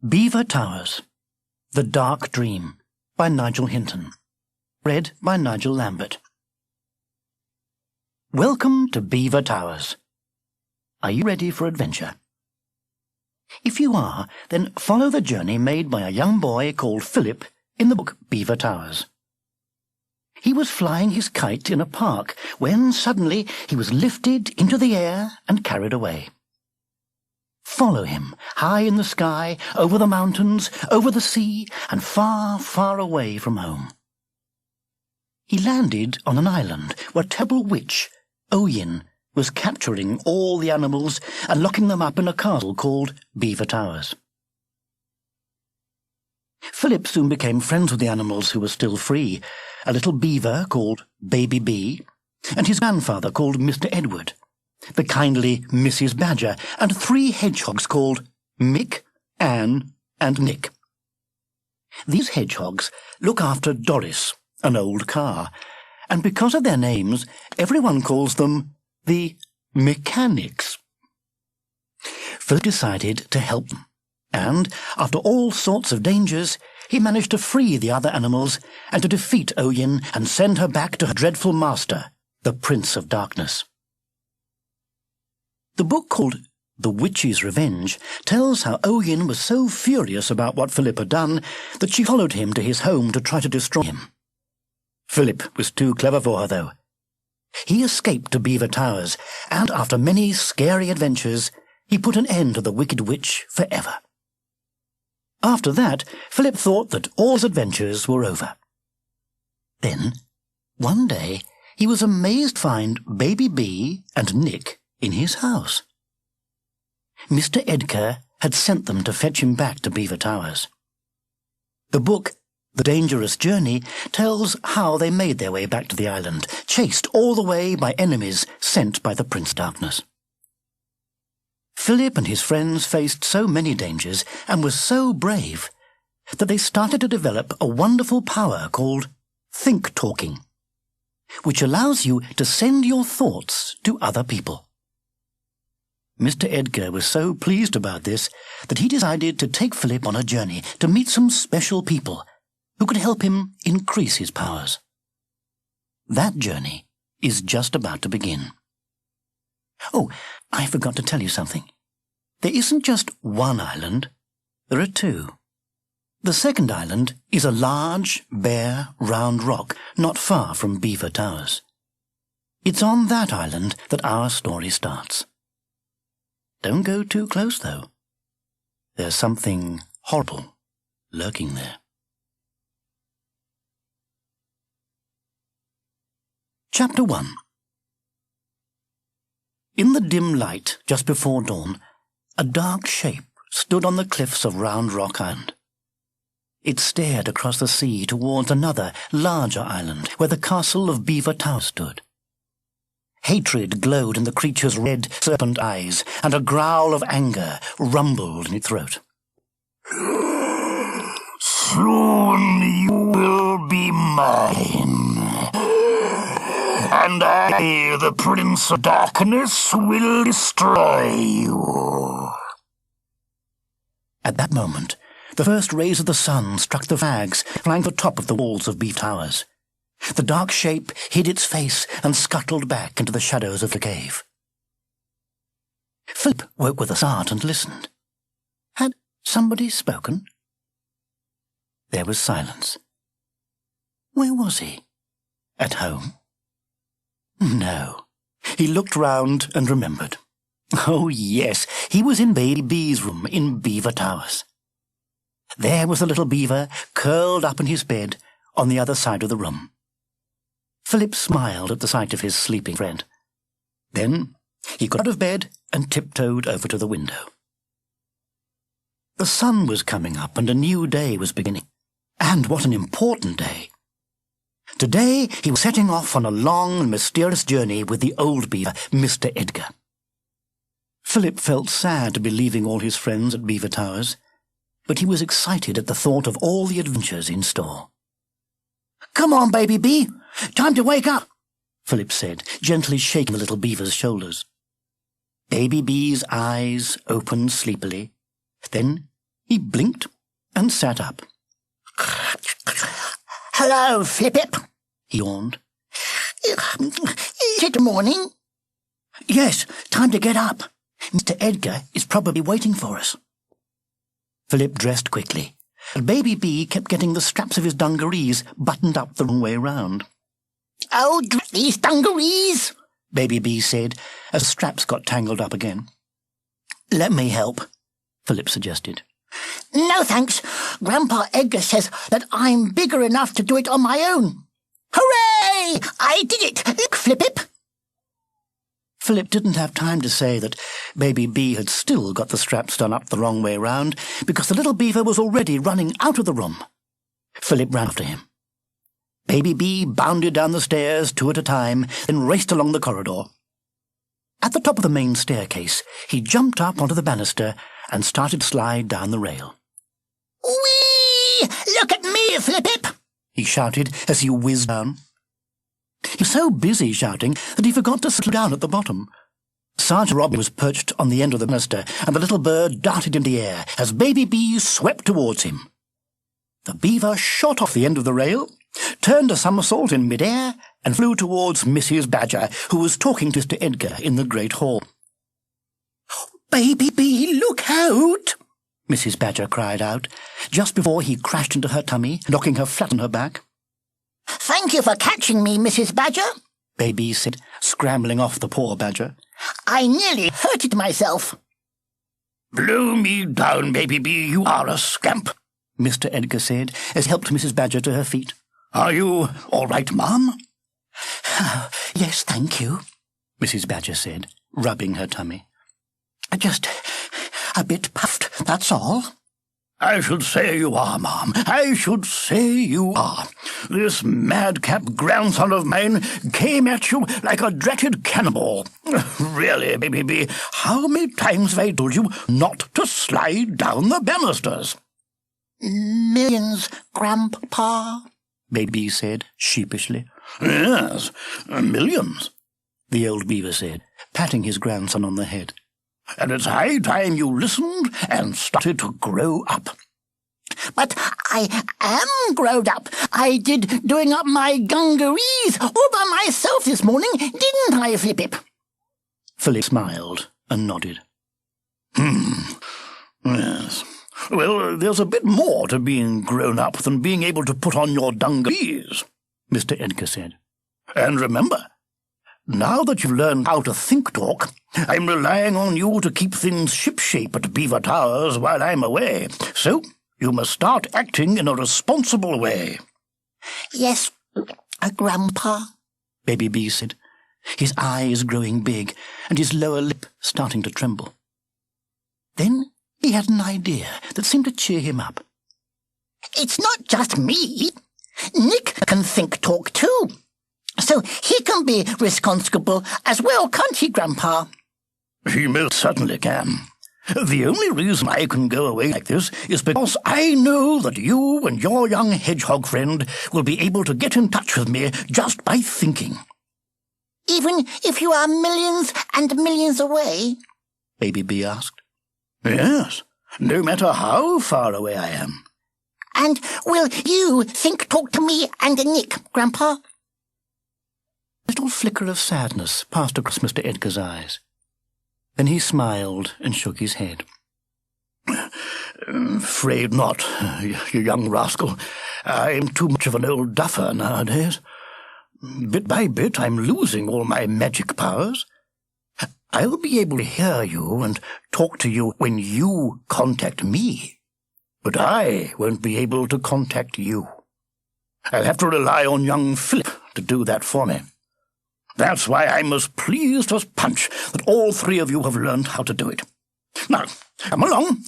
Beaver Towers, The Dark Dream by Nigel Hinton. Read by Nigel Lambert. Welcome to Beaver Towers. Are you ready for adventure? If you are, then follow the journey made by a young boy called Philip in the book Beaver Towers. He was flying his kite in a park when suddenly he was lifted into the air and carried away. Follow him, high in the sky, over the mountains, over the sea, and far, far away from home. He landed on an island where a terrible witch, Oyin, was capturing all the animals and locking them up in a castle called Beaver Towers. Philip soon became friends with the animals who were still free, a little beaver called Baby Bee, and his grandfather called Mr. Edward, the kindly Mrs. Badger, and 3 hedgehogs called Mick, Anne, and Nick. These hedgehogs look after Doris, an old car, and because of their names, everyone calls them the mechanics. Philip decided to help them, and, after all sorts of dangers, he managed to free the other animals and to defeat Oyin and send her back to her dreadful master, the Prince of Darkness. The book called The Witch's Revenge tells how Oyin was so furious about what Philip had done that she followed him to his home to try to destroy him. Philip was too clever for her, though. He escaped to Beaver Towers, and after many scary adventures, he put an end to the wicked witch forever. After that, Philip thought that all his adventures were over. Then, one day, he was amazed to find Baby Bee and Nick in his house. Mr. Edgar had sent them to fetch him back to Beaver Towers. The book, The Dangerous Journey, tells how they made their way back to the island, chased all the way by enemies sent by the Prince of Darkness. Philip and his friends faced so many dangers and were so brave that they started to develop a wonderful power called think-talking, which allows you to send your thoughts to other people. Mr. Edgar was so pleased about this that he decided to take Philip on a journey to meet some special people who could help him increase his powers. That journey is just about to begin. Oh, I forgot to tell you something. There isn't just one island, there are 2. The second island is a large, bare, round rock not far from Beaver Towers. It's on that island that our story starts. Don't go too close, though. There's something horrible lurking there. Chapter 1. In the dim light, just before dawn, a dark shape stood on the cliffs of Round Rock Island. It stared across the sea towards another, larger island where the castle of Beaver Towers stood. Hatred glowed in the creature's red serpent eyes, and a growl of anger rumbled in its throat. Soon you will be mine, and I, the Prince of Darkness, will destroy you. At that moment, the first rays of the sun struck the flags flying the top of the walls of Beaver Towers. The dark shape hid its face and scuttled back into the shadows of the cave. Philip woke with a start and listened. Had somebody spoken? There was silence. Where was he? At home? No. He looked round and remembered. Oh, yes, he was in Baby Bee's room in Beaver Towers. There was the little beaver curled up in his bed on the other side of the room. Philip smiled at the sight of his sleeping friend. Then he got out of bed and tiptoed over to the window. The sun was coming up and a new day was beginning. And what an important day! Today he was setting off on a long and mysterious journey with the old beaver, Mr. Edgar. Philip felt sad to be leaving all his friends at Beaver Towers, but he was excited at the thought of all the adventures in store. "Come on, Baby Bee! Time to wake up!" Philip said, gently shaking the little beaver's shoulders. Baby Bee's eyes opened sleepily. Then He blinked and sat up. Hello, Flippip, he yawned. Is it morning? Yes, time to get up. Mr. Edgar is probably waiting for us. Philip dressed quickly, but Baby Bee kept getting the straps of his dungarees buttoned up the wrong way round. Oh, these dungarees, Baby Bee said, as the straps got tangled up again. Let me help, Philip suggested. No, thanks. Grandpa Edgar says that I'm bigger enough to do it on my own. Hooray! I did it! Look, Flippip! Philip didn't have time to say that Baby Bee had still got the straps done up the wrong way round, because the little beaver was already running out of the room. Philip ran after him. Baby Bee bounded down the stairs 2 at a time, then raced along the corridor. At the top of the main staircase, he jumped up onto the banister and started to slide down the rail. Whee! Look at me, Flippip! He shouted as he whizzed down. He was so busy shouting that he forgot to settle down at the bottom. Sergeant Robin was perched on the end of the banister, and the little bird darted into the air as Baby Bee swept towards him. The beaver shot off the end of the rail, turned a somersault in mid-air, and flew towards Mrs. Badger, who was talking to Mr. Edgar in the great hall. Baby Bee, look out! Mrs. Badger cried out, just before he crashed into her tummy, knocking her flat on her back. Thank you for catching me, Mrs. Badger, Baby said, scrambling off the poor badger. I nearly hurted myself. Blow me down, Baby Bee, you are a scamp, Mr. Edgar said, as he helped Mrs. Badger to her feet. Are you all right, Mum? Yes, thank you, Mrs. Badger said, rubbing her tummy. Just a bit puffed, that's all. I should say you are, Mum. I should say you are. This madcap grandson of mine came at you like a dratted cannonball. Really, Baby Bee, how many times have I told you not to slide down the banisters? Millions, Grandpa, Baby said sheepishly. Yes, millions, the old beaver said, patting his grandson on the head. And it's high time you listened and started to grow up. But I am grown up. I did doing up my dungarees all by myself this morning, didn't I, Flippip? Philip smiled and nodded. Yes. Well, there's a bit more to being grown up than being able to put on your dungarees, Mr. Edgar said. And remember, now that you've learned how to think-talk, I'm relying on you to keep things shipshape at Beaver Towers while I'm away. So you must start acting in a responsible way. Yes, Grandpa, Baby Bee said, his eyes growing big and his lower lip starting to tremble. Then he had an idea that seemed to cheer him up. It's not just me. Nick can think-talk too. So he can be responsible as well, can't he, Grandpa? He most certainly can. The only reason I can go away like this is because I know that you and your young hedgehog friend will be able to get in touch with me just by thinking. Even if you are millions and millions away? Baby Bee asked. Yes, no matter how far away I am. And will you think-talk to me and Nick, Grandpa? A little flicker of sadness passed across Mr. Edgar's eyes. Then he smiled and shook his head. Afraid not, you young rascal. I'm too much of an old duffer nowadays. Bit by bit, I'm losing all my magic powers. I'll be able to hear you and talk to you when you contact me, but I won't be able to contact you. I'll have to rely on young Philip to do that for me. That's why I'm as pleased as punch that all 3 of you have learned how to do it. Now, come along.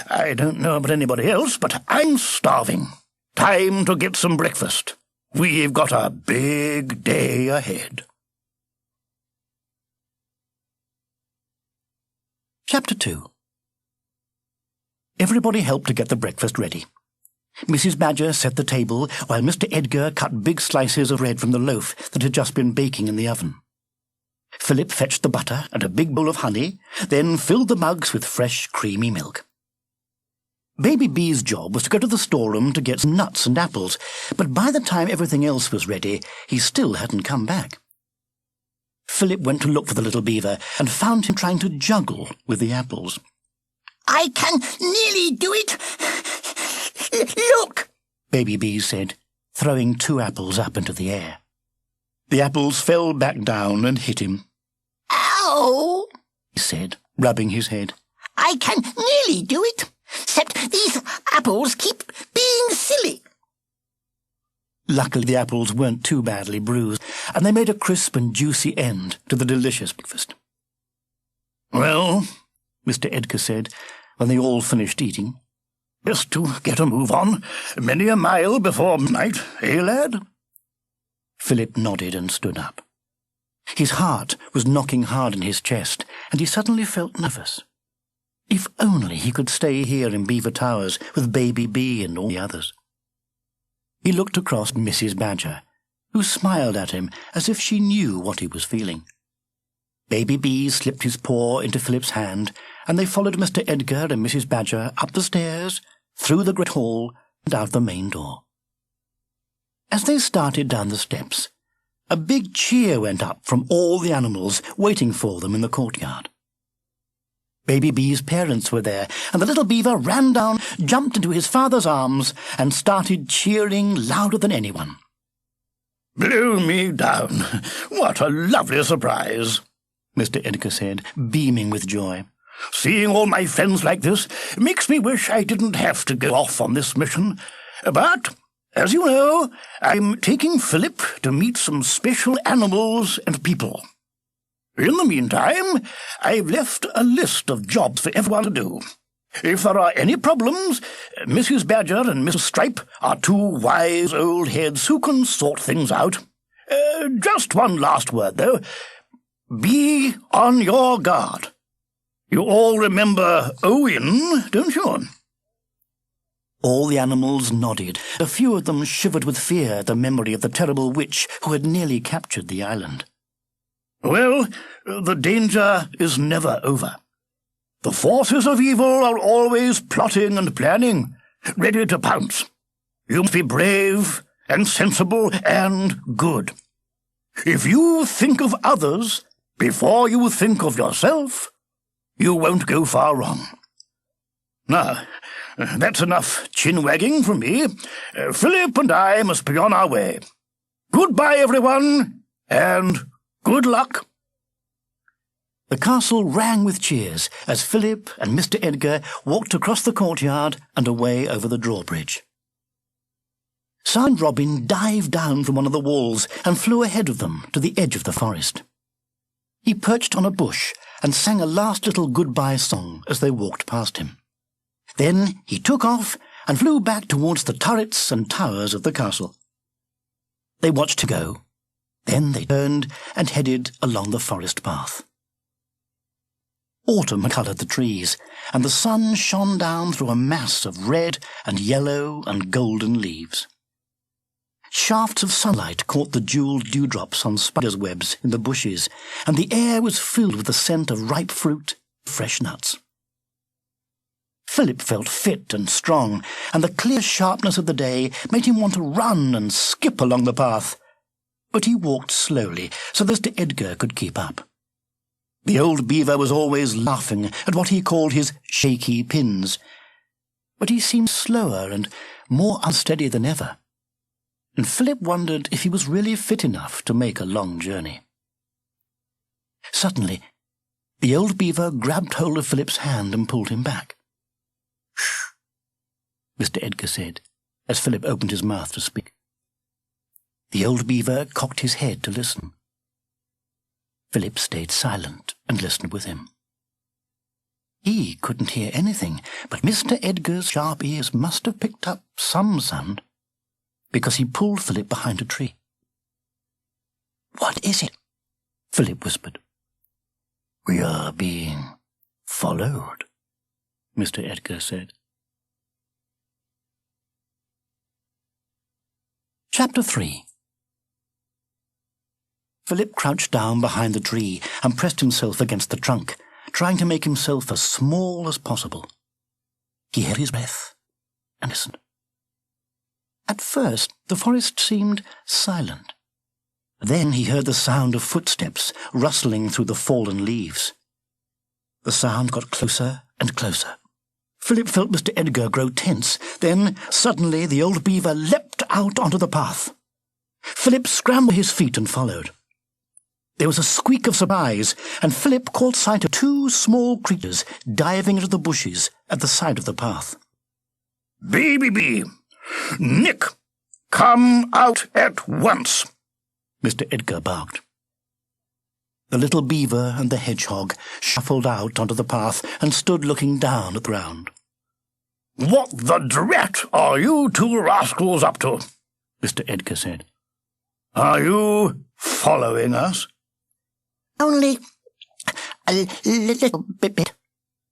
I don't know about anybody else, but I'm starving. Time to get some breakfast. We've got a big day ahead. Chapter 2. Everybody helped to get the breakfast ready. Mrs. Badger set the table while Mr. Edgar cut big slices of bread from the loaf that had just been baking in the oven. Philip fetched the butter and a big bowl of honey, then filled the mugs with fresh, creamy milk. Baby B's job was to go to the storeroom to get some nuts and apples, but by the time everything else was ready, he still hadn't come back. Philip went to look for the little beaver and found him trying to juggle with the apples. I can nearly do it. Look, Baby B said, throwing 2 apples up into the air. The apples fell back down and hit him. Ow, He said, rubbing his head. I can nearly do it, except these apples keep being silly. Luckily the apples weren't too badly bruised, and they made a crisp and juicy end to the delicious breakfast. Well, Mr. Edgar said, when they all finished eating. just to get a move on. Many a mile before night, eh, lad? Philip nodded and stood up. His heart was knocking hard in his chest, and he suddenly felt nervous. If only he could stay here in Beaver Towers with Baby B and all the others. He looked across at Mrs. Badger, who smiled at him as if she knew what he was feeling. Baby B slipped his paw into Philip's hand, and they followed Mr. Edgar and Mrs. Badger up the stairs, through the great hall, and out the main door. As they started down the steps, a big cheer went up from all the animals waiting for them in the courtyard. Baby B's parents were there, and the little beaver ran down, jumped into his father's arms, and started cheering louder than anyone. Blow me down! What a lovely surprise! Mr. Edgar said, beaming with joy. Seeing all my friends like this makes me wish I didn't have to go off on this mission. But, as you know, I'm taking Philip to meet some special animals and people. In the meantime, I've left a list of jobs for everyone to do. If there are any problems, Mrs. Badger and Mrs. Stripe are 2 wise old heads who can sort things out. Just one last word, though. Be on your guard. You all remember Owen, don't you? All the animals nodded. A few of them shivered with fear at the memory of the terrible witch who had nearly captured the island. Well, the danger is never over. The forces of evil are always plotting and planning, ready to pounce. You must be brave and sensible and good. If you think of others before you think of yourself, you won't go far wrong. Now, that's enough chin-wagging from me. Philip and I must be on our way. Goodbye, everyone, and good luck. The castle rang with cheers as Philip and Mr. Edgar walked across the courtyard and away over the drawbridge. Sergeant Robin dived down from one of the walls and flew ahead of them to the edge of the forest. He perched on a bush and sang a last little goodbye song as they walked past him. Then he took off and flew back towards the turrets and towers of the castle. They watched him go. Then they turned and headed along the forest path. Autumn had coloured the trees, and the sun shone down through a mass of red and yellow and golden leaves. Shafts of sunlight caught the jewelled dewdrops on spiders' webs in the bushes, and the air was filled with the scent of ripe fruit and fresh nuts. Philip felt fit and strong, and the clear sharpness of the day made him want to run and skip along the path. But he walked slowly, so that Mr. Edgar could keep up. The old beaver was always laughing at what he called his shaky pins, but he seemed slower and more unsteady than ever, and Philip wondered if he was really fit enough to make a long journey. Suddenly, the old beaver grabbed hold of Philip's hand and pulled him back. "Shh," Mr. Edgar said, as Philip opened his mouth to speak. The old beaver cocked his head to listen. Philip stayed silent and listened with him. He couldn't hear anything, but Mr. Edgar's sharp ears must have picked up some sound, because he pulled Philip behind a tree. "What is it?" Philip whispered. "We are being followed," Mr. Edgar said. Chapter 3. Philip crouched down behind the tree and pressed himself against the trunk, trying to make himself as small as possible. He held his breath and listened. At first, the forest seemed silent. Then he heard the sound of footsteps rustling through the fallen leaves. The sound got closer and closer. Philip felt Mr. Edgar grow tense. Then, suddenly, the old beaver leapt out onto the path. Philip scrambled to his feet and followed. There was a squeak of surprise, and Philip caught sight of two small creatures diving into the bushes at the side of the path. "Baby, Nick, come out at once," Mr. Edgar barked. The little beaver and the hedgehog shuffled out onto the path and stood looking down at the ground. "What the drat are you two rascals up to?" Mr. Edgar said. "Are you following us?" Only a little bit,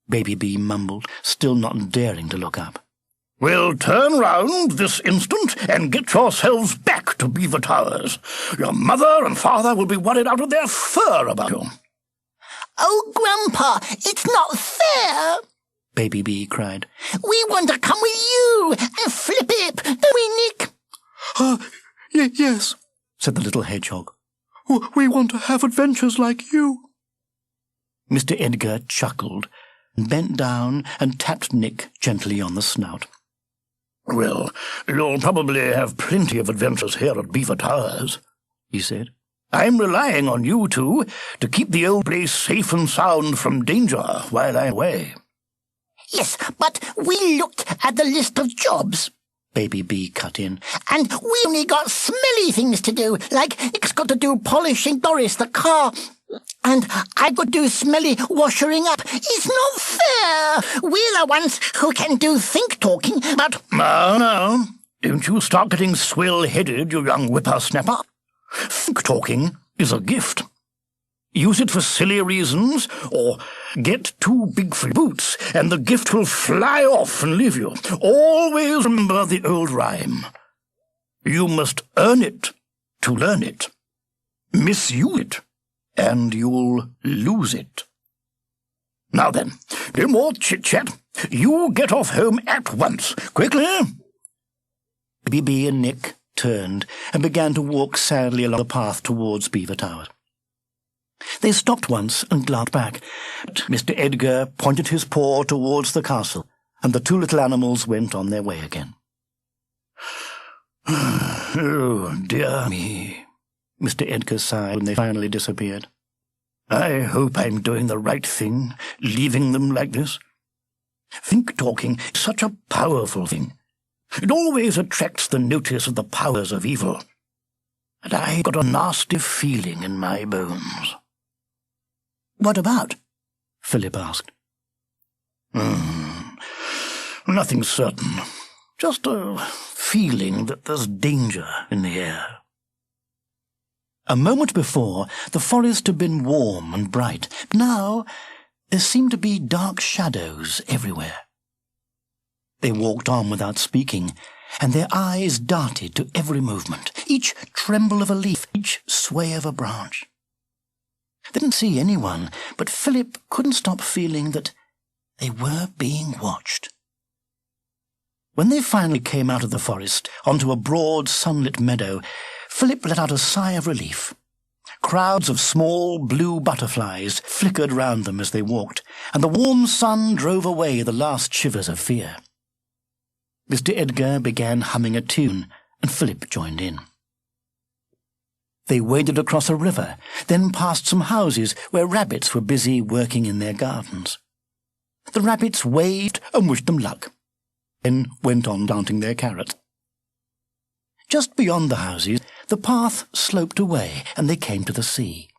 Baby Bee mumbled, still not daring to look up. "Well, turn round this instant and get yourselves back to Beaver Towers. Your mother and father will be worried out of their fur about you." Oh, Grandpa, it's not fair, Baby Bee cried. We want to come with you and flip it, don't we, Nick? Yes, said the little hedgehog. We want to have adventures like you. Mr. Edgar chuckled and bent down and tapped Nick gently on the snout. "Well, you'll probably have plenty of adventures here at Beaver Towers," he said. "I'm relying on you two to keep the old place safe and sound from danger while I'm away." Yes, but we looked at the list of jobs, Baby Bee cut in, and we only got smelly things to do, like Nick's got to do polishing Doris the car, and I've got to do smelly washering up. It's not fair. We're the ones who can do think-talking, but... Now, don't you start getting swell-headed, you young whippersnapper. Think-talking is a gift. Use it for silly reasons, or get too big for your boots, and the gift will fly off and leave you. Always remember the old rhyme. You must earn it to learn it. Misuse it, and you'll lose it. Now then, no more chit-chat. You get off home at once. Quickly. Baby Bee and Nick turned and began to walk sadly along the path towards Beaver Towers. They stopped once and glanced back. Mr. Edgar pointed his paw towards the castle, and the two little animals went on their way again. "Oh, dear me," Mr. Edgar sighed when they finally disappeared. "I hope I'm doing the right thing, leaving them like this. Think-talking is such a powerful thing. It always attracts the notice of the powers of evil. And I've got a nasty feeling in my bones." What about? Philip asked. Nothing certain. Just a feeling that there's danger in the air. A moment before, the forest had been warm and bright. Now, there seemed to be dark shadows everywhere. They walked on without speaking, and their eyes darted to every movement, each tremble of a leaf, each sway of a branch. They didn't see anyone, but Philip couldn't stop feeling that they were being watched. When they finally came out of the forest onto a broad, sunlit meadow, Philip let out a sigh of relief. Crowds of small blue butterflies flickered round them as they walked, and the warm sun drove away the last shivers of fear. Mr. Edgar began humming a tune, and Philip joined in. They waded across a river, then past some houses where rabbits were busy working in their gardens. The rabbits waved and wished them luck, then went on planting their carrots. Just beyond the houses, the path sloped away, and they came to the sea.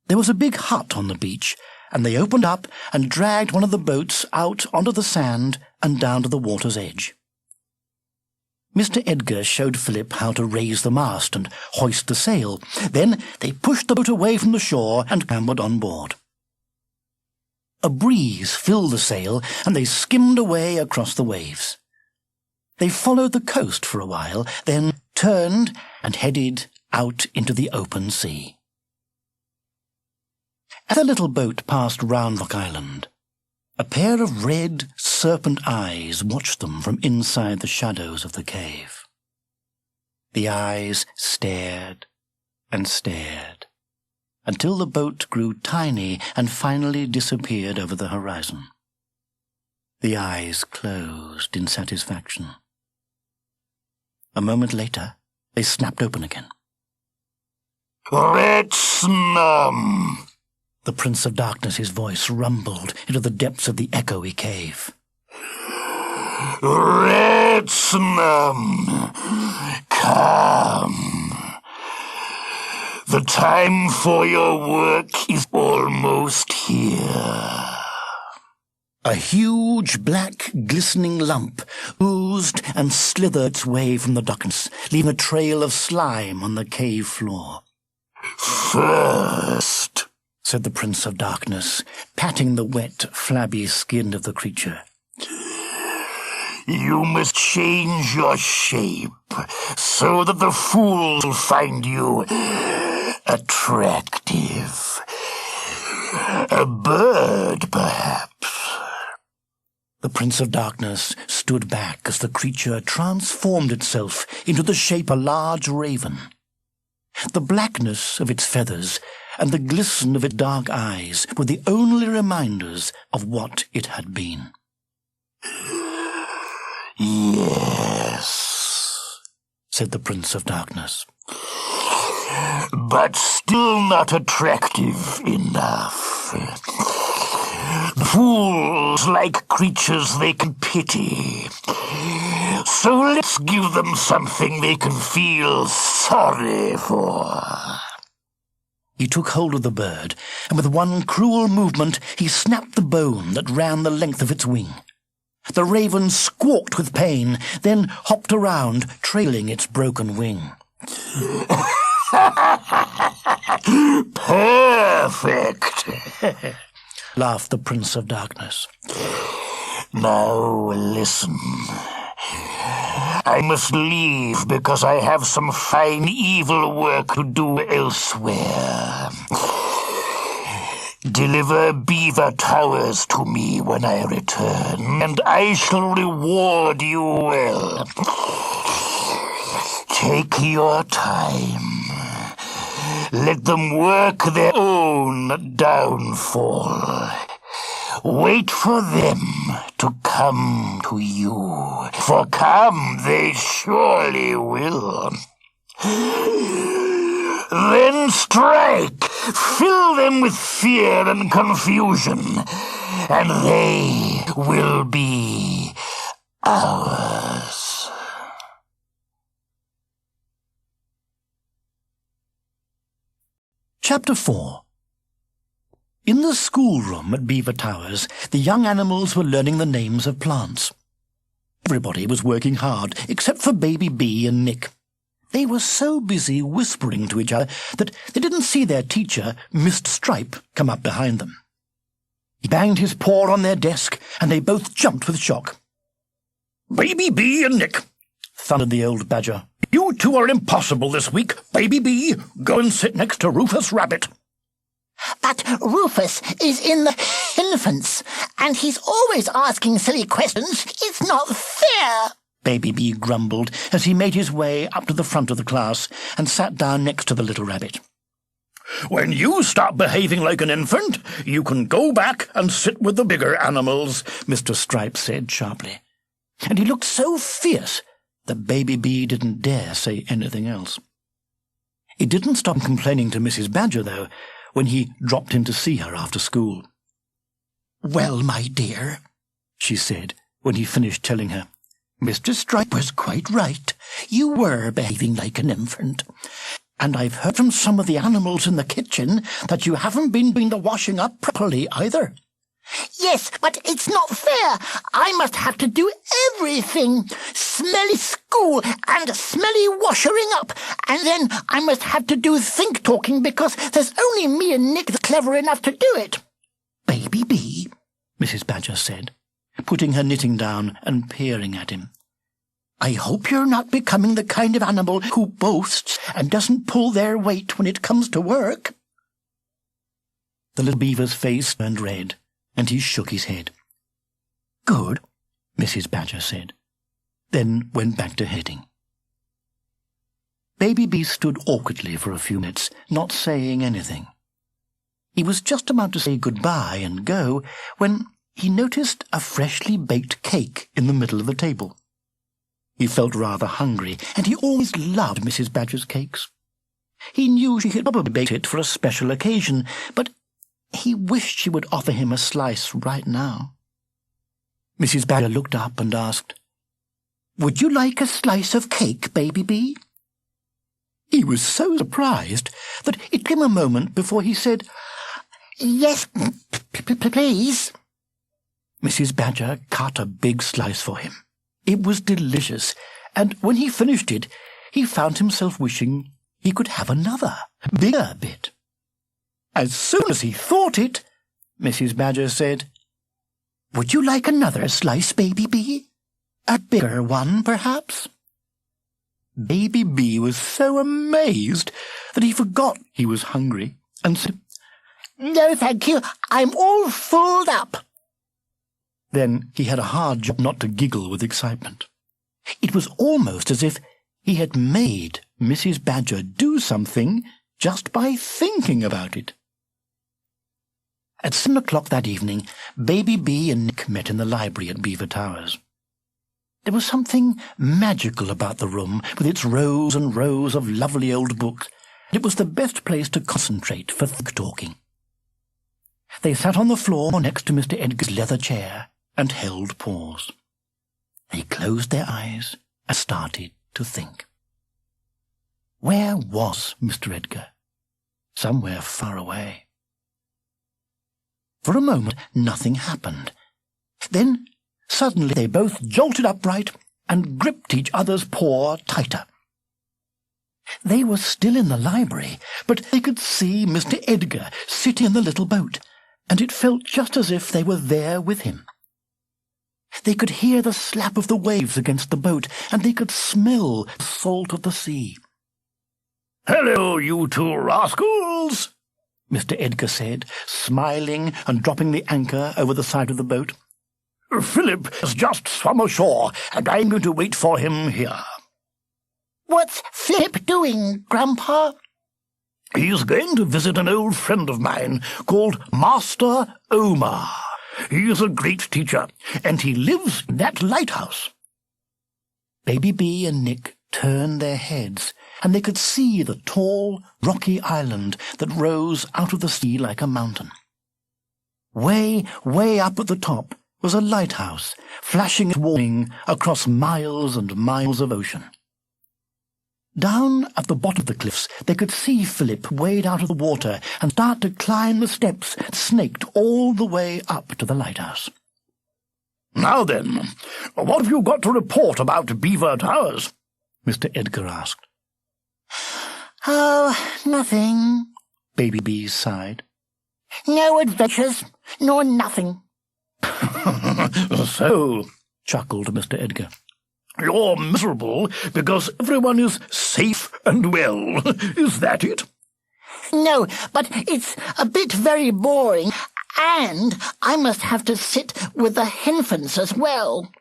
There was a big hut on the beach, and they opened up and dragged one of the boats out onto the sand and down to the water's edge. Mr. Edgar showed Philip how to raise the mast and hoist the sail. Then they pushed the boat away from the shore and clambered on board. A breeze filled the sail, and they skimmed away across the waves. They followed the coast for a while, then turned and headed out into the open sea. As the little boat passed Round Rock Island, A pair of red serpent eyes watched them from inside the shadows of the cave. The eyes stared and stared, until the boat grew tiny and finally disappeared over the horizon. The eyes closed in satisfaction. A moment later, they snapped open again. Retnam! The Prince of Darkness's voice rumbled into the depths of the echoey cave. Retnam! Come. The time for your work is almost here. A huge, black, glistening lump oozed and slithered its way from the darkness, leaving a trail of slime on the cave floor. First, said the Prince of Darkness, patting the wet, flabby skin of the creature, you must change your shape so that the fools will find you attractive. A bird, perhaps. The Prince of Darkness stood back as the creature transformed itself into the shape of a large raven. The blackness of its feathers and the glisten of its dark eyes were the only reminders of what it had been. Yes, said the Prince of Darkness. But still not attractive enough. Fools like creatures they can pity. So let's give them something they can feel sorry for. He took hold of the bird, and with one cruel movement he snapped the bone that ran the length of its wing. The raven squawked with pain, then hopped around, trailing its broken wing. Perfect, laughed the Prince of Darkness. Now listen. I must leave because I have some fine evil work to do elsewhere. Deliver Beaver Towers to me when I return, and I shall reward you well. Take your time. Let them work their own downfall. Wait for them to come to you, for come they surely will. Then strike, fill them with fear and confusion, and they will be ours. Chapter 4. In the schoolroom at Beaver Towers, the young animals were learning the names of plants. Everybody was working hard, except for Baby Bee and Nick. They were so busy whispering to each other that they didn't see their teacher, Mr. Stripe, come up behind them. He banged his paw on their desk, and they both jumped with shock. Baby Bee and Nick, thundered the old badger. You two are impossible this week. Baby Bee, go and sit next to Rufus Rabbit. But Rufus is in the infants, and he's always asking silly questions. It's not fair. Baby Bee grumbled as he made his way up to the front of the class and sat down next to the little rabbit. When you stop behaving like an infant, you can go back and sit with the bigger animals, Mr. Stripe said sharply. And he looked so fierce that Baby Bee didn't dare say anything else. He didn't stop complaining to Mrs. Badger, though, when he dropped in to see her after school. Well, my dear, she said, when he finished telling her, Mr. Stripe was quite right. You were behaving like an infant. And I've heard from some of the animals in the kitchen that you haven't been doing the washing up properly either. Yes, but it's not fair. I must have to do everything. Smelly school and smelly washing up. And then I must have to do think-talking because there's only me and Nick that's clever enough to do it. Baby Bee, Mrs. Badger said, putting her knitting down and peering at him. I hope you're not becoming the kind of animal who boasts and doesn't pull their weight when it comes to work. The little beaver's face turned red, and he shook his head. Good, Mrs. Badger said, then went back to heading. Baby B stood awkwardly for a few minutes, not saying anything. He was just about to say goodbye and go when he noticed a freshly baked cake in the middle of the table. He felt rather hungry, and he always loved Mrs. Badger's cakes. He knew she had probably baked it for a special occasion, but he wished she would offer him a slice right now. Mrs. Badger looked up and asked, "Would you like a slice of cake, Baby B?" He was so surprised that it took him a moment before he said, Yes, please. Mrs. Badger cut a big slice for him. It was delicious, and when he finished it, he found himself wishing he could have another, bigger bit. As soon as he thought it, Mrs. Badger said, "Would you like another slice, Baby B? A bigger one, perhaps?" Baby B was so amazed that he forgot he was hungry and said, No, thank you. I'm all fulled up. Then he had a hard job not to giggle with excitement. It was almost as if he had made Mrs. Badger do something just by thinking about it. At 7 o'clock that evening, Baby B and Nick met in the library at Beaver Towers. There was something magical about the room, with its rows and rows of lovely old books. It was the best place to concentrate for thick-talking. They sat on the floor next to Mr. Edgar's leather chair and held pause. They closed their eyes and started to think. Where was Mr. Edgar? Somewhere far away. For a moment, nothing happened. Then, suddenly, they both jolted upright and gripped each other's paw tighter. They were still in the library, but they could see Mr. Edgar sitting in the little boat, and it felt just as if they were there with him. They could hear the slap of the waves against the boat, and they could smell the salt of the sea. "Hello, you two rascals," Mr. Edgar said, smiling and dropping the anchor over the side of the boat. "Philip has just swum ashore, and I'm going to wait for him here." What's Flip doing, Grandpa? "He's going to visit an old friend of mine called Master Omar. He is a great teacher, and he lives in that lighthouse." Baby B and Nick turned their heads, and they could see the tall, rocky island that rose out of the sea like a mountain. Way, way up at the top was a lighthouse, flashing its warning across miles and miles of ocean. Down at the bottom of the cliffs, they could see Philip wade out of the water and start to climb the steps that snaked all the way up to the lighthouse. "Now then, what have you got to report about Beaver Towers?" Mr. Edgar asked. Oh, nothing. Baby B sighed. No adventures, nor nothing. "So," chuckled Mr. Edgar. "you're miserable because everyone is safe and well. Is that it?" No, but it's a bit very boring, and I must have to sit with the infants as well.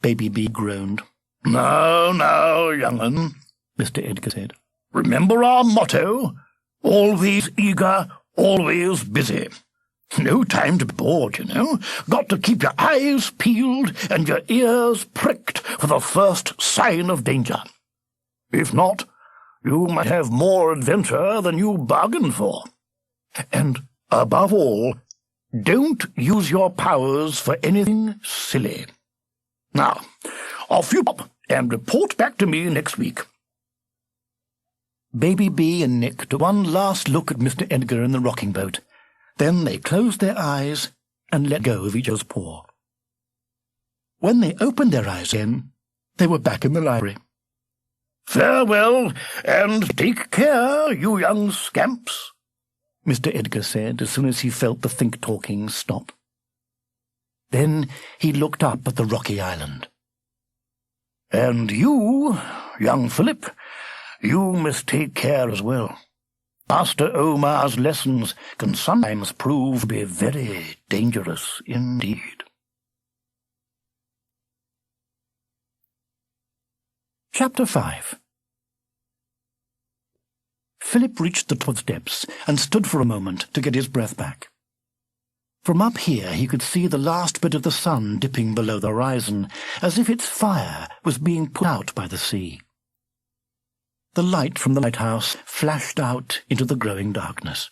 Baby B groaned. Now, young'un," Mr. Edgar said. "Remember our motto? Always eager, always busy. No time to be bored, you know. Got to keep your eyes peeled and your ears pricked for the first sign of danger. If not, you might have more adventure than you bargained for. And, above all, don't use your powers for anything silly. Now, off you pop and report back to me next week." Baby B and Nick took one last look at Mr. Edgar in the rocking boat. Then they closed their eyes and let go of each other's paw. When they opened their eyes again, they were back in the library. "Farewell, and take care, you young scamps," Mr. Edgar said as soon as he felt the think-talking stop. Then he looked up at the rocky island. "And you, young Philip, you must take care as well. Master Omar's lessons can sometimes prove to be very dangerous indeed." Chapter 5. Philip reached the top steps and stood for a moment to get his breath back. From up here he could see the last bit of the sun dipping below the horizon, as if its fire was being put out by the sea. The light from the lighthouse flashed out into the growing darkness.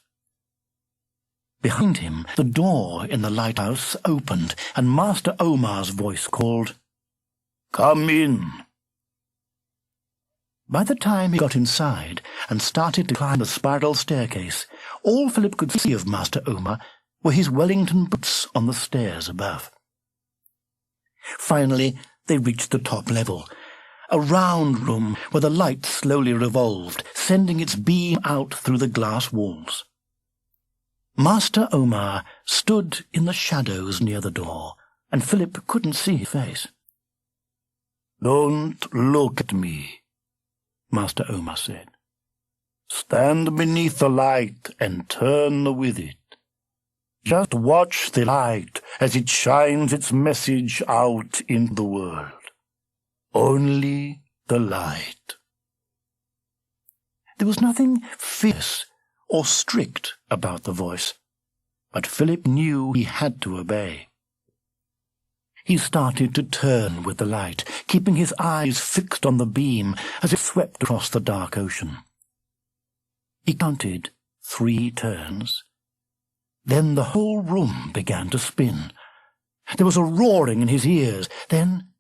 Behind him, the door in the lighthouse opened, and Master Omar's voice called, "Come in." By the time he got inside and started to climb the spiral staircase, all Philip could see of Master Omar were his Wellington boots on the stairs above. Finally, they reached the top level, a round room where the light slowly revolved, sending its beam out through the glass walls. Master Omar stood in the shadows near the door, and Philip couldn't see his face. "Don't look at me," Master Omar said. "Stand beneath the light and turn with it. Just watch the light as it shines its message out into the world. Only the light." There was nothing fierce or strict about the voice, but Philip knew he had to obey. He started to turn with the light, keeping his eyes fixed on the beam as it swept across the dark ocean. He counted 3 turns. Then the whole room began to spin. There was a roaring in his ears, then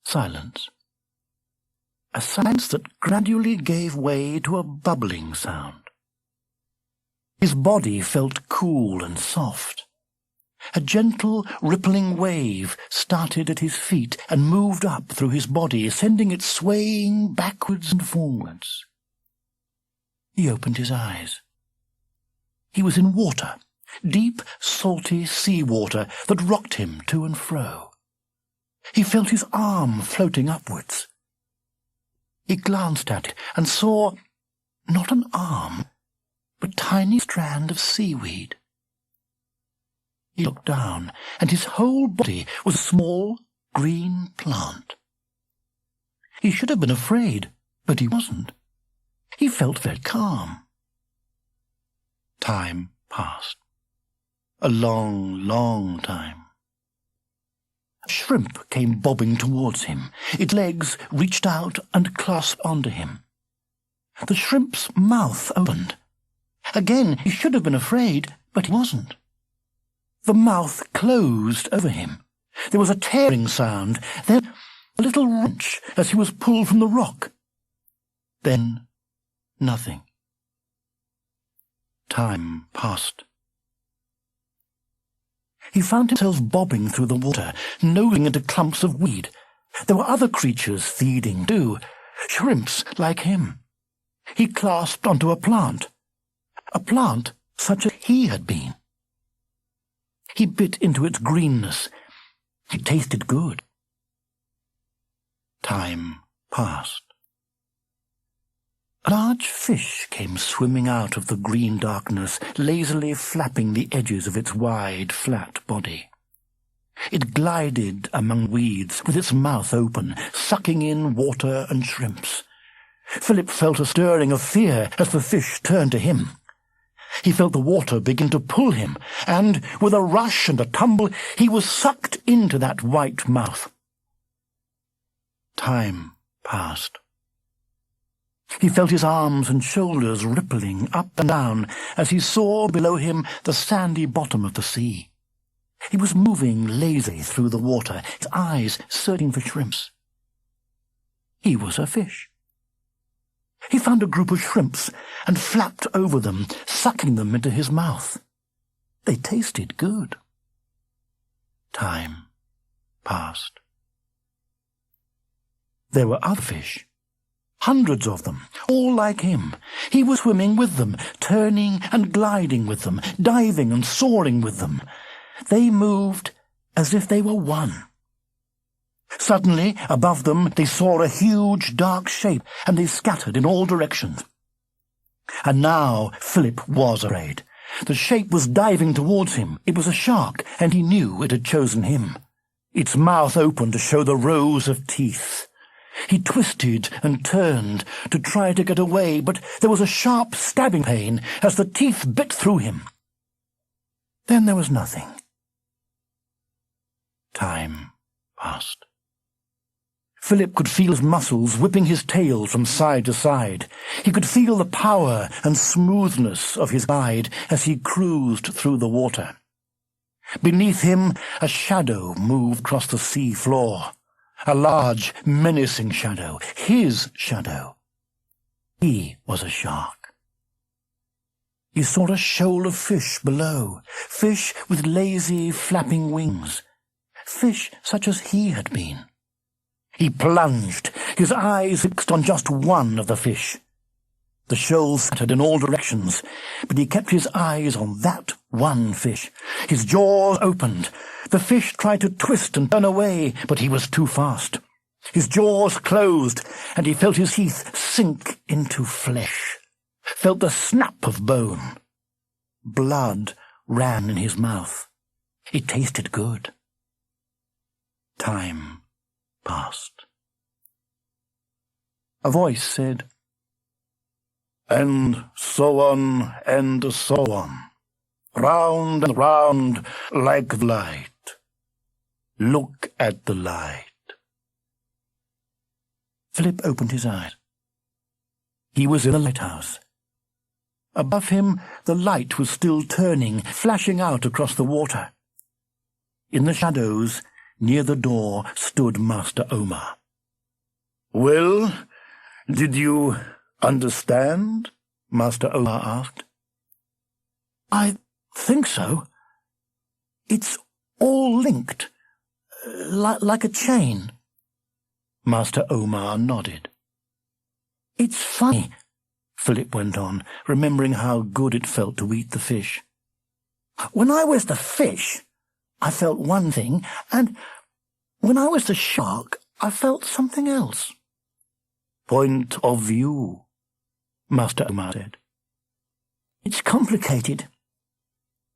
silence. A silence that gradually gave way to a bubbling sound. His body felt cool and soft. A gentle, rippling wave started at his feet and moved up through his body, sending it swaying backwards and forwards. He opened his eyes. He was in water, deep, salty sea water that rocked him to and fro. He felt his arm floating upwards. He glanced at it and saw not an arm, but a tiny strand of seaweed. He looked down, and his whole body was a small, green plant. He should have been afraid, but he wasn't. He felt very calm. Time passed. A long, long time. A shrimp came bobbing towards him. Its legs reached out and clasped onto him. The shrimp's mouth opened. Again, he should have been afraid, but he wasn't. The mouth closed over him. There was a tearing sound, then a little wrench as he was pulled from the rock. Then nothing. Time passed. He found himself bobbing through the water, nosing into clumps of weed. There were other creatures feeding too, shrimps like him. He clasped onto a plant such as he had been. He bit into its greenness. It tasted good. Time passed. A large fish came swimming out of the green darkness, lazily flapping the edges of its wide, flat body. It glided among weeds with its mouth open, sucking in water and shrimps. Philip felt a stirring of fear as the fish turned to him. He felt the water begin to pull him, and, with a rush and a tumble, he was sucked into that white mouth. Time passed. He felt his arms and shoulders rippling up and down as he saw below him the sandy bottom of the sea. He was moving lazily through the water, his eyes searching for shrimps. He was a fish. He found a group of shrimps and flapped over them, sucking them into his mouth. They tasted good. Time passed. There were other fish. Hundreds of them, all like him. He was swimming with them, turning and gliding with them, diving and soaring with them. They moved as if they were one. Suddenly, above them, they saw a huge, dark shape, and they scattered in all directions. And now Philip was afraid. The shape was diving towards him. It was a shark, and he knew it had chosen him. Its mouth opened to show the rows of teeth. He twisted and turned to try to get away, but there was a sharp stabbing pain as the teeth bit through him. Then there was nothing. Time passed. Philip could feel his muscles whipping his tail from side to side. He could feel the power and smoothness of his guide as he cruised through the water. Beneath him, a shadow moved across the sea floor. A large, menacing shadow. His shadow. He was a shark. He saw a shoal of fish below, fish with lazy, flapping wings, fish such as he had been. He plunged, his eyes fixed on just one of the fish. The shoal scattered in all directions, but he kept his eyes on that one fish. His jaws opened. The fish tried to twist and turn away, but he was too fast. His jaws closed, and he felt his teeth sink into flesh, felt the snap of bone. Blood ran in his mouth. It tasted good. Time passed. A voice said, "And so on and so on, round and round like the light. Look at the light." Philip opened his eyes. He was in the lighthouse. Above him, the light was still turning, flashing out across the water. In the shadows, near the door, stood Master Omar. "Well, did you understand?" Master Omar asked. "I think so. It's all linked, like a chain." Master Omar nodded. "It's funny," Philip went on, remembering how good it felt to eat the fish. "When I was the fish, I felt one thing, and when I was the shark, I felt something else." "Point of view," Master Omar said. "It's complicated."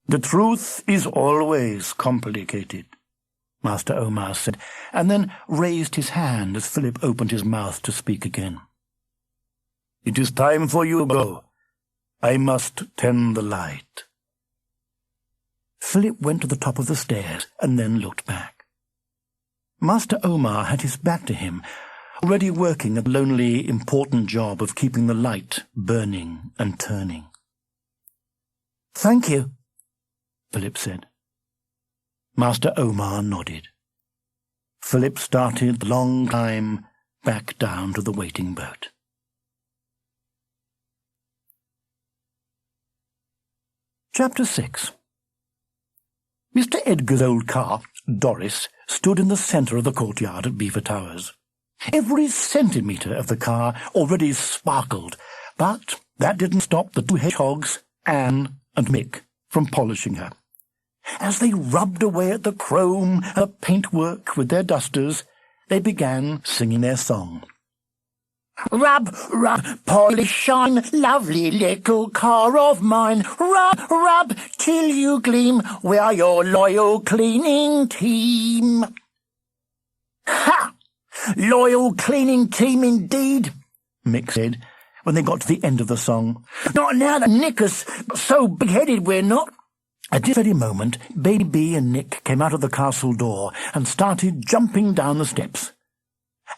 "The truth is always complicated," Master Omar said, and then raised his hand as Philip opened his mouth to speak again. "It is time for you to go. I must tend the light." Philip went to the top of the stairs and then looked back. Master Omar had his back to him, already working a lonely, important job of keeping the light burning and turning. "Thank you," Philip said. Master Omar nodded. Philip started the long climb back down to the waiting boat. Chapter 6. Mr. Edgar's old car, Doris, stood in the centre of the courtyard at Beaver Towers. Every centimetre of the car already sparkled, but that didn't stop the two hedgehogs, Anne and Mick, from polishing her. As they rubbed away at the chrome and the paintwork with their dusters, they began singing their song. "Rub, rub, polish, shine, lovely little car of mine. Rub, rub, till you gleam, we are your loyal cleaning team." "Ha! Loyal cleaning team indeed," Mick said, when they got to the end of the song. "Not now that Nick is so big-headed, we're not." At this very moment, Baby B and Nick came out of the castle door and started jumping down the steps.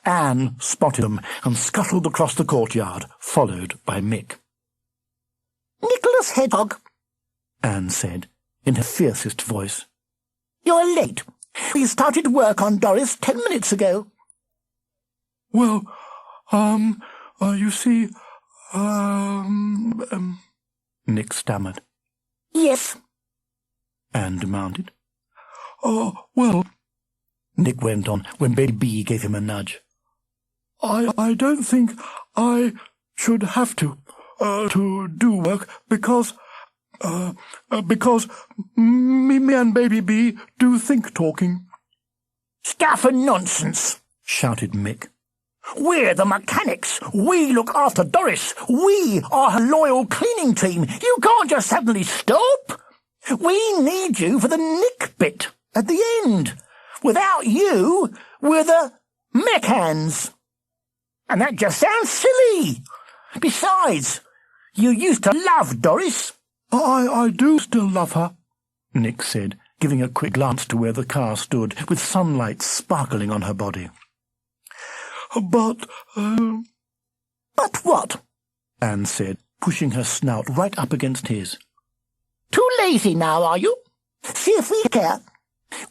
Anne spotted them and scuttled across the courtyard, followed by Mick. "Nicholas Hedgehog," Anne said, in her fiercest voice. "You're late. We started work on Doris 10 minutes ago." "Well, you see, Nick stammered. "Yes," Anne demanded. "Oh, well," Nick went on when Baby B gave him a nudge. I don't think I should have to do work because me and Baby B do think talking." "Stuff and nonsense," shouted Mick. "We're the mechanics. We look after Doris. We are her loyal cleaning team. You can't just suddenly stop. We need you for the Nick bit at the end. Without you, we're the mech hands." And that just sounds silly. Besides, you used to love Doris. I do still love her, Nick said, giving a quick glance to where the car stood, with sunlight sparkling on her body. But what? Anne said, pushing her snout right up against his. Too lazy now, are you? See if we care.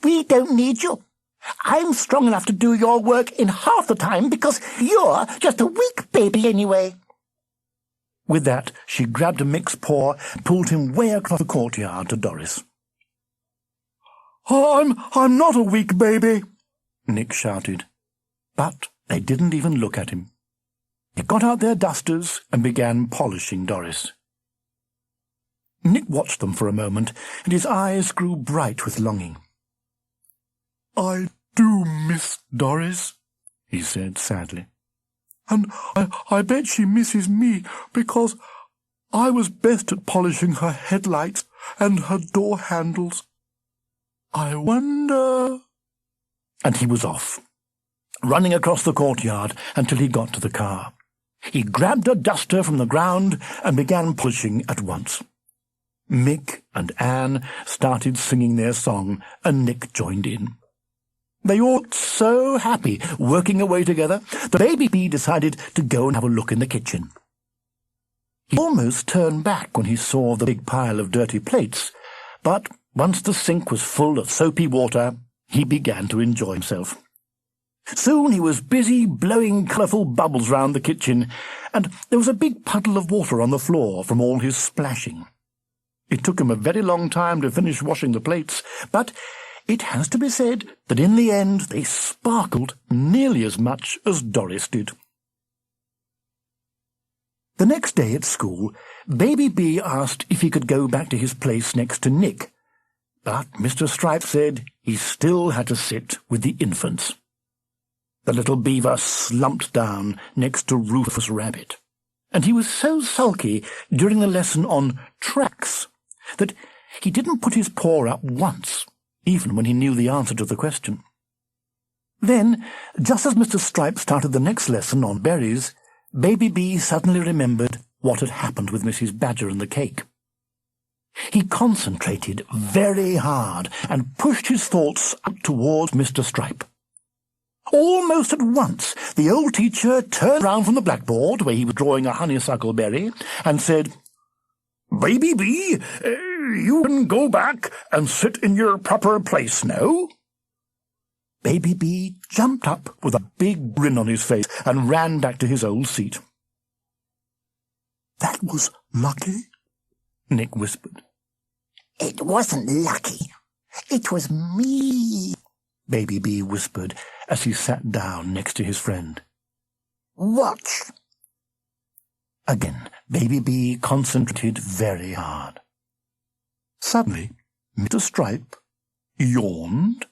We don't need you. I'm strong enough to do your work in half the time because you're just a weak baby anyway. With that, she grabbed Mick's paw and pulled him way across the courtyard to Doris. I'm not a weak baby, Nick shouted. But they didn't even look at him. They got out their dusters and began polishing Doris. Nick watched them for a moment, and his eyes grew bright with longing. I do miss Doris, he said sadly. And I bet she misses me because I was best at polishing her headlights and her door handles. I wonder... And he was off, running across the courtyard until he got to the car. He grabbed a duster from the ground and began polishing at once. Mick and Anne started singing their song, and Nick joined in. They all looked so happy working away together, the baby bee decided to go and have a look in the kitchen. He almost turned back when he saw the big pile of dirty plates, but once the sink was full of soapy water, he began to enjoy himself. Soon he was busy blowing colourful bubbles round the kitchen, and there was a big puddle of water on the floor from all his splashing. It took him a very long time to finish washing the plates, but it has to be said that in the end they sparkled nearly as much as Doris did. The next day at school, Baby B asked if he could go back to his place next to Nick, but Mr. Stripe said he still had to sit with the infants. The little beaver slumped down next to Rufus Rabbit, and he was so sulky during the lesson on Trance that he didn't put his paw up once, even when he knew the answer to the question. Then, just as Mr. Stripe started the next lesson on berries, Baby B suddenly remembered what had happened with Mrs. Badger and the cake. He concentrated very hard and pushed his thoughts up towards Mr. Stripe. Almost at once, the old teacher turned round from the blackboard, where he was drawing a honeysuckle berry, and said, "Baby B, you can go back and sit in your proper place now." Baby B jumped up with a big grin on his face and ran back to his old seat. "That was lucky," Nick whispered. "It wasn't lucky. It was me," Baby B whispered as he sat down next to his friend. "Watch." Again, Baby B concentrated very hard. Suddenly, Mr. Stripe yawned,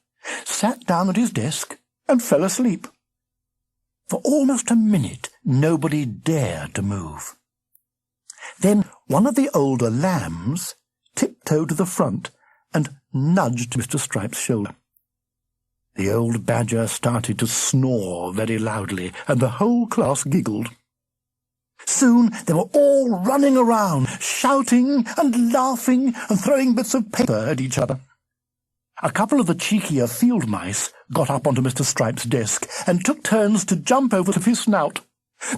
sat down at his desk, and fell asleep. For almost a minute, nobody dared to move. Then one of the older lambs tiptoed to the front and nudged Mr. Stripe's shoulder. The old badger started to snore very loudly, and the whole class giggled. Soon they were all running around, shouting and laughing and throwing bits of paper at each other. A couple of the cheekier field mice got up onto Mr. Stripe's desk and took turns to jump over his snout.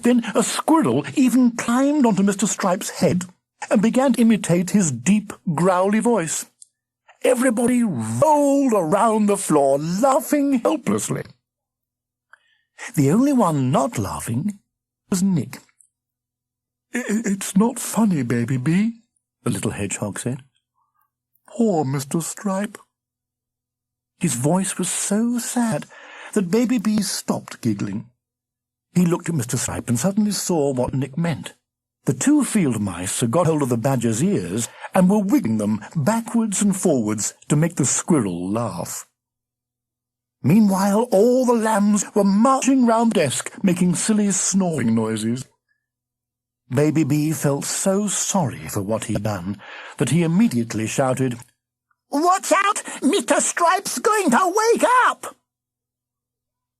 Then a squirrel even climbed onto Mr. Stripe's head and began to imitate his deep, growly voice. Everybody rolled around the floor, laughing helplessly. The only one not laughing was Nick. "It's not funny, Baby B," the little hedgehog said. "Poor Mr. Stripe." His voice was so sad that Baby B stopped giggling. He looked at Mr. Stripe and suddenly saw what Nick meant. The two field mice had got hold of the badger's ears and were wiggling them backwards and forwards to make the squirrel laugh. Meanwhile, all the lambs were marching round the desk, making silly snoring noises. Baby B felt so sorry for what he had done that he immediately shouted, "Watch out! Mr. Stripe's going to wake up!"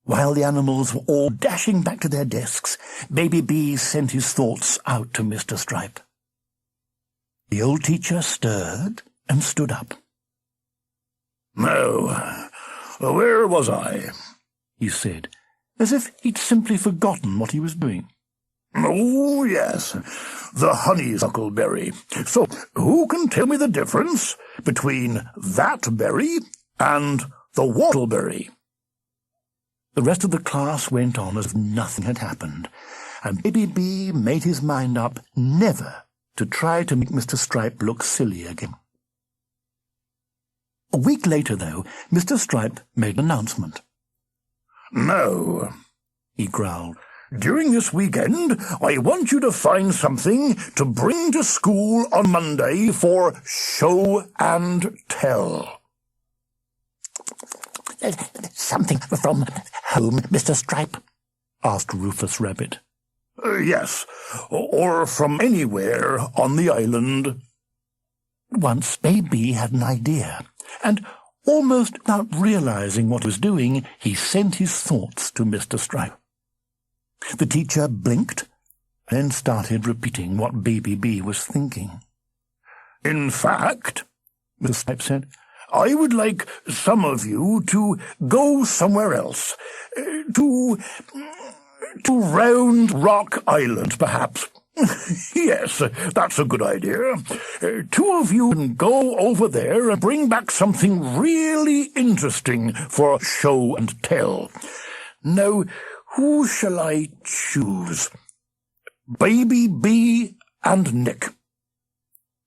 While the animals were all dashing back to their desks, Baby B sent his thoughts out to Mr. Stripe. The old teacher stirred and stood up. "Now, where was I?" he said, as if he'd simply forgotten what he was doing. "Oh, yes, the honeysuckle berry. So, who can tell me the difference between that berry and the whortleberry?" The rest of the class went on as if nothing had happened, and Baby B made his mind up never to try to make Mr. Stripe look silly again. A week later, though, Mr. Stripe made an announcement. "Now," he growled, "during this weekend, I want you to find something to bring to school on Monday for show and tell." Something from home, Mr. Stripe? asked Rufus Rabbit. Yes, or from anywhere on the island." Once Baby had an idea, and almost without realizing what he was doing, he sent his thoughts to Mr. Stripe. The teacher blinked, and then started repeating what Baby B was thinking. "In fact," Mr. Stripe said, "I would like some of you to go somewhere else, to Round Rock Island, perhaps. Yes, that's a good idea. 2 of you can go over there and bring back something really interesting for show and tell. Now, who shall I choose? Baby B and Nick."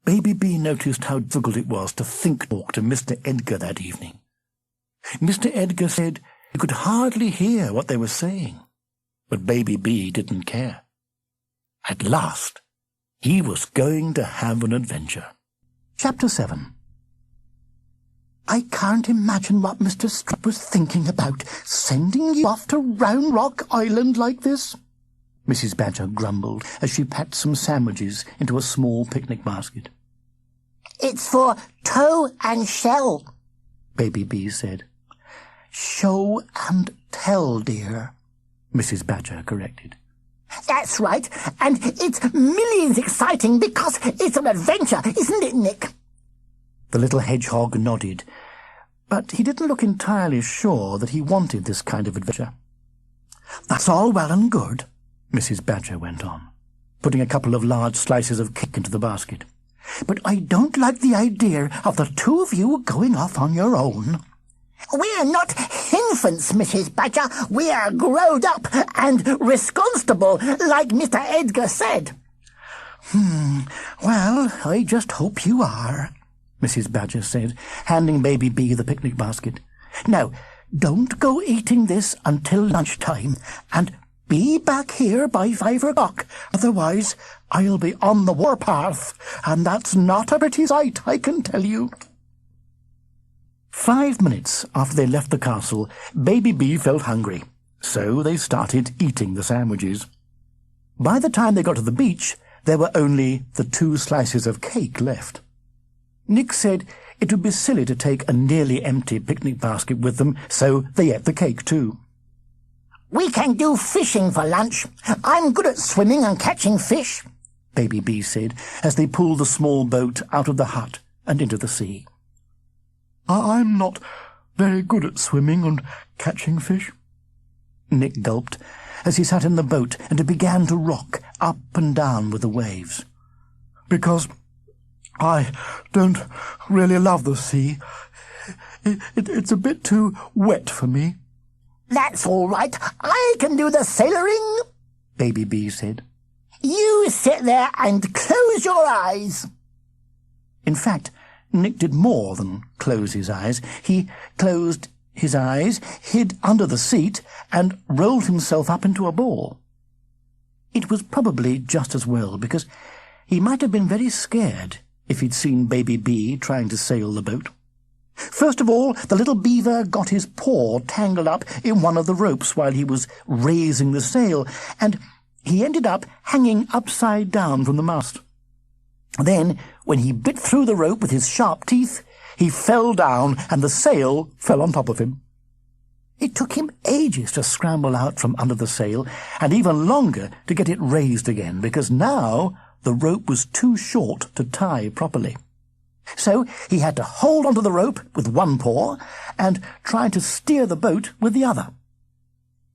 Baby B noticed how difficult it was to talk to Mr. Edgar that evening. Mr. Edgar said he could hardly hear what they were saying, but Baby B didn't care. At last, he was going to have an adventure. Chapter 7. I can't imagine what Mr. Stripe was thinking about, sending you off to Round Rock Island like this, Mrs. Badger grumbled as she packed some sandwiches into a small picnic basket. "It's for toe and shell," Baby B said. "Show and tell, dear," Mrs. Badger corrected. "That's right, and it's millions exciting because it's an adventure, isn't it, Nick?" The little hedgehog nodded, but he didn't look entirely sure that he wanted this kind of adventure. "That's all well and good," Mrs. Badger went on, putting a couple of large slices of cake into the basket. "But I don't like the idea of the 2 of you going off on your own." "We're not infants, Mrs. Badger. We're growed up and responsible, like Mr. Edgar said." Well, I just hope you are," Mrs. Badger said, handing Baby B the picnic basket. "Now, don't go eating this until lunchtime, and be back here by 5 o'clock. Otherwise, I'll be on the warpath, and that's not a pretty sight, I can tell you." 5 minutes after they left the castle, Baby B felt hungry, so they started eating the sandwiches. By the time they got to the beach, there were only the 2 slices of cake left. Nick said it would be silly to take a nearly empty picnic basket with them, so they ate the cake too. "We can do fishing for lunch. I'm good at swimming and catching fish," Baby B said, as they pulled the small boat out of the hut and into the sea. "I'm not very good at swimming and catching fish," Nick gulped, as he sat in the boat and it began to rock up and down with the waves. "Because I don't really love the sea. It's a bit too wet for me." "That's all right. I can do the sailoring," Baby B said. "You sit there and close your eyes." In fact, Nick did more than close his eyes. He closed his eyes, hid under the seat, and rolled himself up into a ball. It was probably just as well, because he might have been very scared if he'd seen Baby B trying to sail the boat. First of all, the little beaver got his paw tangled up in one of the ropes while he was raising the sail, and he ended up hanging upside down from the mast. Then, when he bit through the rope with his sharp teeth, he fell down and the sail fell on top of him. It took him ages to scramble out from under the sail, and even longer to get it raised again, because now the rope was too short to tie properly. So he had to hold onto the rope with one paw and try to steer the boat with the other.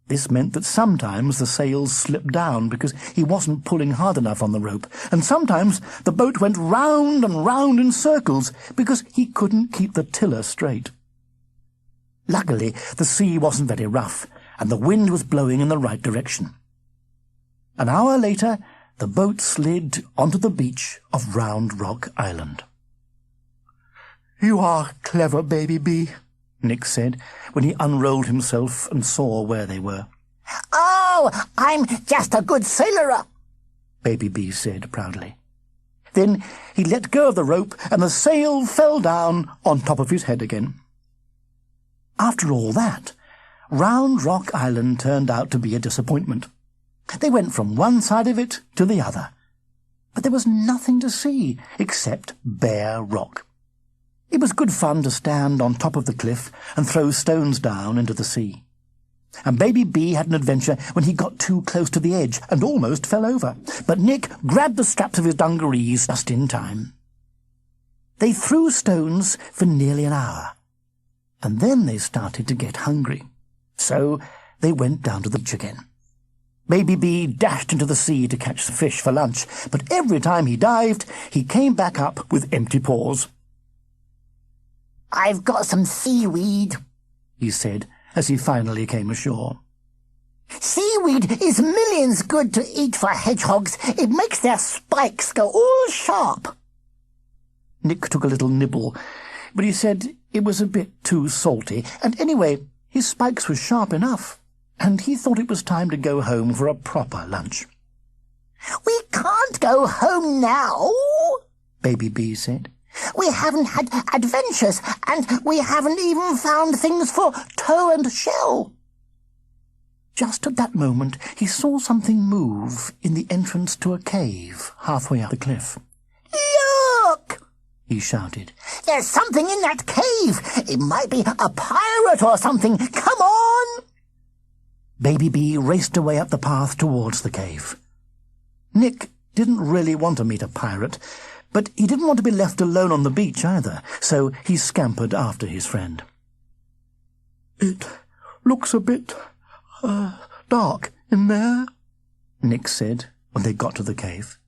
This meant that sometimes the sails slipped down because he wasn't pulling hard enough on the rope, and sometimes the boat went round and round in circles because he couldn't keep the tiller straight. Luckily, the sea wasn't very rough, and the wind was blowing in the right direction. An hour later, the boat slid onto the beach of Round Rock Island. "You are clever, Baby Bee," Nick said, when he unrolled himself and saw where they were. "Oh, I'm just a good sailor," Baby Bee said proudly. Then he let go of the rope, and the sail fell down on top of his head again. After all that, Round Rock Island turned out to be a disappointment. They went from one side of it to the other, but there was nothing to see except bare rock. It was good fun to stand on top of the cliff and throw stones down into the sea. And Baby Bee had an adventure when he got too close to the edge and almost fell over, but Nick grabbed the straps of his dungarees just in time. They threw stones for nearly an hour, and then they started to get hungry. So they went down to the beach again. Baby Bee dashed into the sea to catch the fish for lunch, but every time he dived, he came back up with empty paws. "I've got some seaweed," he said, as he finally came ashore. "Seaweed is millions good to eat for hedgehogs. It makes their spikes go all sharp." Nick took a little nibble, but he said it was a bit too salty, and anyway, his spikes were sharp enough, and he thought it was time to go home for a proper lunch. "We can't go home now," Baby Bee said. "We haven't had adventures, and we haven't even found things for toe and shell." Just at that moment, he saw something move in the entrance to a cave halfway up the cliff. "Look!" he shouted. "There's something in that cave. It might be a pirate or something. Come on!" Baby Bee raced away up the path towards the cave. Nick didn't really want to meet a pirate, but he didn't want to be left alone on the beach either, so he scampered after his friend. "It looks a bit dark in there," Nick said when they got to the cave.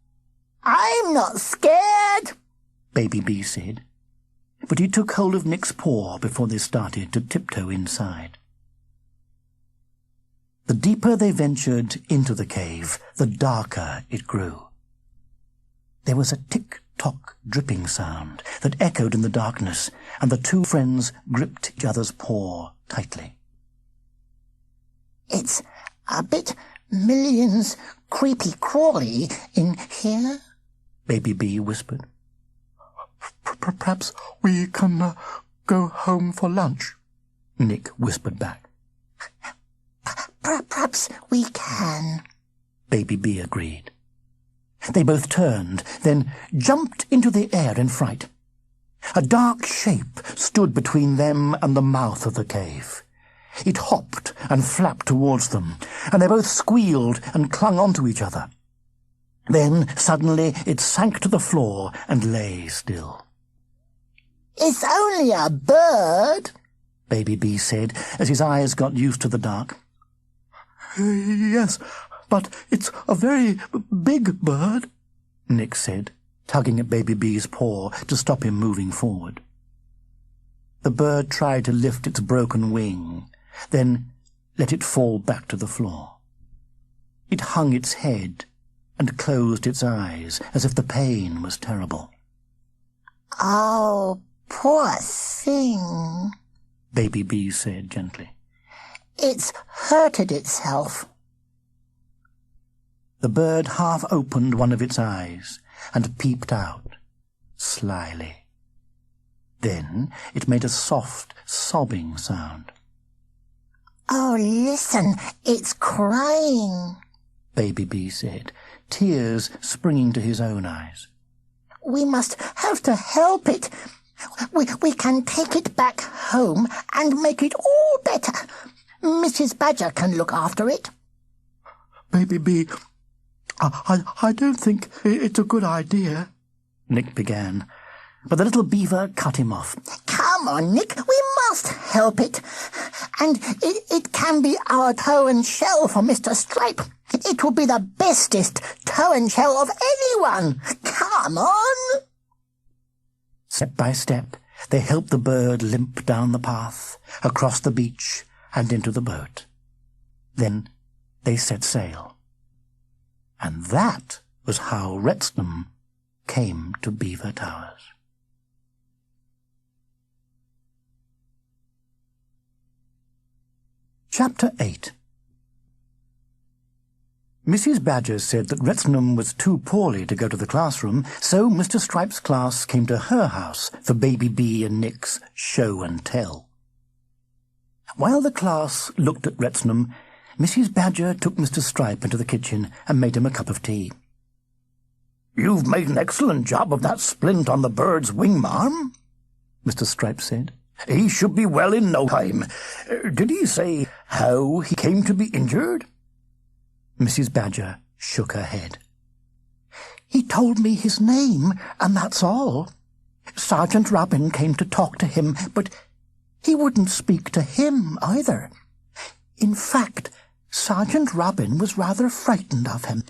"I'm not scared," Baby Bee said, but he took hold of Nick's paw before they started to tiptoe inside. The deeper they ventured into the cave, the darker it grew. There was a tick-tock dripping sound that echoed in the darkness, and the two friends gripped each other's paw tightly. "It's a bit millions creepy-crawly in here," Baby Bee whispered. Perhaps we can go home for lunch," Nick whispered back. Perhaps we can," Baby Bee agreed. They both turned, then jumped into the air in fright. A dark shape stood between them and the mouth of the cave. It hopped and flapped towards them, and they both squealed and clung onto each other. Then, suddenly, it sank to the floor and lay still. "It's only a bird," Baby Bee said, as his eyes got used to the dark. "Yes, but it's a very big bird," Nick said, tugging at Baby Bee's paw to stop him moving forward. The bird tried to lift its broken wing, then let it fall back to the floor. It hung its head and closed its eyes as if the pain was terrible. "Oh, poor thing," Baby Bee said gently. "It's hurted itself." The bird half opened one of its eyes and peeped out, slyly. Then it made a soft, sobbing sound. "Oh, listen, it's crying," Baby Bee said, tears springing to his own eyes. "We must have to help it. We can take it back home and make it all better. Mrs. Badger can look after it. Baby B, I don't think it's a good idea, Nick began, but the little beaver cut him off. Come on, Nick, we must help it. And it can be our toe and shell for Mr. Stripe. It will be the bestest toe and shell of anyone. Come on. Step by step, they helped the bird limp down the path, across the beach, and into the boat. Then they set sail. And that was how Retnam came to Beaver Towers. Chapter 8. Mrs. Badger said that Retnam was too poorly to go to the classroom, so Mr. Stripe's class came to her house for Baby B and Nick's show and tell. While the class looked at Retnam, Mrs. Badger took Mr. Stripe into the kitchen and made him a cup of tea. "You've made an excellent job of that splint on the bird's wing, ma'am," Mr. Stripe said. "He should be well in no time. Did he say how he came to be injured?" Mrs. Badger shook her head. He told me his name, and that's all. Sergeant Robin came to talk to him, but he wouldn't speak to him either. In fact, Sergeant Robin was rather frightened of him,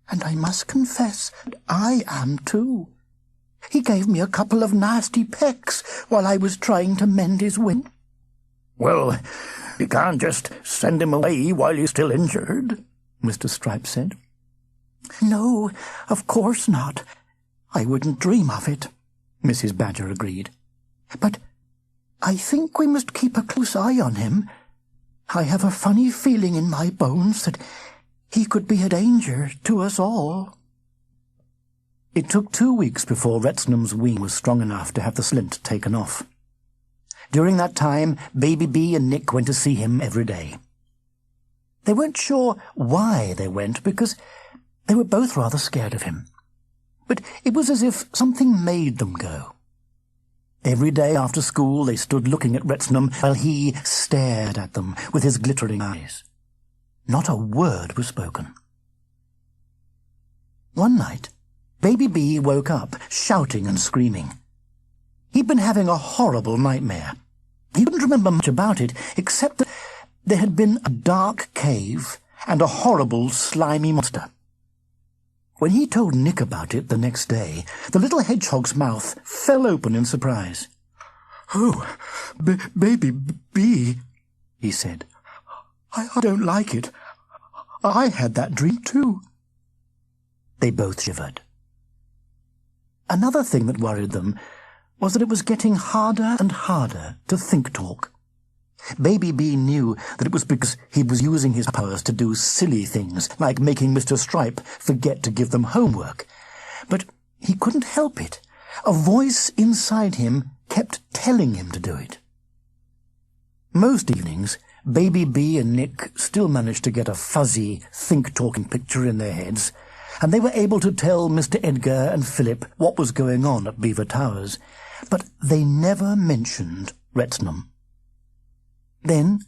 and I must confess I am too. He gave me a couple of nasty pecks while I was trying to mend his wing. "Well, you can't just send him away while he's still injured," Mr. Stripe said. "No, of course not. I wouldn't dream of it," Mrs. Badger agreed. "But I think we must keep a close eye on him. I have a funny feeling in my bones that he could be a danger to us all." It took 2 weeks before Retnam's wing was strong enough to have the splint taken off. During that time, Baby B and Nick went to see him every day. They weren't sure why they went, because they were both rather scared of him. But it was as if something made them go. Every day after school they stood looking at Retnam while he stared at them with his glittering eyes. Not a word was spoken. One night, Baby B woke up, shouting and screaming. He'd been having a horrible nightmare. He couldn't remember much about it, except that there had been a dark cave and a horrible, slimy monster. When he told Nick about it the next day, the little hedgehog's mouth fell open in surprise. "Oh, Baby B," he said. I don't like it. I had that dream too." They both shivered. Another thing that worried them was that it was getting harder and harder to think-talk. Baby B knew that it was because he was using his powers to do silly things, like making Mr. Stripe forget to give them homework. But he couldn't help it. A voice inside him kept telling him to do it. Most evenings, Baby B and Nick still managed to get a fuzzy, think-talking picture in their heads, and they were able to tell Mr. Edgar and Philip what was going on at Beaver Towers, but they never mentioned Retnam. Then,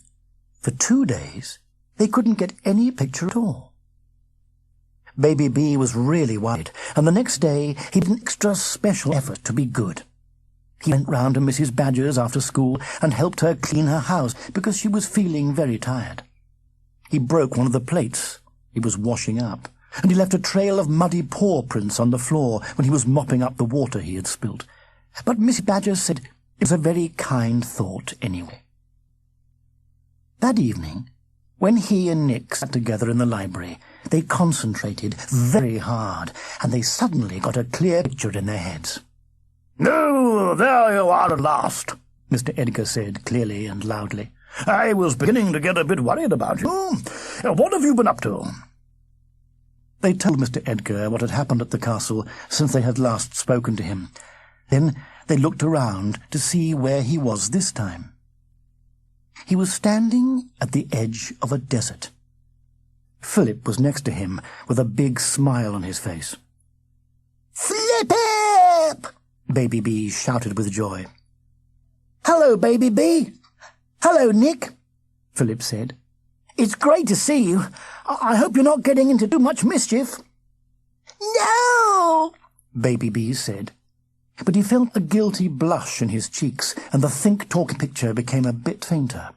for 2 days, they couldn't get any picture at all. Baby B was really worried, and the next day he did an extra special effort to be good. He went round to Mrs. Badger's after school and helped her clean her house because she was feeling very tired. He broke one of the plates he was washing up, and he left a trail of muddy paw prints on the floor when he was mopping up the water he had spilt. But Mrs. Badger said it was a very kind thought anyway. That evening, when he and Nick sat together in the library, they concentrated very hard, and they suddenly got a clear picture in their heads. "Oh, there you are at last," Mr. Edgar said clearly and loudly. "I was beginning to get a bit worried about you. What have you been up to?" They told Mr. Edgar what had happened at the castle since they had last spoken to him. Then they looked around to see where he was this time. He was standing at the edge of a desert. Philip was next to him with a big smile on his face. "Flip-up!" Baby B shouted with joy. "Hello, Baby B. Hello, Nick." Philip said. "It's great to see you. I hope you're not getting into too much mischief." No! Baby B said. But he felt a guilty blush in his cheeks, and the think-talk picture became a bit fainter.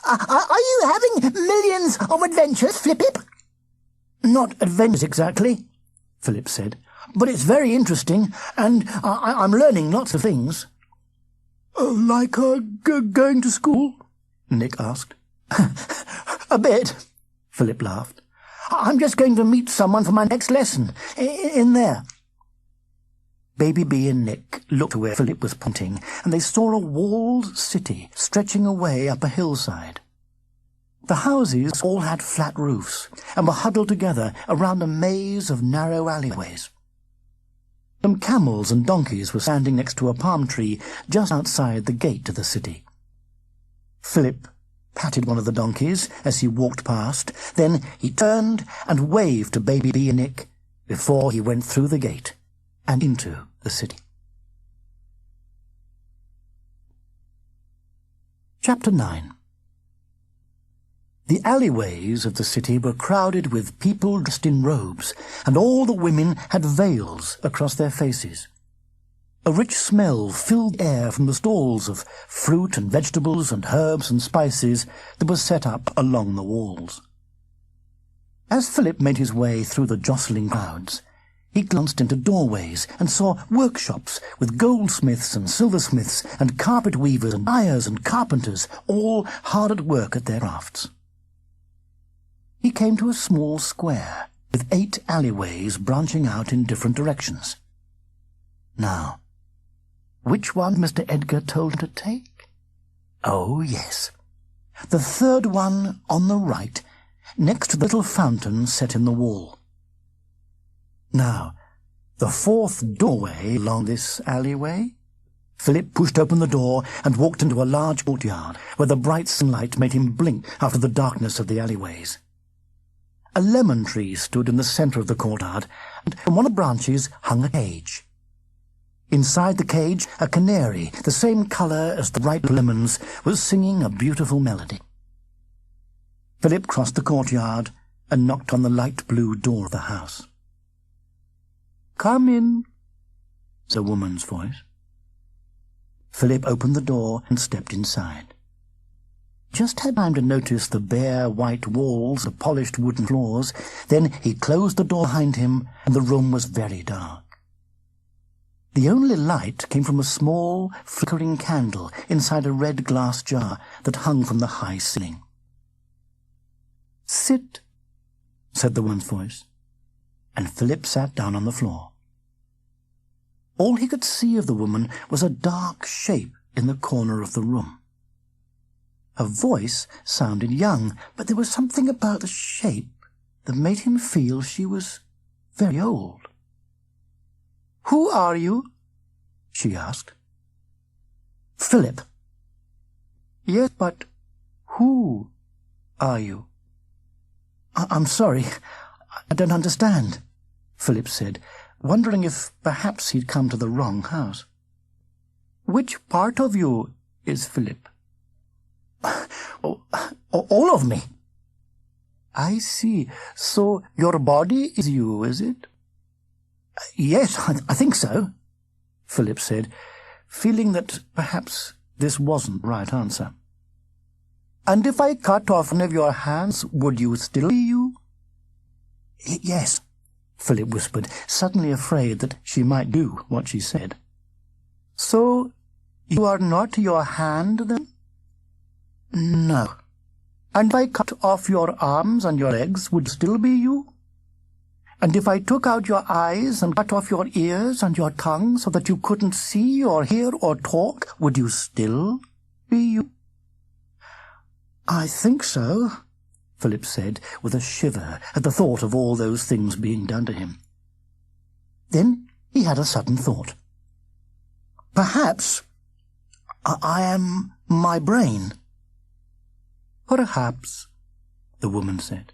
Are you having millions of adventures, Flippip? "Not adventures exactly," Philip said, "but it's very interesting, and I'm learning lots of things." "Like going to school?" Nick asked. A bit, Philip laughed. "I'm just going to meet someone for my next lesson, in there." Baby B and Nick looked to where Philip was pointing, and they saw a walled city stretching away up a hillside. The houses all had flat roofs and were huddled together around a maze of narrow alleyways. Some camels and donkeys were standing next to a palm tree just outside the gate to the city. Philip patted one of the donkeys as he walked past, then he turned and waved to Baby B and Nick before he went through the gate and into the city. Chapter 9. The alleyways of the city were crowded with people dressed in robes, and all the women had veils across their faces. A rich smell filled the air from the stalls of fruit and vegetables and herbs and spices that were set up along the walls. As Philip made his way through the jostling crowds, he glanced into doorways and saw workshops with goldsmiths and silversmiths and carpet weavers and dyers and carpenters, all hard at work at their crafts. He came to a small square with 8 alleyways branching out in different directions. Now, which one Mr. Edgar told him to take? Oh, yes. The third one on the right, next to the little fountain set in the wall. Now, the 4th doorway along this alleyway? Philip pushed open the door and walked into a large courtyard where the bright sunlight made him blink after the darkness of the alleyways. A lemon tree stood in the centre of the courtyard, and from one of the branches hung a cage. Inside the cage, a canary, the same colour as the ripe lemons, was singing a beautiful melody. Philip crossed the courtyard and knocked on the light blue door of the house. "Come in," said a woman's voice. Philip opened the door and stepped inside. Just had time to notice the bare white walls, the polished wooden floors. Then he closed the door behind him, and the room was very dark. The only light came from a small, flickering candle inside a red glass jar that hung from the high ceiling. "Sit," said the woman's voice, and Philip sat down on the floor. All he could see of the woman was a dark shape in the corner of the room. Her voice sounded young, but there was something about the shape that made him feel she was very old. "Who are you?" she asked. "Philip." "Yes, but who are you?" I'm sorry, I don't understand," Philip said, wondering if perhaps he'd come to the wrong house. "Which part of you is Philip?" All of me." "I see. So your body is you, is it?" "Yes, I think so," Philip said, feeling that perhaps this wasn't the right answer. "And if I cut off one of your hands, would you still be you?" "Yes," Philip whispered, suddenly afraid that she might do what she said. "So you are not your hand, then?" "No." "And if I cut off your arms and your legs, would you still be you? And if I took out your eyes and cut off your ears and your tongue so that you couldn't see or hear or talk, would you still be you?" "I think so," Philip said, with a shiver at the thought of all those things being done to him. Then he had a sudden thought. "Perhaps I am my brain." "Perhaps," the woman said,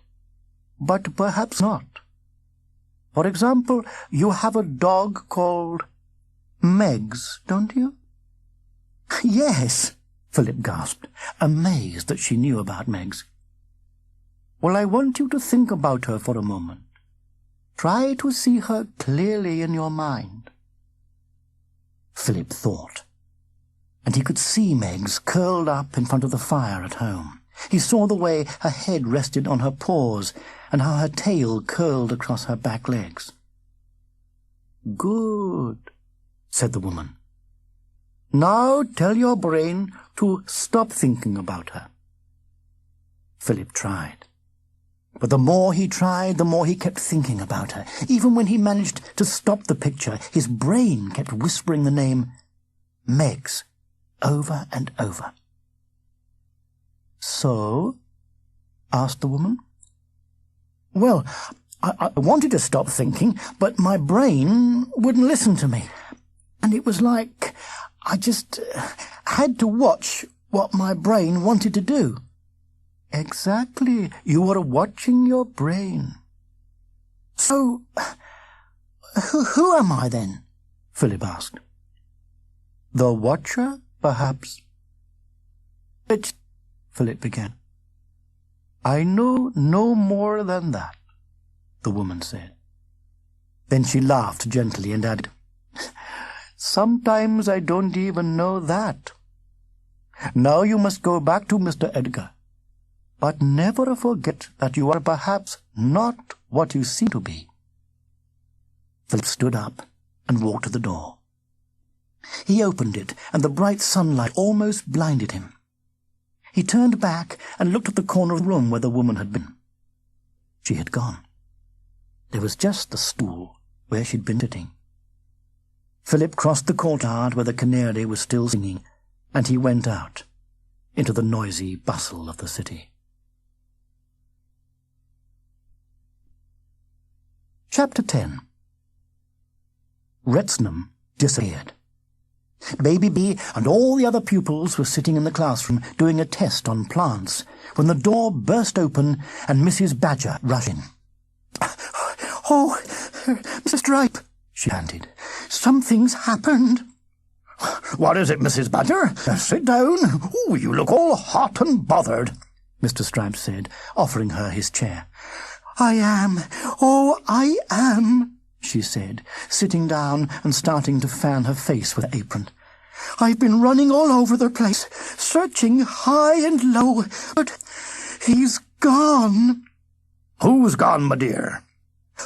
"but perhaps not. For example, you have a dog called Megs, don't you?" "Yes," Philip gasped, amazed that she knew about Megs. "Well, I want you to think about her for a moment. Try to see her clearly in your mind." Philip thought, and he could see Megs curled up in front of the fire at home. He saw the way her head rested on her paws and how her tail curled across her back legs. "Good," said the woman. "Now tell your brain to stop thinking about her." Philip tried. But the more he tried, the more he kept thinking about her. Even when he managed to stop the picture, his brain kept whispering the name Megs over and over. "So?" asked the woman. "Well, I wanted to stop thinking, but my brain wouldn't listen to me. And it was like I just had to watch what my brain wanted to do." "Exactly. You were watching your brain." "So, who am I then?" Philip asked. "The Watcher, perhaps." "But," Philip began. "I know no more than that," the woman said. Then she laughed gently and added, "Sometimes I don't even know that. Now you must go back to Mr. Edgar. But never forget that you are perhaps not what you seem to be." Philip stood up and walked to the door. He opened it, and the bright sunlight almost blinded him. He turned back and looked at the corner of the room where the woman had been. She had gone. There was just the stool where she'd been sitting. Philip crossed the courtyard where the canary was still singing, and he went out into the noisy bustle of the city. Chapter 10. Retnam disappeared. Baby B and all the other pupils were sitting in the classroom doing a test on plants when the door burst open and Mrs. Badger rushed in. "Oh, Mr. Stripe," she panted, "something's happened." "What is it, Mrs. Badger? Sit down. Oh, you look all hot and bothered," Mr. Stripe said, offering her his chair. "I am," she said, sitting down and starting to fan her face with her apron. "I've been running all over the place, searching high and low, but he's gone." "Who's gone, my dear?"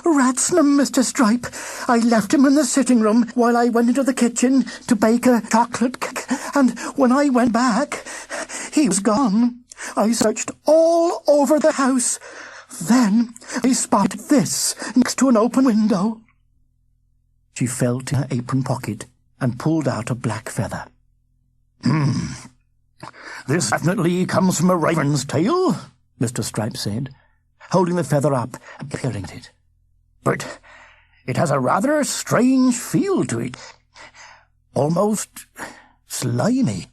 "Retnam, Mr. Stripe. I left him in the sitting room while I went into the kitchen to bake a chocolate cake, and when I went back, he was gone. I searched all over the house. Then I spotted this next to an open window." She felt in her apron pocket and pulled out a black feather. This definitely comes from a raven's tail," Mr. Stripe said, holding the feather up and peering at it. "But it has a rather strange feel to it. Almost slimy."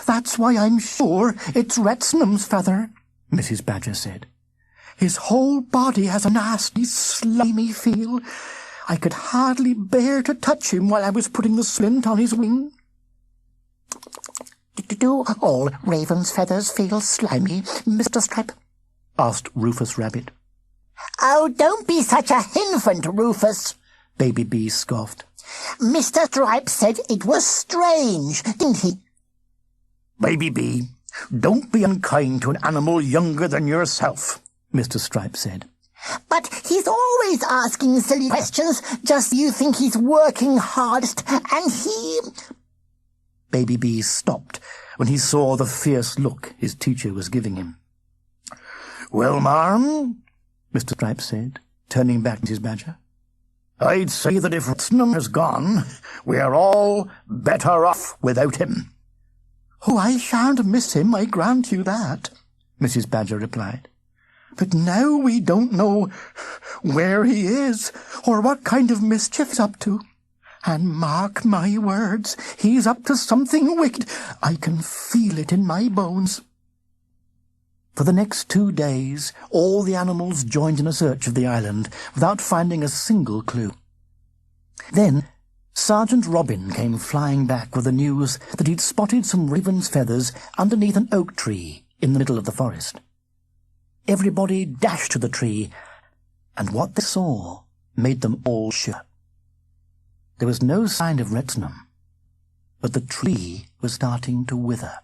"That's why I'm sure it's Retnam's feather," Mrs. Badger said. "His whole body has a nasty, slimy feel. I could hardly bear to touch him while I was putting the splint on his wing." "Do all ravens' feathers feel slimy, Mr. Stripe?" asked Rufus Rabbit. "Oh, don't be such a infant, Rufus," Baby B scoffed. "Mr. Stripe said it was strange, didn't he?" "Baby B, don't be unkind to an animal younger than yourself," Mr. Stripe said. "But he's always asking silly questions, just you think he's working hardest, and he—" Baby B stopped when he saw the fierce look his teacher was giving him. "Well, ma'am," Mr. Stripe said, turning back to Mrs. Badger, "I'd say that if Retnam has gone, we are all better off without him." "Oh, I shan't miss him, I grant you that," Mrs. Badger replied. "But now we don't know where he is, or what kind of mischief he's up to. And mark my words, he's up to something wicked. I can feel it in my bones." For the next 2 days, all the animals joined in a search of the island without finding a single clue. Then Sergeant Robin came flying back with the news that he'd spotted some raven's feathers underneath an oak tree in the middle of the forest. Everybody dashed to the tree, and what they saw made them all shiver. There was no sign of Retnam, but the tree was starting to wither.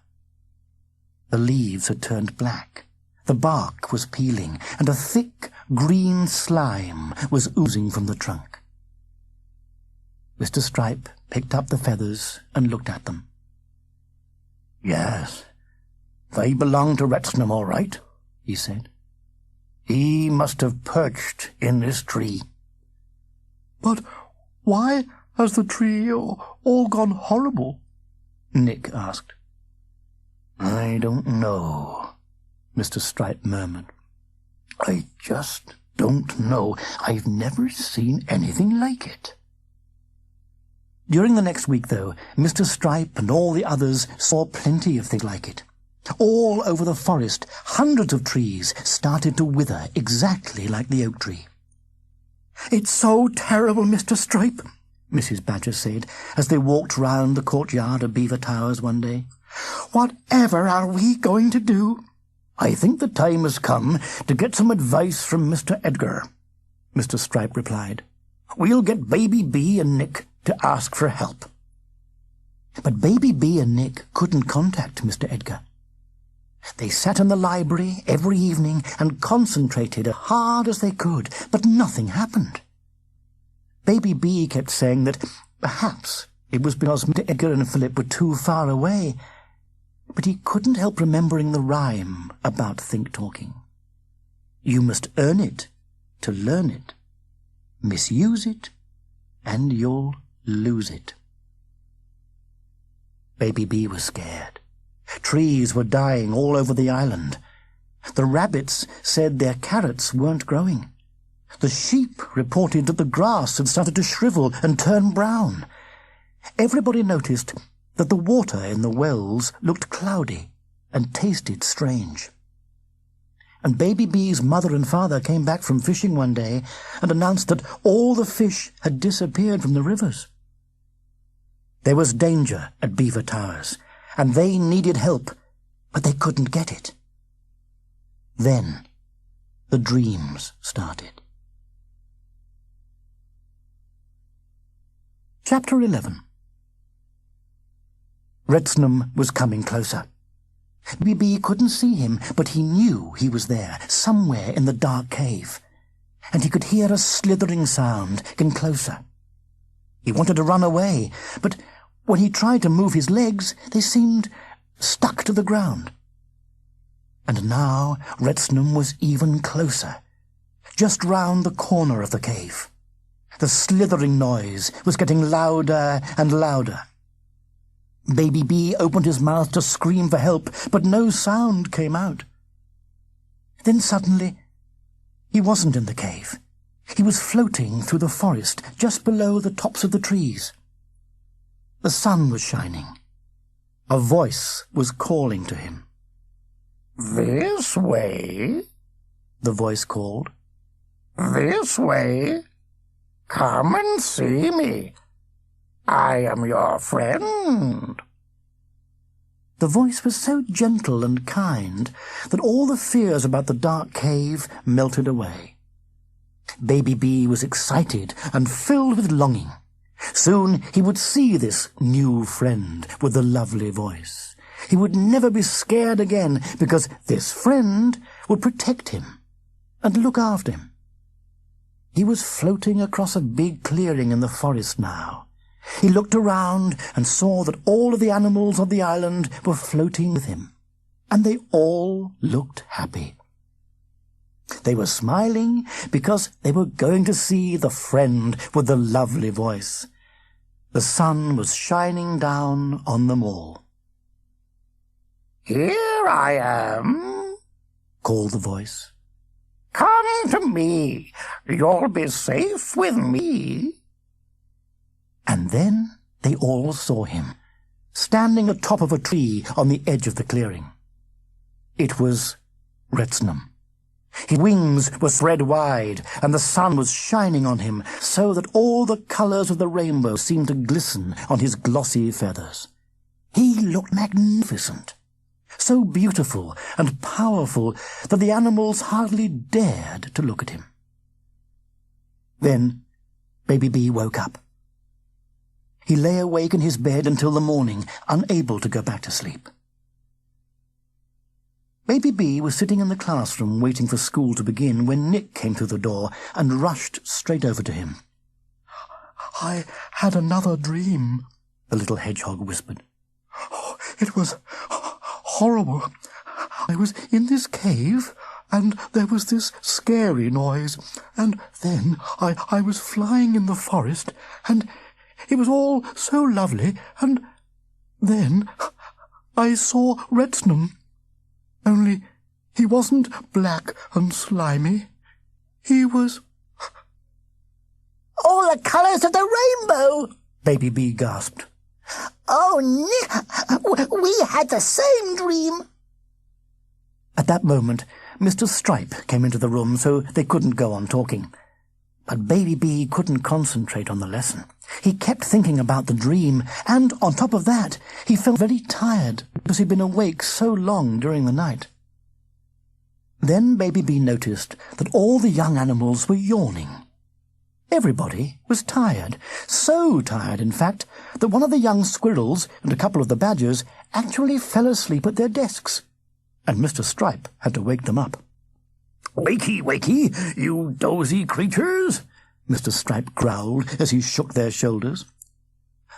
The leaves had turned black, the bark was peeling, and a thick green slime was oozing from the trunk. Mr. Stripe picked up the feathers and looked at them. "Yes, they belong to Retnam, all right," he said. "He must have perched in this tree." "But why has the tree all gone horrible?" Nick asked. "I don't know," Mr. Stripe murmured. "I just don't know. I've never seen anything like it." During the next week, though, Mr. Stripe and all the others saw plenty of things like it. All over the forest, hundreds of trees started to wither exactly like the oak tree. "It's so terrible, Mr. Stripe," Mrs. Badger said, as they walked round the courtyard of Beaver Towers one day. "Whatever are we going to do?" "I think the time has come to get some advice from Mr. Edgar," Mr. Stripe replied. "We'll get Baby B and Nick to ask for help." But Baby B and Nick couldn't contact Mr. Edgar. They sat in the library every evening and concentrated as hard as they could, but nothing happened. Baby B kept saying that perhaps it was because Mr. Edgar and Philip were too far away, but he couldn't help remembering the rhyme about think-talking. You must earn it to learn it. Misuse it, and you'll lose it. Baby B was scared. Trees were dying all over the island. The rabbits said their carrots weren't growing. The sheep reported that the grass had started to shrivel and turn brown. Everybody noticed that the water in the wells looked cloudy and tasted strange. And Baby B's mother and father came back from fishing one day and announced that all the fish had disappeared from the rivers. There was danger at Beaver Towers, and they needed help, but they couldn't get it. Then the dreams started. Chapter 11. Retnam was coming closer. Baby couldn't see him, but he knew he was there, somewhere in the dark cave, and he could hear a slithering sound getting closer. He wanted to run away, but when he tried to move his legs, they seemed stuck to the ground. And now Retnam was even closer, just round the corner of the cave. The slithering noise was getting louder and louder. Baby B opened his mouth to scream for help, but no sound came out. Then suddenly, he wasn't in the cave. He was floating through the forest, just below the tops of the trees. The sun was shining. A voice was calling to him. "This way," the voice called. "This way. Come and see me. I am your friend." The voice was so gentle and kind that all the fears about the dark cave melted away. Baby B was excited and filled with longing. Soon he would see this new friend with the lovely voice. He would never be scared again, because this friend would protect him and look after him. He was floating across a big clearing in the forest now. He looked around and saw that all of the animals of the island were floating with him, and they all looked happy. They were smiling because they were going to see the friend with the lovely voice. The sun was shining down on them all. "Here I am," called the voice. "Come to me. You'll be safe with me." And then they all saw him, standing atop of a tree on the edge of the clearing. It was Retnam. His wings were spread wide, and the sun was shining on him, so that all the colours of the rainbow seemed to glisten on his glossy feathers. He looked magnificent, so beautiful and powerful that the animals hardly dared to look at him. Then Baby Bee woke up. He lay awake in his bed until the morning, unable to go back to sleep. Baby Bee was sitting in the classroom waiting for school to begin when Nick came through the door and rushed straight over to him. "I had another dream," the little hedgehog whispered. "Oh, it was horrible. I was in this cave, and there was this scary noise, and then I was flying in the forest, and it was all so lovely, and then I saw Retnam. Only he wasn't black and slimy. He was—" "All the colours of the rainbow!" Baby Bee gasped. "Oh, Nick, we had the same dream." At that moment, Mr. Stripe came into the room, so they couldn't go on talking. But Baby Bee couldn't concentrate on the lesson. He kept thinking about the dream, and on top of that, he felt very tired because he'd been awake so long during the night. Then Baby Bee noticed that all the young animals were yawning. Everybody was tired, so tired, in fact, that one of the young squirrels and a couple of the badgers actually fell asleep at their desks, and Mr. Stripe had to wake them up. "Wakey, wakey, you dozy creatures!" Mr. Stripe growled as he shook their shoulders.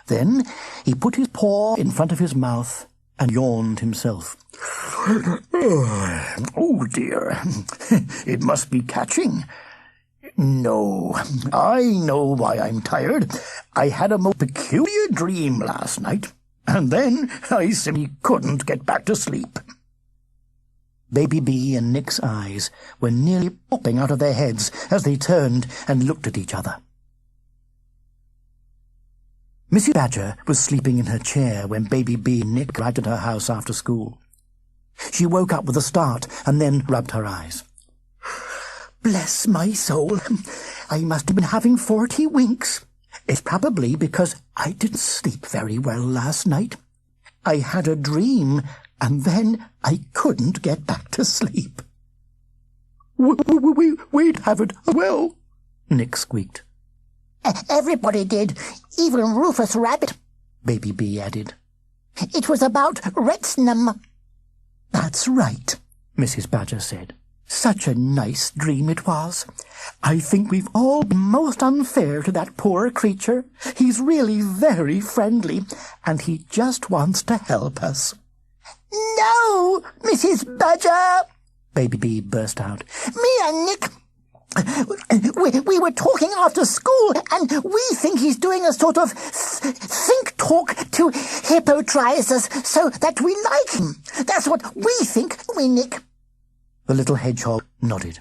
Then he put his paw in front of his mouth and yawned himself. "Oh, dear, it must be catching. No, I know why I'm tired. I had a most peculiar dream last night, and then I simply couldn't get back to sleep." Baby Bee and Nick's eyes were nearly popping out of their heads as they turned and looked at each other. Mrs. Badger was sleeping in her chair when Baby Bee and Nick arrived at her house after school. She woke up with a start and then rubbed her eyes. "Bless my soul, I must have been having 40 winks. It's probably because I didn't sleep very well last night. I had a dream, and then I couldn't get back to sleep." We'd have it as well," Nick squeaked. "Everybody did, even Rufus Rabbit," Baby Bee added. "It was about Retnam." "That's right," Mrs. Badger said. "Such a nice dream it was. I think we've all been most unfair to that poor creature. He's really very friendly, and he just wants to help us." "No, Mrs. Badger!" Baby Bee burst out. "Me and Nick, we were talking after school, and we think he's doing a sort of think talk to hypnotize us so that we like him. That's what we think, Nick." The little hedgehog nodded.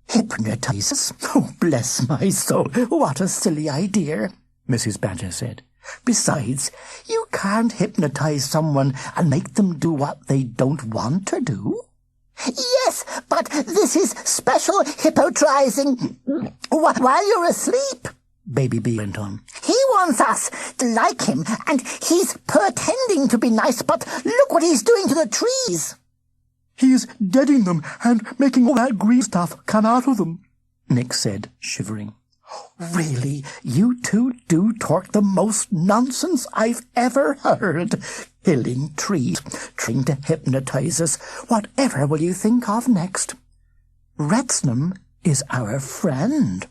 "Hypnotize us? Oh, bless my soul, what a silly idea," Mrs. Badger said. "Besides, you can't hypnotize someone and make them do what they don't want to do." "Yes, but this is special hypnotizing while you're asleep," Baby Bee went on. "He wants us to like him, and he's pretending to be nice, but look what he's doing to the trees." "He's deading them and making all that green stuff come out of them," Nick said, shivering. "Really, you two do talk the most nonsense I've ever heard. Killing trees, trying to hypnotize us. Whatever will you think of next? Retnam is our friend."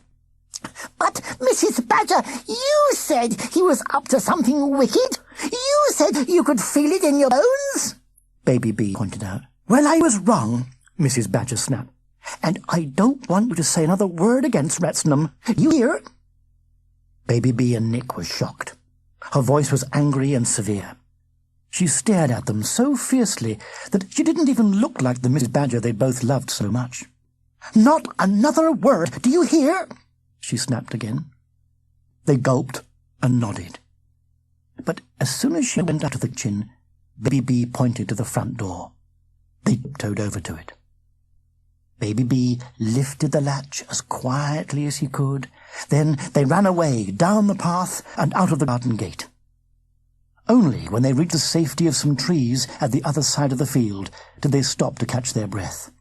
"But, Mrs. Badger, you said he was up to something wicked. You said you could feel it in your bones." Baby Bee pointed out. "Well, I was wrong," Mrs. Badger snapped. "And I don't want you to say another word against Retnam. You hear?" Baby Bee and Nick were shocked. Her voice was angry and severe. She stared at them so fiercely that she didn't even look like the Mrs. Badger they both loved so much. "Not another word, do you hear?" she snapped again. They gulped and nodded. But as soon as she went out of the kitchen, Baby Bee pointed to the front door. They tiptoed over to it. Baby B lifted the latch as quietly as he could. Then they ran away down the path and out of the garden gate. Only when they reached the safety of some trees at the other side of the field did they stop to catch their breath.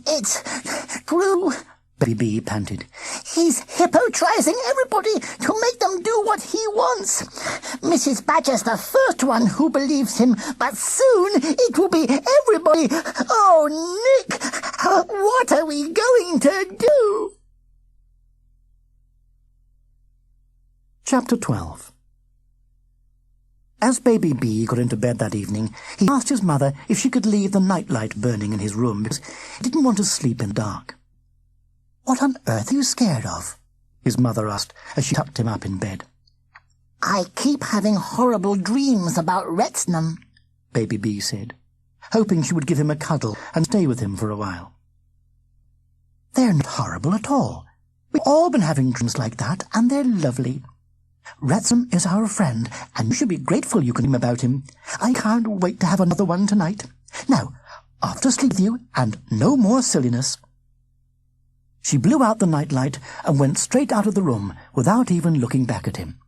"It's Gru," Baby B panted. "He's hypnotizing everybody to make them do what he wants. Mrs. Badger's the first one who believes him, but soon it will be everybody. Oh, Nick, what are we going to do?" Chapter 12. As Baby B got into bed that evening, he asked his mother if she could leave the nightlight burning in his room because he didn't want to sleep in the dark. "What on earth are you scared of?" his mother asked as she tucked him up in bed. "I keep having horrible dreams about Retnam," Baby B said, hoping she would give him a cuddle and stay with him for a while. "They're not horrible at all. We've all been having dreams like that, and they're lovely. Retson is our friend, and you should be grateful you can dream about him. I can't wait to have another one tonight. Now, off to sleep with you, and no more silliness." She blew out the nightlight and went straight out of the room without even looking back at him.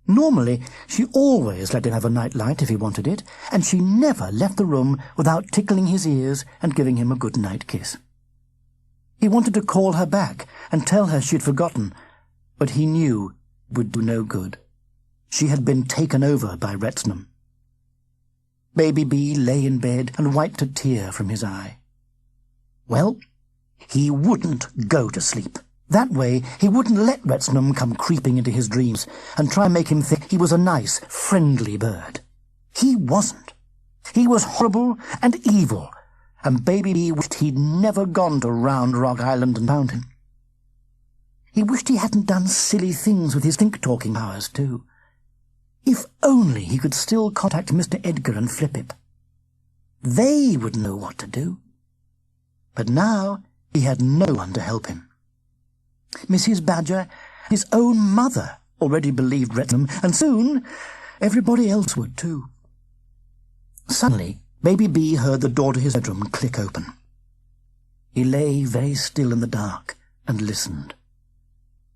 Normally, she always let him have a nightlight if he wanted it, and she never left the room without tickling his ears and giving him a good-night kiss. He wanted to call her back and tell her she'd forgotten, but he knew it would do no good. She had been taken over by Retnam. Baby B lay in bed and wiped a tear from his eye. Well, he wouldn't go to sleep. That way, he wouldn't let Retnam come creeping into his dreams and try and make him think he was a nice, friendly bird. He wasn't. He was horrible and evil, and Baby B wished he'd never gone to Round Rock Island and found him. He wished he hadn't done silly things with his think-talking powers, too. If only he could still contact Mr. Edgar and Flippip. They would know what to do. But now he had no one to help him. Mrs. Badger, his own mother, already believed Retnam, and soon everybody else would too. Suddenly, Baby B heard the door to his bedroom click open. He lay very still in the dark and listened.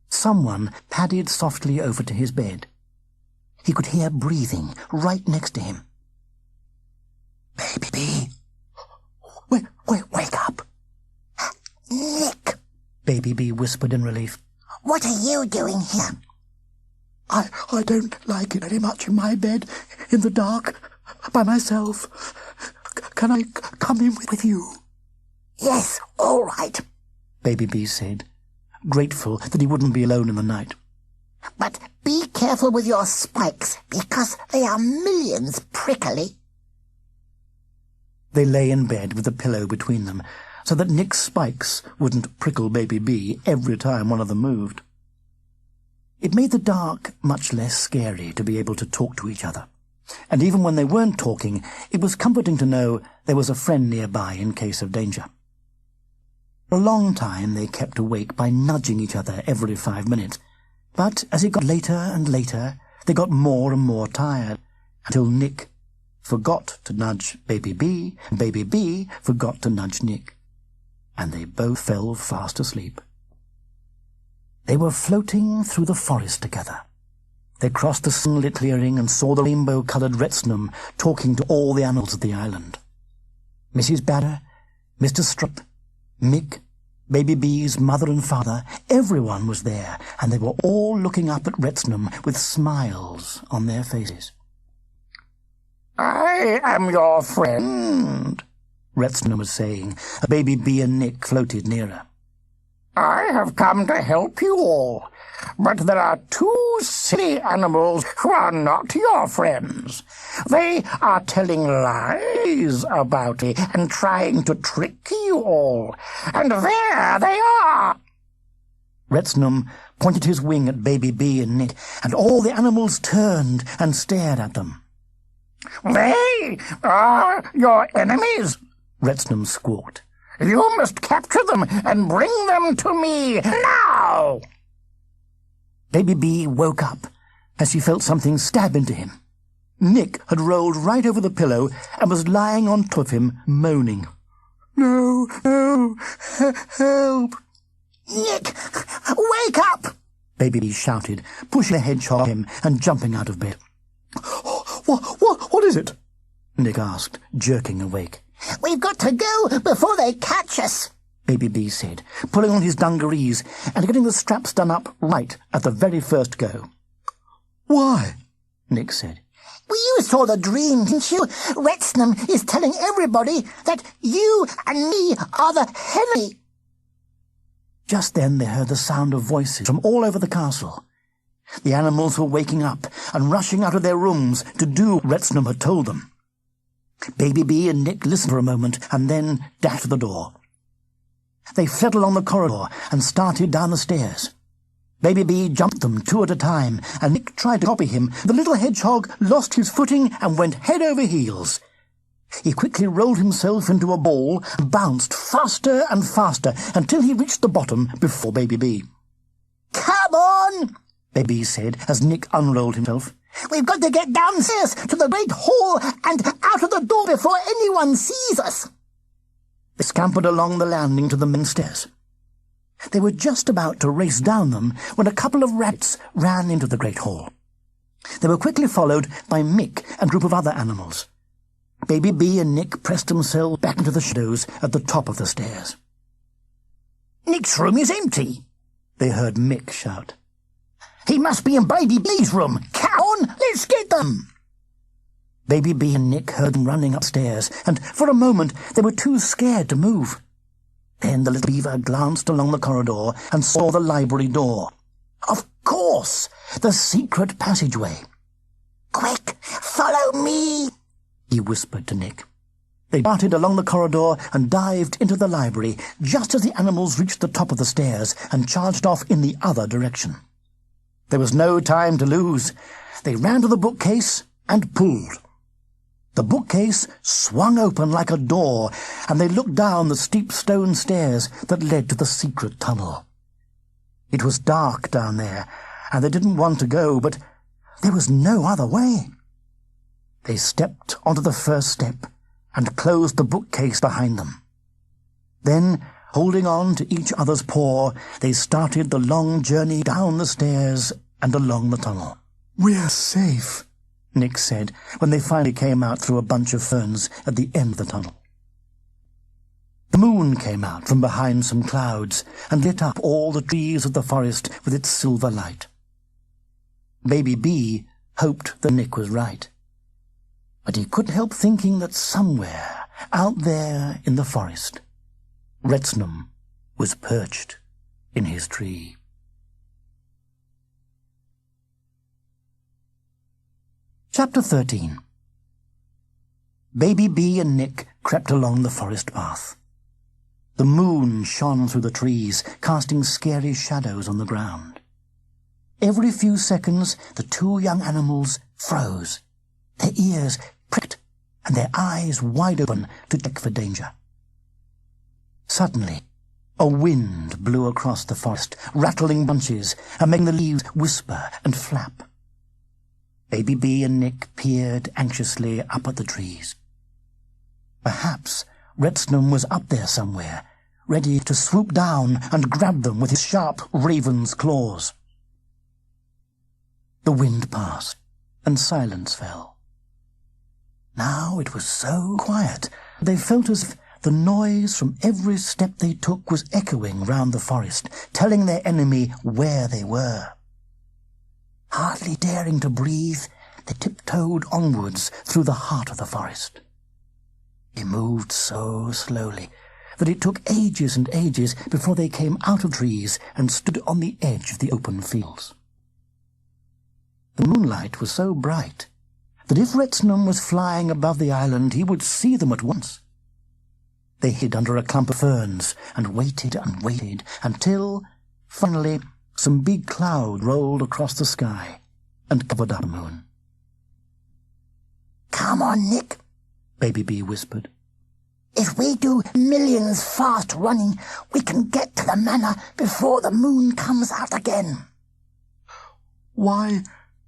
Someone padded softly over to his bed. He could hear breathing right next to him. "Baby B, wake up." "Nick," Baby B whispered in relief. "what are you doing here?" I don't like it very much in my bed, in the dark, by myself. Can I come in with you?" "Yes, all right. Baby B said, grateful that he wouldn't be alone in the night. But be careful with your spikes, because they are millions prickly." They lay in bed with a pillow between them, so that Nick's spikes wouldn't prickle Baby B every time one of them moved. It made the dark much less scary to be able to talk to each other, and even when they weren't talking, it was comforting to know there was a friend nearby in case of danger. For a long time they kept awake by nudging each other every 5 minutes, but as it got later and later, they got more and more tired, until Nick forgot to nudge Baby B, and Baby B forgot to nudge Nick, and they both fell fast asleep. They were floating through the forest together. They crossed the sunlit clearing and saw the rainbow-coloured Retnam talking to all the animals of the island. Mrs. Badger, Mr. Strutt, Mick, Baby B's mother and father, everyone was there, and they were all looking up at Retnam with smiles on their faces. "I am your friend," Retnam was saying, as Baby B and Nick floated nearer. "I have come to help you all, but there are 2 silly animals who are not your friends. They are telling lies about me and trying to trick you all, and there they are." Retnam pointed his wing at Baby B and Nick, and all the animals turned and stared at them. "They are your enemies," Retnam squawked. "You must capture them and bring them to me now." Baby B woke up as he felt something stab into him. Nick had rolled right over the pillow and was lying on top of him, moaning. No, no, help! Nick, wake up! Baby B shouted, pushing the hedgehog at him and jumping out of bed. What is it? Nick asked, jerking awake. We've got to go before they catch us, Baby B said, pulling on his dungarees and getting the straps done up right at the very first go. Why? Nick said. Well, you saw the dream, didn't you? Retnam is telling everybody that you and me are the enemy. Just then they heard the sound of voices from all over the castle. The animals were waking up and rushing out of their rooms to do what Retnam had told them. Baby B and Nick listened for a moment and then dashed to the door. They fled along the corridor and started down the stairs. Baby B jumped them 2 at a time, and Nick tried to copy him. The little hedgehog lost his footing and went head over heels. He quickly rolled himself into a ball and bounced faster and faster until he reached the bottom before Baby B. Come on, Baby B said as Nick unrolled himself. We've got to get downstairs to the great hall and out of the door before anyone sees us. They scampered along the landing to the main stairs. They were just about to race down them when a couple of rats ran into the great hall. They were quickly followed by Mick and a group of other animals. Baby B and Nick pressed themselves back into the shadows at the top of the stairs. Nick's room is empty, they heard Mick shout. He must be in Baby B's room. Come on, let's get them. Baby B and Nick heard them running upstairs, and for a moment they were too scared to move. Then the little beaver glanced along the corridor and saw the library door. Of course, the secret passageway. Quick, follow me, he whispered to Nick. They darted along the corridor and dived into the library just as the animals reached the top of the stairs and charged off in the other direction. There was no time to lose. They ran to the bookcase and pulled. The bookcase swung open like a door, and they looked down the steep stone stairs that led to the secret tunnel. It was dark down there, and they didn't want to go, but there was no other way. They stepped onto the first step and closed the bookcase behind them. Then, holding on to each other's paw, they started the long journey down the stairs and along the tunnel. We're safe, Nick said, when they finally came out through a bunch of ferns at the end of the tunnel. The moon came out from behind some clouds and lit up all the trees of the forest with its silver light. Baby B hoped that Nick was right, but he couldn't help thinking that somewhere out there in the forest, Retnam was perched in his tree. Chapter 13. Baby B and Nick crept along the forest path. The moon shone through the trees, casting scary shadows on the ground. Every few seconds, the 2 young animals froze, their ears pricked and their eyes wide open to check for danger. Suddenly, a wind blew across the forest, rattling branches and making the leaves whisper and flap. Baby B and Nick peered anxiously up at the trees. Perhaps Retnam was up there somewhere, ready to swoop down and grab them with his sharp raven's claws. The wind passed, and silence fell. Now it was so quiet, they felt as if the noise from every step they took was echoing round the forest, telling their enemy where they were. Hardly daring to breathe, they tiptoed onwards through the heart of the forest. They moved so slowly that it took ages and ages before they came out of trees and stood on the edge of the open fields. The moonlight was so bright that if Retnam was flying above the island, he would see them at once. They hid under a clump of ferns and waited until, finally, some big cloud rolled across the sky and covered up the moon. Come on, Nick, Baby B whispered. If we do millions fast running, we can get to the manor before the moon comes out again. Why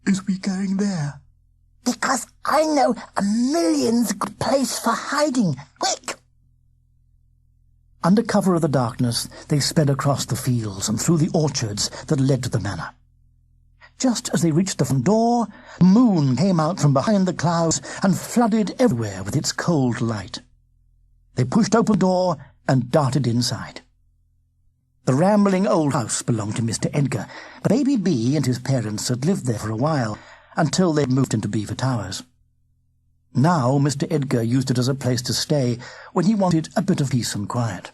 is we going there? Because I know a million's good place for hiding. Quick! Under cover of the darkness, they sped across the fields and through the orchards that led to the manor. Just as they reached the front door, the moon came out from behind the clouds and flooded everywhere with its cold light. They pushed open the door and darted inside. The rambling old house belonged to Mr. Edgar, but Baby B and his parents had lived there for a while, until they moved into Beaver Towers. Now Mr. Edgar used it as a place to stay when he wanted a bit of peace and quiet.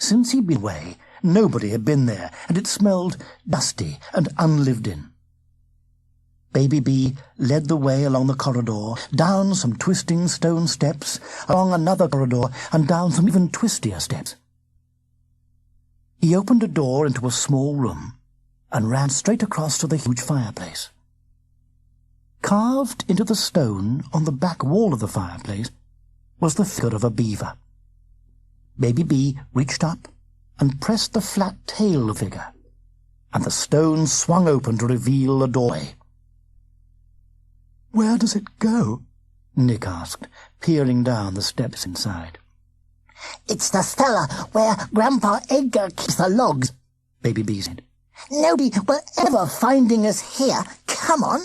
Since he'd been away, nobody had been there, and it smelled dusty and unlived in. Baby B led the way along the corridor, down some twisting stone steps, along another corridor, and down some even twistier steps. He opened a door into a small room and ran straight across to the huge fireplace. Carved into the stone on the back wall of the fireplace was the figure of a beaver. Baby B reached up and pressed the flat tail of the figure, and the stone swung open to reveal a doorway. "Where does it go?" Nick asked, peering down the steps inside. "It's the cellar where Grandpa Edgar keeps the logs," Baby B said. "Nobody will ever finding us here. Come on."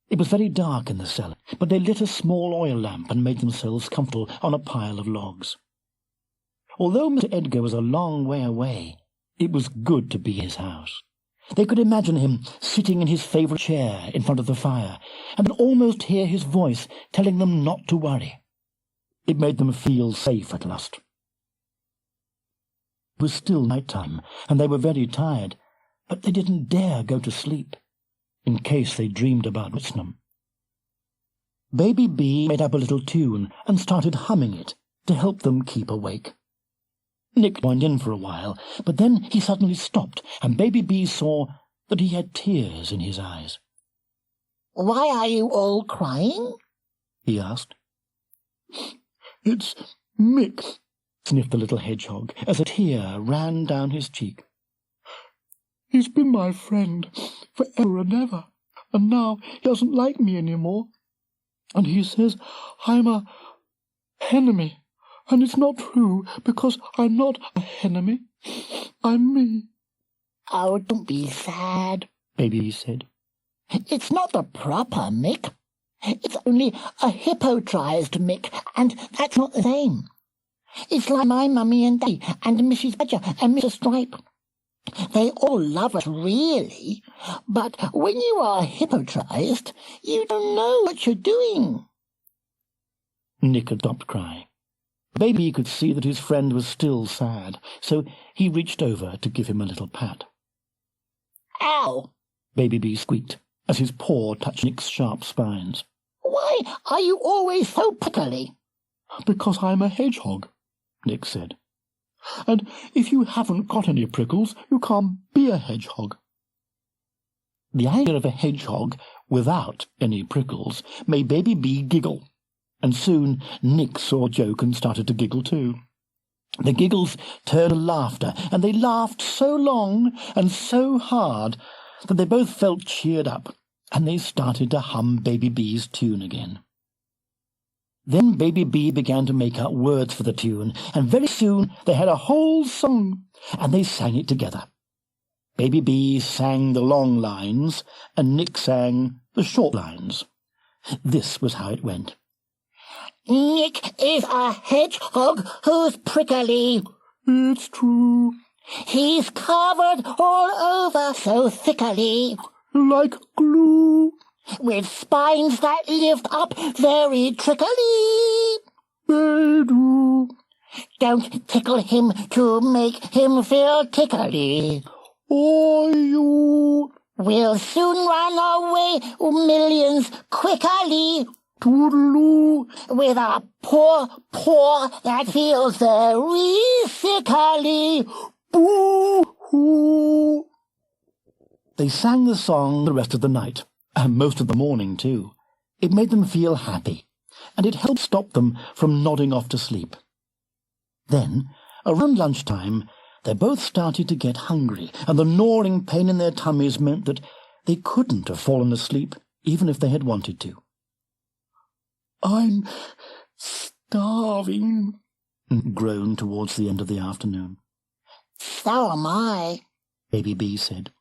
It was very dark in the cellar, but they lit a small oil lamp and made themselves comfortable on a pile of logs. Although Mr. Edgar was a long way away, it was good to be in his house. They could imagine him sitting in his favourite chair in front of the fire, and could almost hear his voice telling them not to worry. It made them feel safe at last. It was still night time, and they were very tired, but they didn't dare go to sleep, in case they dreamed about Retnam. Baby B made up a little tune and started humming it to help them keep awake. Nick joined in for a while, but then he suddenly stopped, and Baby B saw that he had tears in his eyes. "Why are you all crying?" he asked. "It's Mick," sniffed the little hedgehog, as a tear ran down his cheek. "He's been my friend for ever and ever, and now he doesn't like me any more. And he says I'm a enemy, and it's not true, because I'm not a enemy. I'm me." "Oh, don't be sad," Baby said. "It's not the proper Mick. It's only a hippotrized Mick, and that's not the same. It's like my mummy and daddy, and Mrs. Badger and Mr. Stripe. They all love us, really, but when you are hippotrized, you don't know what you're doing." Nick had stopped crying. Baby could see that his friend was still sad, so he reached over to give him a little pat. "Ow!" Baby B squeaked as his paw touched Nick's sharp spines. "Why are you always so prickly?" "Because I'm a hedgehog," Nick said. "And if you haven't got any prickles, you can't be a hedgehog." The idea of a hedgehog without any prickles made Baby B giggle, and soon Nick saw a joke and started to giggle too. The giggles turned to laughter, and they laughed so long and so hard that they both felt cheered up, and they started to hum Baby B's tune again. Then Baby B began to make out words for the tune, and very soon they had a whole song, and they sang it together. Baby B sang the long lines, and Nick sang the short lines. This was how it went. "Nick is a hedgehog who's prickly. It's true. He's covered all over so thickly, Like glue. with spines that lift up very trickily. They do. Don't tickle him to make him feel tickly. Or you. We'll soon run away millions quickly, Toodaloo. with a poor paw that feels very sickly. Boo-hoo. They sang the song the rest of the night, and most of the morning too. It made them feel happy, and it helped stop them from nodding off to sleep. Then, around lunchtime, they both started to get hungry, and the gnawing pain in their tummies meant that they couldn't have fallen asleep, even if they had wanted to. "I'm starving," Nick groaned towards the end of the afternoon. So am I, Baby B said.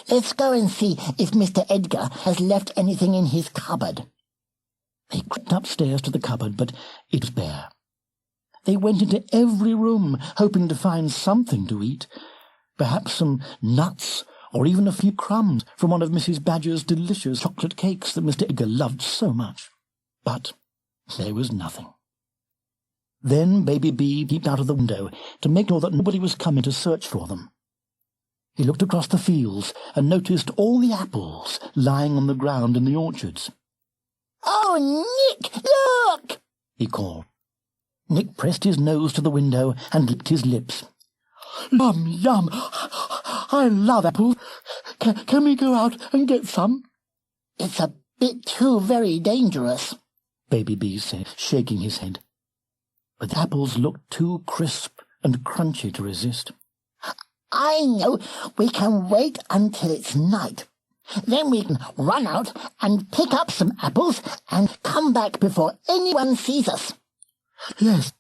Let's go and see if Mr. Edgar has left anything in his cupboard. They crept upstairs to the cupboard, but it was bare. They went into every room, hoping to find something to eat, perhaps some nuts or even a few crumbs from one of Mrs. Badger's delicious chocolate cakes that Mr. Edgar loved so much. But there was nothing. Then Baby B peeped out of the window to make sure that nobody was coming to search for them. He looked across the fields and noticed all the apples lying on the ground in the orchards. "Oh, Nick, look!" he called. Nick pressed his nose to the window and licked his lips. "Yum, yum! I love apples. Can we go out and get some?" "It's a bit too very dangerous," Baby B said, shaking his head. But the apples looked too crisp and crunchy to resist. "I know. We can wait until it's night. Then we can run out and pick up some apples and come back before anyone sees us." "Yes,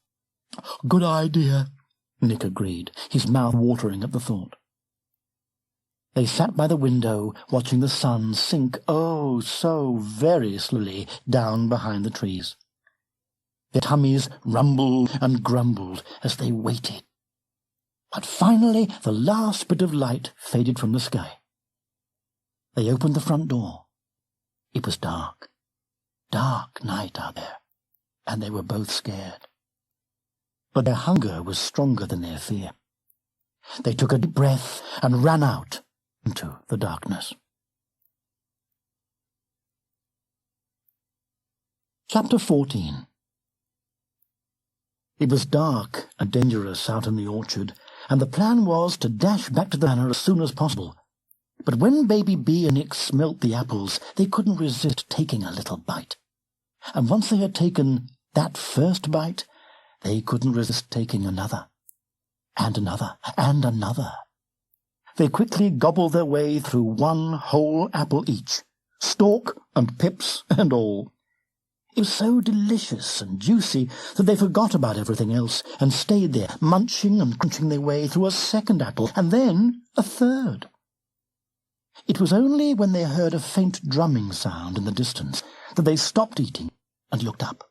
good idea," Nick agreed, his mouth watering at the thought. They sat by the window, watching the sun sink oh so very slowly down behind the trees. Their tummies rumbled and grumbled as they waited. But finally the last bit of light faded from the sky. They opened the front door. It was dark night out there, and they were both scared. But their hunger was stronger than their fear. They took a deep breath and ran out into the darkness. Chapter 14. It was dark and dangerous out in the orchard, and the plan was to dash back to the manor as soon as possible. But when Baby B and Nick smelt the apples, they couldn't resist taking a little bite. And once they had taken that first bite, they couldn't resist taking another, and another, and another. They quickly gobbled their way through one whole apple each, stalk and pips and all. It was so delicious and juicy that they forgot about everything else and stayed there, munching and crunching their way through a second apple, and then a third. It was only when they heard a faint drumming sound in the distance that they stopped eating and looked up.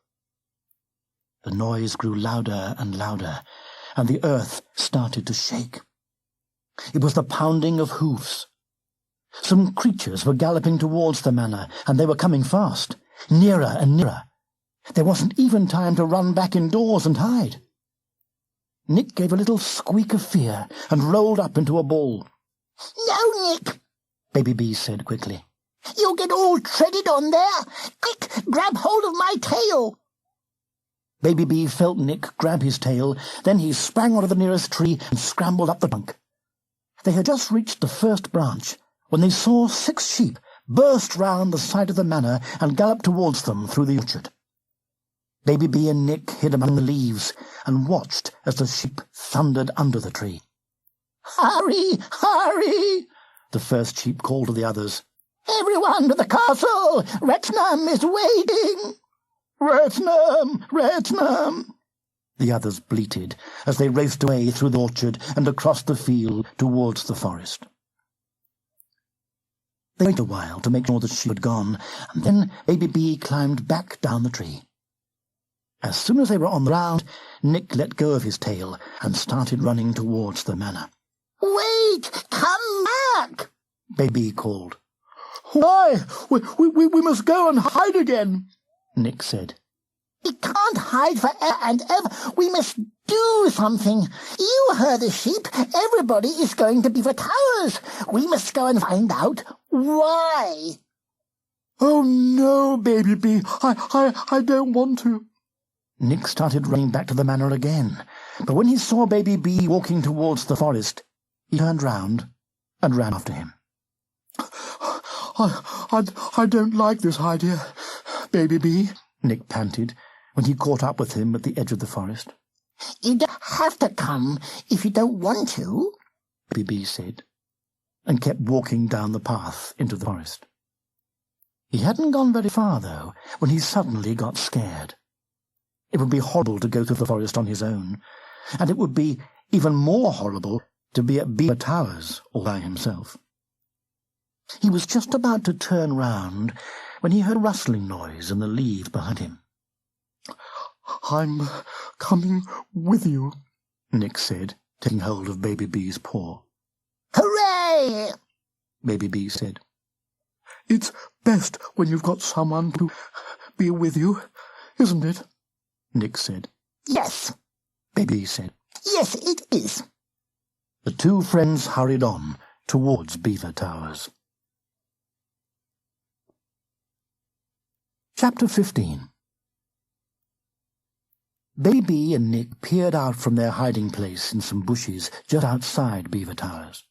The noise grew louder and louder, and the earth started to shake. It was the pounding of hoofs. Some creatures were galloping towards the manor, and they were coming fast, nearer and nearer. There wasn't even time to run back indoors and hide. Nick gave a little squeak of fear and rolled up into a ball. "No, Nick," Baby B said quickly. "You'll get all treaded on there. Quick, grab hold of my tail." Baby B felt Nick grab his tail, then he sprang onto the nearest tree and scrambled up the trunk. They had just reached the first branch when they saw 6 sheep burst round the side of the manor and gallop towards them through the orchard. Baby B and Nick hid among the leaves and watched as the sheep thundered under the tree. "Hurry, hurry!" the first sheep called to the others. "Everyone to the castle! Retnam is waiting!" "Retnam! Retnam!" the others bleated as they raced away through the orchard and across the field towards the forest. They waited a while to make sure the sheep had gone, and then Baby B climbed back down the tree. As soon as they were on the ground, Nick let go of his tail and started running towards the manor. "Wait! Come back!" Baby called. "Why? We must go and hide again," Nick said. "We can't hide forever and ever. We must do something. You heard the sheep. Everybody is going to Beaver Towers. We must go and find out why." "Oh no, Baby B, I don't want to." Nick started running back to the manor again, but when he saw Baby B walking towards the forest, he turned round and ran after him. I don't like this idea, Baby B," Nick panted, when he caught up with him at the edge of the forest. "You don't have to come if you don't want to," Baby B said, and kept walking down the path into the forest. He hadn't gone very far, though, when he suddenly got scared. It would be horrible to go through the forest on his own, and it would be even more horrible to be at Beaver Towers all by himself. He was just about to turn round when he heard a rustling noise in the leaves behind him. "I'm coming with you," Nick said, taking hold of Baby B's paw. Hooray! Baby B said. "It's best when you've got someone to be with you, isn't it?" Nick said. Yes. Baby said. Yes, it is. The two friends hurried on towards Beaver Towers. Chapter 15. Baby and Nick peered out from their hiding place in some bushes just outside Beaver Towers.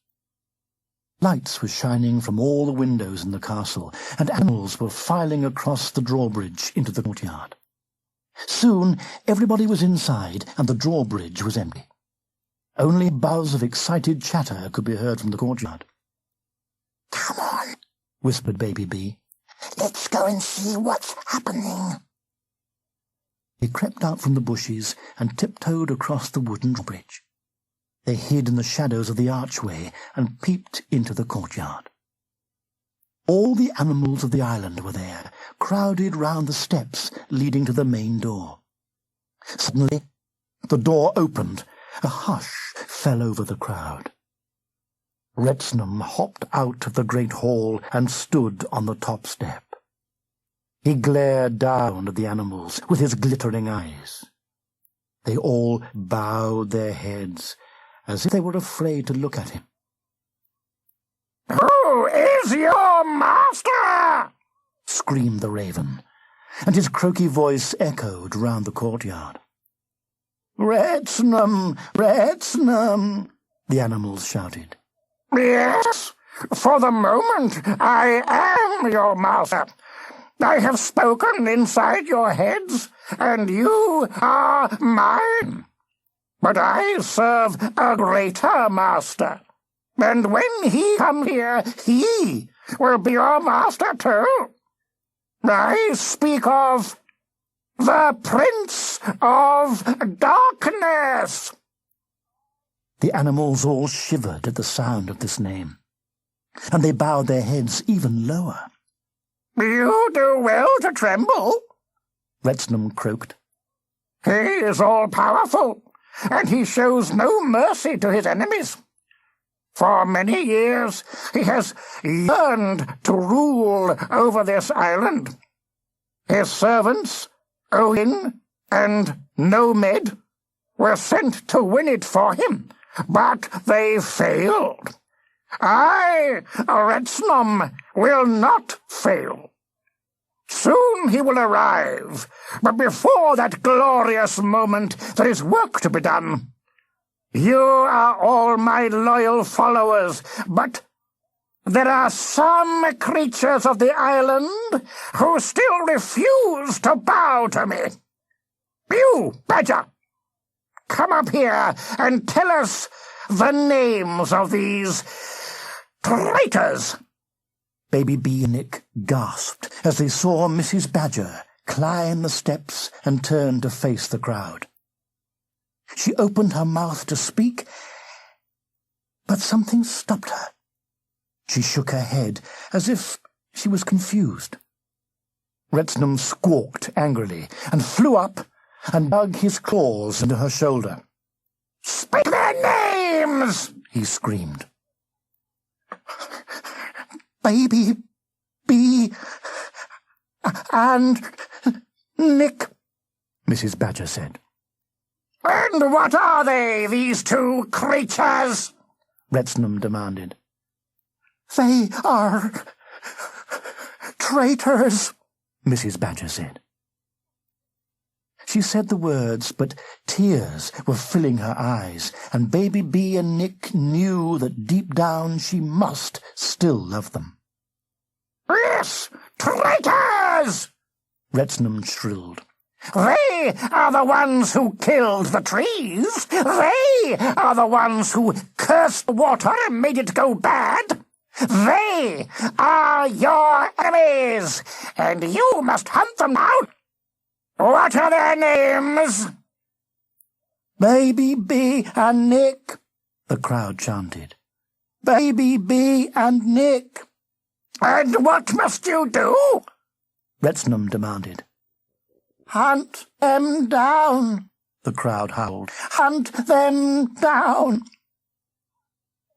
Lights were shining from all the windows in the castle, and animals were filing across the drawbridge into the courtyard. Soon everybody was inside, and the drawbridge was empty. Only a buzz of excited chatter could be heard from the courtyard. "Come on," whispered Baby B. "let's go and see what's happening." They crept out from the bushes and tiptoed across the wooden drawbridge. They hid in the shadows of the archway and peeped into the courtyard. All the animals of the island were there, crowded round the steps leading to the main door. Suddenly, the door opened. A hush fell over the crowd. Retnam hopped out of the great hall and stood on the top step. He glared down at the animals with his glittering eyes. They all bowed their heads as if they were afraid to look at him. "Who is your master?" screamed the raven, and his croaky voice echoed round the courtyard. "Retnam, Retnam," the animals shouted. "Yes, for the moment I am your master. I have spoken inside your heads, and you are mine. But I serve a greater master, and when he comes here, he will be your master too. I speak of the Prince of Darkness." The animals all shivered at the sound of this name, and they bowed their heads even lower. "You do well to tremble," Retnam croaked. "He is all-powerful, and he shows no mercy to his enemies. For many years he has yearned to rule over this island. His servants, Owen and Nomed, were sent to win it for him, but they failed. I, Retnam, will not fail. Soon he will arrive, but before that glorious moment there is work to be done. You are all my loyal followers, but there are some creatures of the island who still refuse to bow to me. You, Badger, come up here and tell us the names of these traitors." Baby B and Nick gasped as they saw Mrs. Badger climb the steps and turn to face the crowd. She opened her mouth to speak, but something stopped her. She shook her head as if she was confused. Retnam squawked angrily and flew up and dug his claws into her shoulder. "Speak their names!" he screamed. "Baby B and Nick," Mrs. Badger said. "And what are they, these two creatures?" Retnam demanded. "They are traitors," Mrs. Badger said. She said the words, but tears were filling her eyes, and Baby B and Nick knew that deep down she must still love them. "Yes, traitors!" Retnam shrilled. "They are the ones who killed the trees. They are the ones who cursed the water and made it go bad. They are your enemies, and you must hunt them down. What are their names? Baby B and Nick, the crowd chanted. Baby B and Nick. And what must you do? Retnam demanded. Hunt them down, the crowd howled. Hunt them down.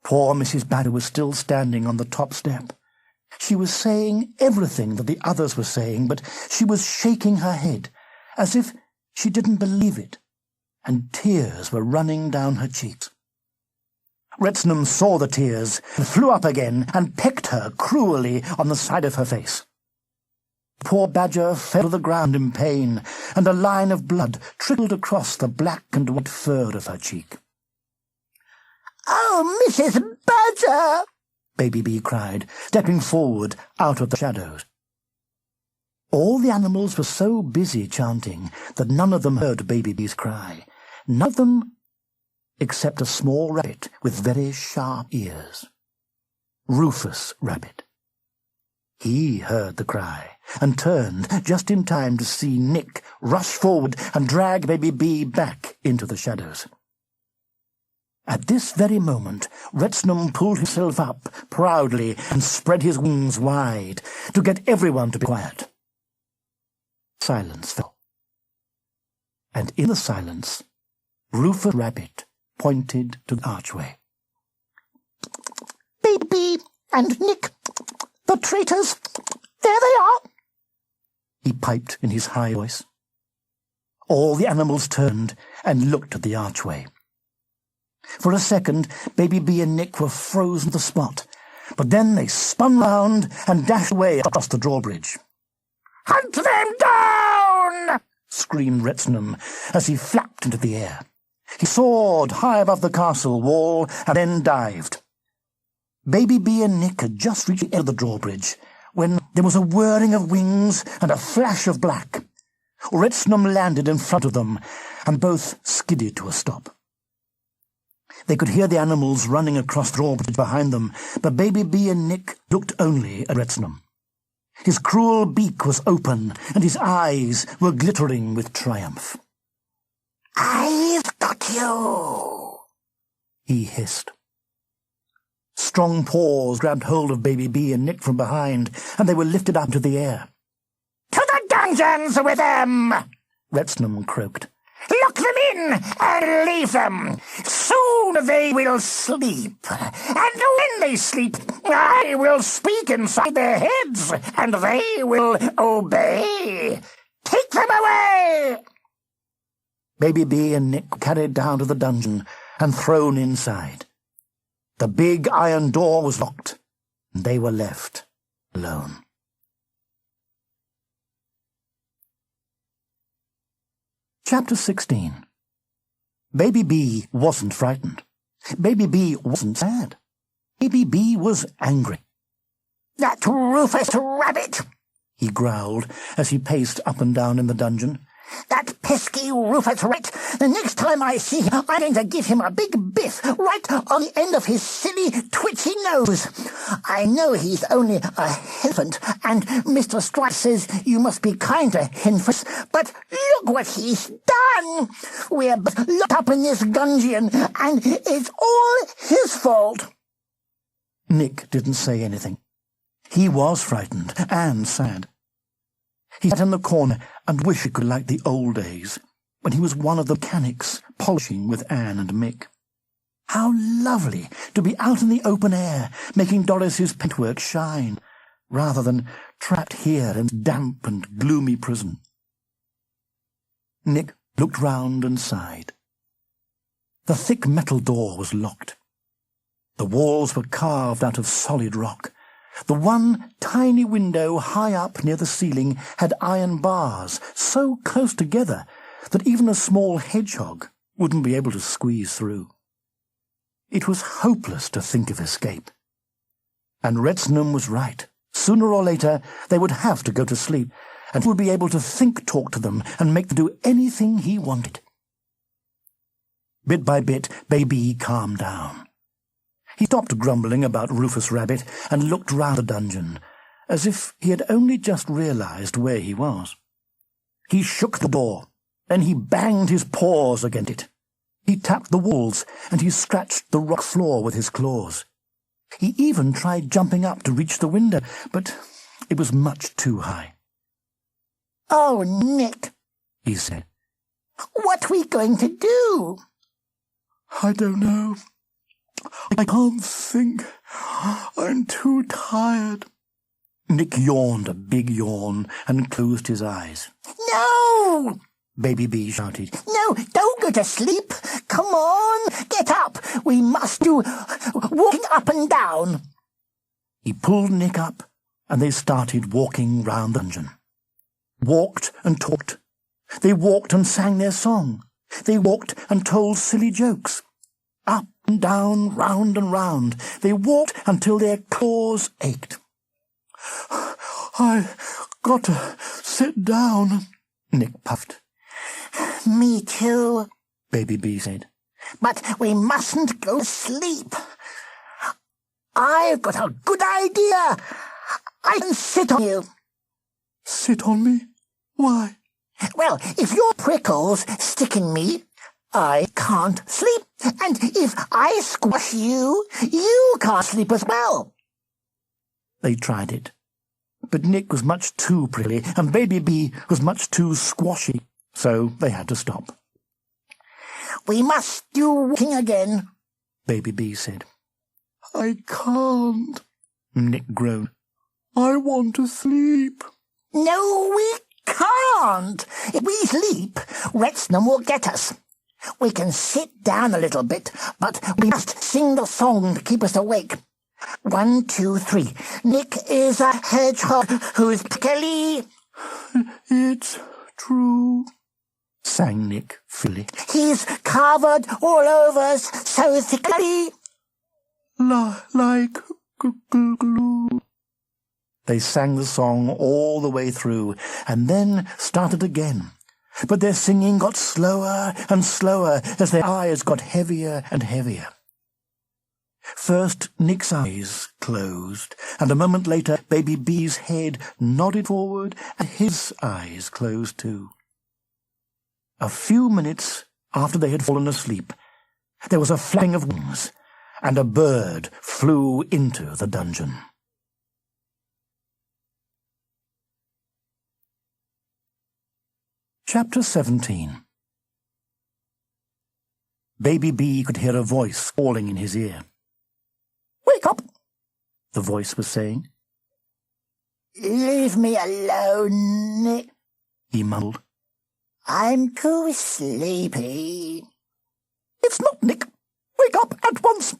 Poor Mrs. Badger was still standing on the top step. She was saying everything that the others were saying, but she was shaking her head, as if she didn't believe it, and tears were running down her cheeks. Retnam saw the tears, flew up again, and pecked her cruelly on the side of her face. The poor badger fell to the ground in pain, and a line of blood trickled across the black and white fur of her cheek. "Oh, Mrs. Badger!" Baby B cried, stepping forward out of the shadows. All the animals were so busy chanting that none of them heard Baby B's cry. None of them except a small rabbit with very sharp ears. Rufus Rabbit. He heard the cry and turned just in time to see Nick rush forward and drag Baby B back into the shadows. At this very moment, Retnam pulled himself up proudly and spread his wings wide to get everyone to be quiet. Silence fell. And in the silence, Rufus Rabbit pointed to the archway. "Baby and Nick, the traitors, there they are," he piped in his high voice. All the animals turned and looked at the archway. For a second, Baby B and Nick were frozen to the spot, but then they spun round and dashed away across the drawbridge. "Hunt them down!" screamed Retnam as he flapped into the air. He soared high above the castle wall and then dived. Baby B and Nick had just reached the end of the drawbridge when there was a whirring of wings and a flash of black. Retnam landed in front of them, and both skidded to a stop. They could hear the animals running across the drawbridge behind them, but Baby B and Nick looked only at Retnam. His cruel beak was open, and his eyes were glittering with triumph. "I've got you," he hissed. Strong paws grabbed hold of Baby B and Nick from behind, and they were lifted up into the air. "To the dungeons with them!" Retnam croaked. "Lock them in and leave them. Soon they will sleep. And when they sleep, I will speak inside their heads, and they will obey. Take them away!" Baby B and Nick were carried down to the dungeon and thrown inside. The big iron door was locked, and they were left alone. Chapter 16. Baby B wasn't frightened. Baby B wasn't sad. Baby B was angry. "That Rufus Rabbit!" he growled as he paced up and down in the dungeon. "That pesky Rufus Rat! The next time I see him, I'm going to give him a big biff right on the end of his silly, twitchy nose. I know he's only a henfant, and Mr. Strife says you must be kind to henfants, but look what he's done! We're locked up in this dungeon, and it's all his fault." Nick didn't say anything. He was frightened and sad. He sat in the corner and wished he could like the old days, when he was one of the mechanics polishing with Anne and Mick. How lovely to be out in the open air, making Doris's paintwork shine, rather than trapped here in damp and gloomy prison. Nick looked round and sighed. The thick metal door was locked. The walls were carved out of solid rock. The one tiny window high up near the ceiling had iron bars so close together that even a small hedgehog wouldn't be able to squeeze through. It was hopeless to think of escape. And Retnam was right. Sooner or later they would have to go to sleep, and he would be able to talk to them, and make them do anything he wanted. Bit by bit, Baby calmed down. He stopped grumbling about Rufus Rabbit and looked round the dungeon, as if he had only just realized where he was. He shook the door. Then he banged his paws against it. He tapped the walls, and he scratched the rock floor with his claws. He even tried jumping up to reach the window, but it was much too high. "Oh, Nick," he said. "what are we going to do?" "I don't know. I can't think. I'm too tired." Nick yawned a big yawn and closed his eyes. "No! Baby B shouted. No, don't go to sleep. Come on, get up. We must do walking up and down." He pulled Nick up, and they started walking round the dungeon. Walked and talked. They walked and sang their song. They walked and told silly jokes. Up and down, round and round. They walked until their claws ached. "I got to sit down," Nick puffed. "Me too," Baby B said. "but we mustn't go to sleep. I've got a good idea. I can sit on you." "Sit on me? Why?" "Well, if your prickles stick in me, I can't sleep. And if I squash you, you can't sleep as well." They tried it. But Nick was much too prickly, and Baby B was much too squashy, so they had to stop. "We must do walking again," Baby B said. "I can't," Nick groaned. "I want to sleep." "No, we can't. If we sleep, Retnam will get us. We can sit down a little bit, but we must sing the song to keep us awake. 1, 2, 3. Nick is a hedgehog who's prickly. "It's true," sang Nick fully. He's covered all over so thickly. Like glue." They sang the song all the way through, and then started again. But their singing got slower and slower as their eyes got heavier and heavier. First, Nick's eyes closed, and a moment later, Baby B's head nodded forward, and his eyes closed too. A few minutes after they had fallen asleep, there was a flapping of wings, and a bird flew into the dungeon. Chapter 17. Baby B could hear a voice calling in his ear. "Wake up," the voice was saying. "Leave me alone, Nick. He mumbled. I'm too sleepy." "It's not Nick. Wake up at once,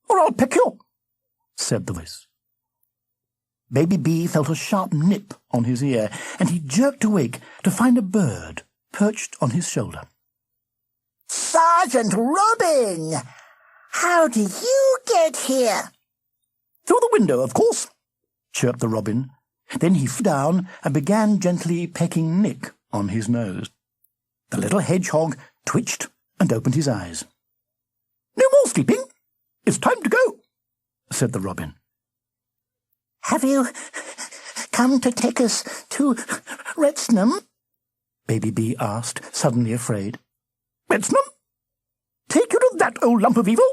or I'll pick you," said the voice. Baby B felt a sharp nip on his ear, and he jerked awake to find a bird perched on his shoulder. "Sergeant Robin! How did you get here?" "Through the window, of course," chirped the robin. Then he flew down and began gently pecking Nick on his nose. The little hedgehog twitched and opened his eyes. "No more sleeping. It's time to go," said the robin. "Have you come to take us to Retnam?" Baby B asked, suddenly afraid. "Retnam? Take you to that old lump of evil?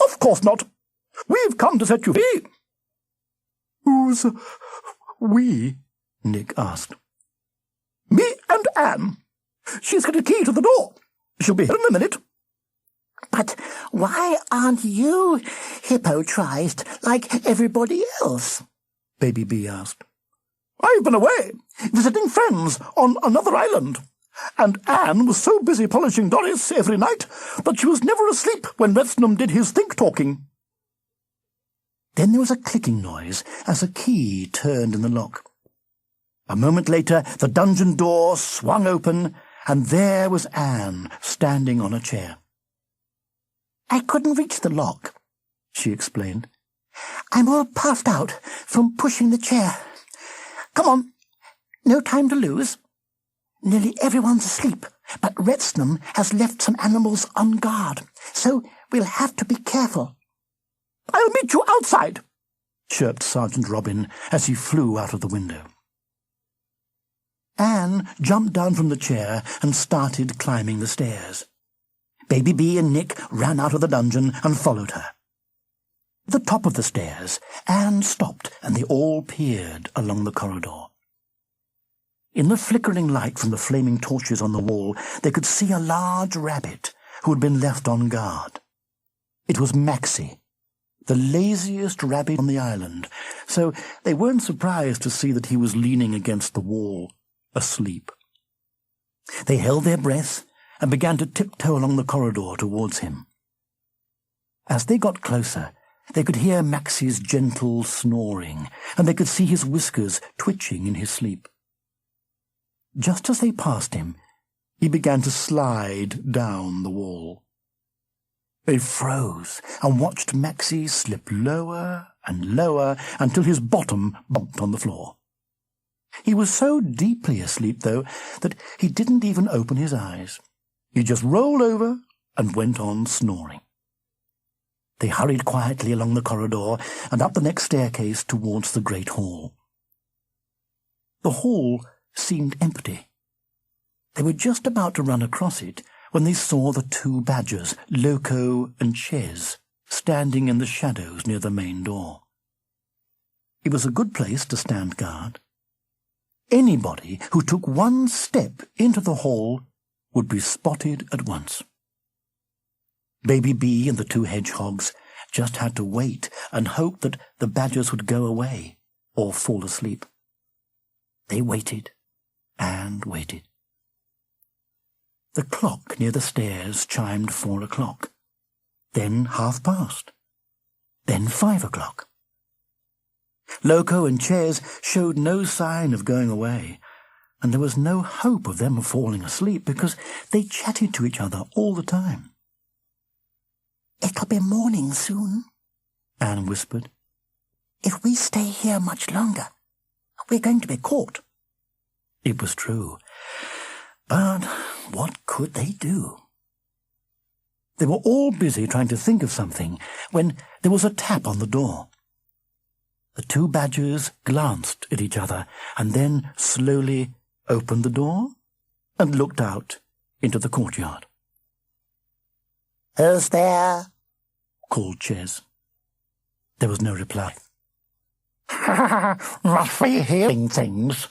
Of course not. We've come to set you free." "Who's we?" Nick asked. "Me and Anne. She's got a key to the door. She'll be here in a minute." "But why aren't you hippotrized like everybody else?" Baby B asked. "I've been away, visiting friends on another island, and Anne was so busy polishing Doris every night that she was never asleep when Retnam did his think-talking." Then there was a clicking noise as a key turned in the lock. A moment later, the dungeon door swung open, and there was Anne standing on a chair. "I couldn't reach the lock," she explained. "I'm all puffed out from pushing the chair. Come on, no time to lose. Nearly everyone's asleep, but Retnam has left some animals on guard, so we'll have to be careful." "I'll meet you outside," chirped Sergeant Robin as he flew out of the window. Anne jumped down from the chair and started climbing the stairs. Baby B and Nick ran out of the dungeon and followed her. At the top of the stairs, Anne stopped and they all peered along the corridor. In the flickering light from the flaming torches on the wall, they could see a large rabbit who had been left on guard. It was Maxie, the laziest rabbit on the island, so they weren't surprised to see that he was leaning against the wall, asleep. They held their breath and began to tiptoe along the corridor towards him. As they got closer, they could hear Maxie's gentle snoring, and they could see his whiskers twitching in his sleep. Just as they passed him, he began to slide down the wall. They froze and watched Maxie slip lower and lower until his bottom bumped on the floor. He was so deeply asleep, though, that he didn't even open his eyes. He just rolled over and went on snoring. They hurried quietly along the corridor and up the next staircase towards the great hall. The hall seemed empty. They were just about to run across it when they saw the two badgers, Loco and Ches, standing in the shadows near the main door. It was a good place to stand guard. Anybody who took one step into the hall would be spotted at once. Baby B and the two hedgehogs just had to wait and hope that the badgers would go away or fall asleep. They waited and waited. The clock near the stairs chimed 4 o'clock, then past, then 5 o'clock. Loco and Ches showed no sign of going away, and there was no hope of them falling asleep because they chatted to each other all the time. "It'll be morning soon," Anne whispered. "If we stay here much longer, we're going to be caught." It was true, but what could they do? They were all busy trying to think of something when there was a tap on the door. The two badgers glanced at each other and then slowly opened the door and looked out into the courtyard. "Who's there?" called Ches. There was no reply. "Must be hearing things,"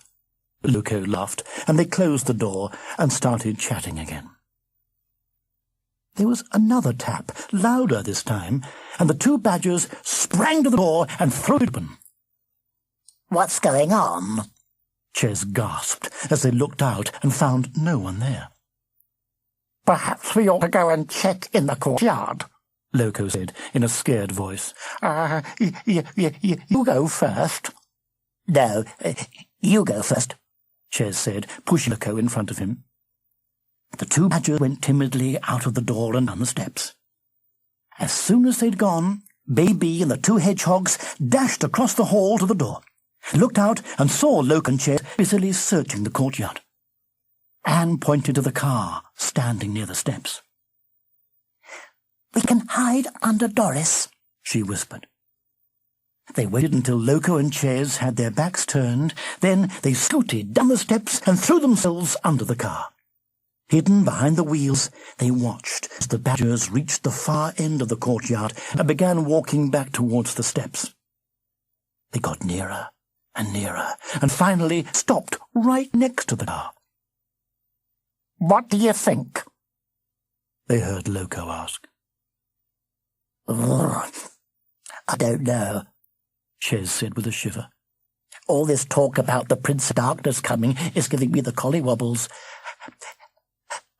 Loco laughed, and they closed the door and started chatting again. There was another tap, louder this time, and the two badgers sprang to the door and threw it open. "What's going on?" Ches gasped as they looked out and found no one there. "Perhaps we ought to go and check in the courtyard," Loco said in a scared voice. You go first." "No, you go first," Ches said, pushing Loco in front of him. The two badgers went timidly out of the door and down the steps. As soon as they'd gone, Baby and the two hedgehogs dashed across the hall to the door, looked out and saw Loco and Ches busily searching the courtyard. Anne pointed to the car standing near the steps. "We can hide under Doris," she whispered. They waited until Loco and Ches had their backs turned, then they scooted down the steps and threw themselves under the car. Hidden behind the wheels, they watched as the badgers reached the far end of the courtyard and began walking back towards the steps. They got nearer and nearer, and finally stopped right next to the car. "What do you think?" they heard Loco ask. "I don't know," Ches said with a shiver. "All this talk about the Prince of Darkness coming is giving me the collywobbles.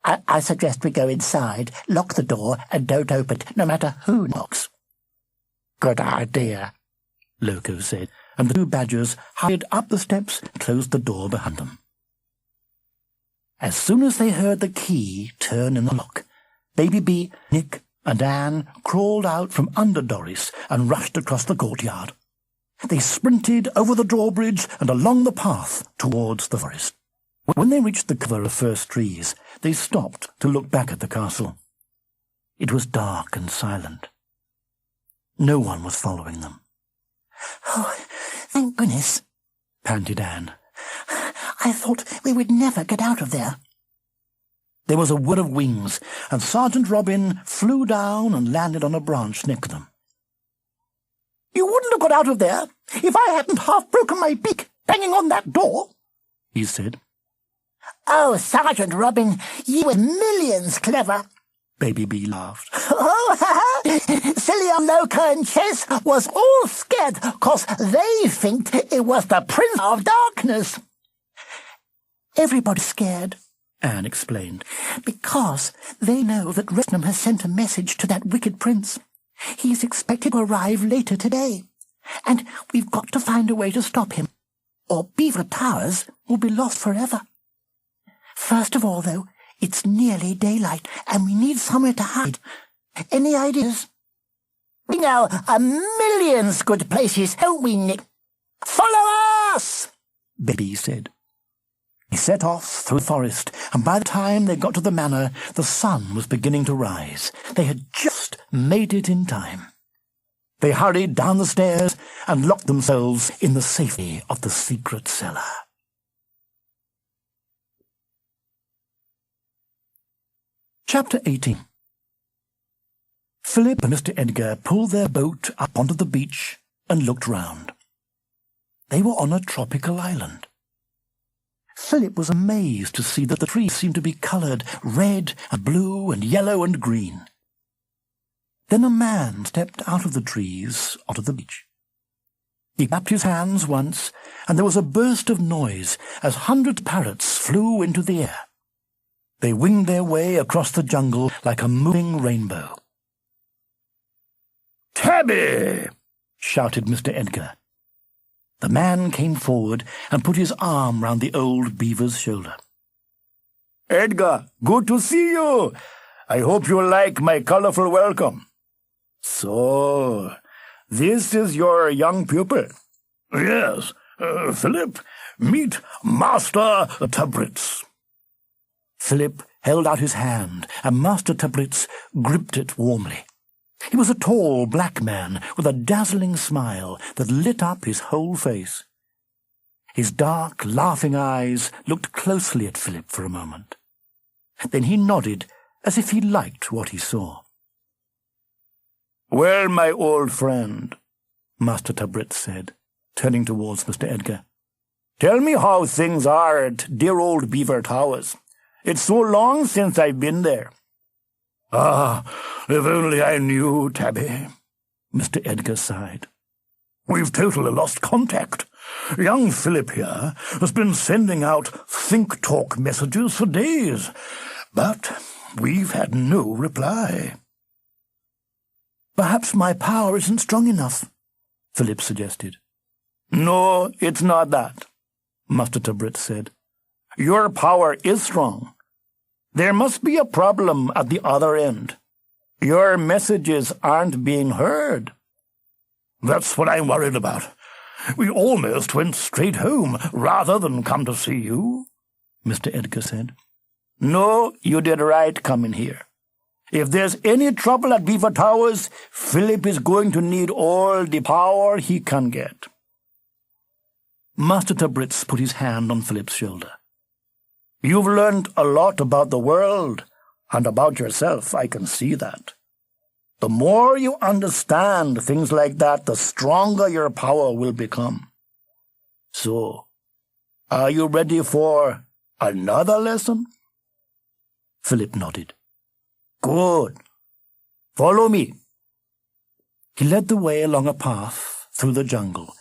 I suggest we go inside, lock the door, and don't open it, no matter who knocks." "Good idea," Loco said, and the two badgers hurried up the steps and closed the door behind them. As soon as they heard the key turn in the lock, Baby B, Nick, and Anne crawled out from under Doris and rushed across the courtyard. They sprinted over the drawbridge and along the path towards the forest. When they reached the cover of first trees, they stopped to look back at the castle. It was dark and silent. No one was following them. "Oh, thank goodness," panted Anne. I thought we would never get out of there. There was a whir of wings, and Sergeant Robin flew down and landed on a branch next to them. You wouldn't have got out of there if I hadn't half broken my beak banging on that door, he said. Oh, Sergeant Robin, you were millions clever. Baby B laughed. Oh, Silly old Loco and Chess was all scared 'cause they think it was the Prince of Darkness. Everybody's scared, Anne explained. because they know that Retnam has sent a message to that wicked prince. He's expected to arrive later today, and we've got to find a way to stop him, or Beaver Towers will be lost forever. First of all, though, it's nearly daylight, and we need somewhere to hide. Any ideas? We know a millions good places, don't we, Nick? Follow us! Baby said. They set off through the forest, and by the time they got to the manor, the sun was beginning to rise. They had just made it in time. They hurried down the stairs and locked themselves in the safety of the secret cellar. Chapter 18. Philip and Mr. Edgar pulled their boat up onto the beach and looked round. They were on a tropical island. Philip was amazed to see that the trees seemed to be coloured red and blue and yellow and green. Then a man stepped out of the trees onto the beach. He clapped his hands once, and there was a burst of noise as hundreds of parrots flew into the air. They winged their way across the jungle like a moving rainbow. "Tabby!" shouted Mr. Edgar. The man came forward and put his arm round the old beaver's shoulder. "Edgar, good to see you. I hope you like my colourful welcome. So, this is your young pupil?" "Yes, Philip, meet Master Tabritz." Philip held out his hand, and Master Tabritz gripped it warmly. He was a tall black man with a dazzling smile that lit up his whole face. His dark, laughing eyes looked closely at Philip for a moment. Then he nodded as if he liked what he saw. "Well, my old friend," Master Tabritz said, turning towards Mr. Edgar, "tell me how things are at dear old Beaver Towers. It's so long since I've been there." "Ah, if only I knew, Tabby," Mr. Edgar sighed. "We've totally lost contact. Young Philip here has been sending out think-talk messages for days, but we've had no reply." "Perhaps my power isn't strong enough," Philip suggested. "No, it's not that," Master Tabritz said. "Your power is strong. There must be a problem at the other end. Your messages aren't being heard." "That's what I'm worried about. We almost went straight home rather than come to see you," Mr. Edgar said. "No, you did right coming here. If there's any trouble at Beaver Towers, Philip is going to need all the power he can get." Master Tabritz put his hand on Philip's shoulder. "You've learned a lot about the world and about yourself, I can see that. The more you understand things like that, the stronger your power will become. So, are you ready for another lesson?" Philip nodded. "Good. Follow me." He led the way along a path through the jungle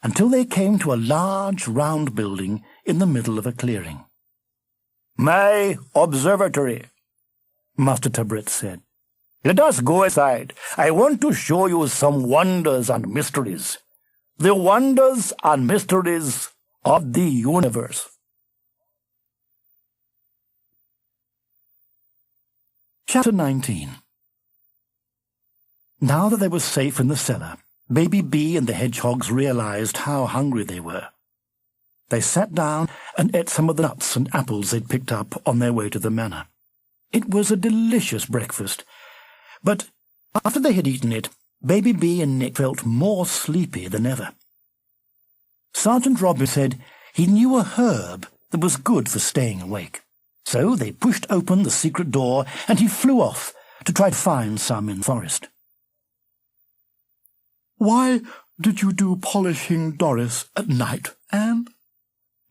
until they came to a large round building in the middle of a clearing. "My observatory," Master Tabritz said. "Let us go inside. I want to show you some wonders and mysteries. The wonders and mysteries of the universe." Chapter 19. Now that they were safe in the cellar, Baby B and the hedgehogs realized how hungry they were. They sat down and ate some of the nuts and apples they'd picked up on their way to the manor. It was a delicious breakfast, but after they had eaten it, Baby B and Nick felt more sleepy than ever. Sergeant Robin said he knew a herb that was good for staying awake. So they pushed open the secret door, and he flew off to try to find some in the forest. "Why did you do polishing Doris at night, Anne?"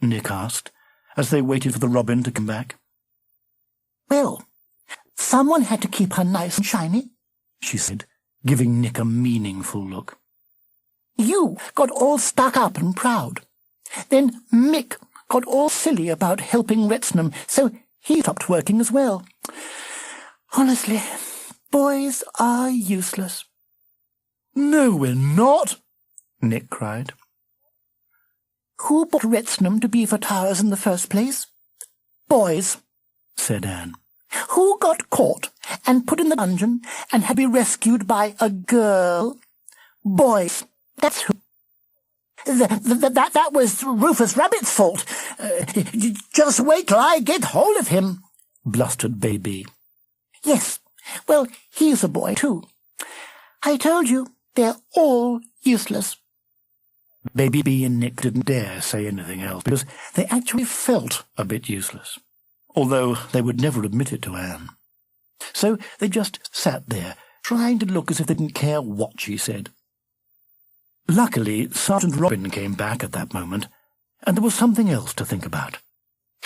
Nick asked, as they waited for the robin to come back. "Well, someone had to keep her nice and shiny," she said, giving Nick a meaningful look. "You got all stuck up and proud. Then Mick got all silly about helping Retnam, so he stopped working as well. Honestly, boys are useless." "No, we're not," Nick cried. "Who brought Retnam to Beaver Towers in the first place? Boys," said Anne. "Who got caught and put in the dungeon and had to be rescued by a girl? Boys. That's who. That was Rufus Rabbit's fault. Just wait till I get hold of him," blustered Baby. "Yes, well, he's a boy too. I told you, they're all useless." Baby B and Nick didn't dare say anything else, because they actually felt a bit useless, although they would never admit it to Anne. So they just sat there, trying to look as if they didn't care what she said. Luckily, Sergeant Robin came back at that moment, and there was something else to think about.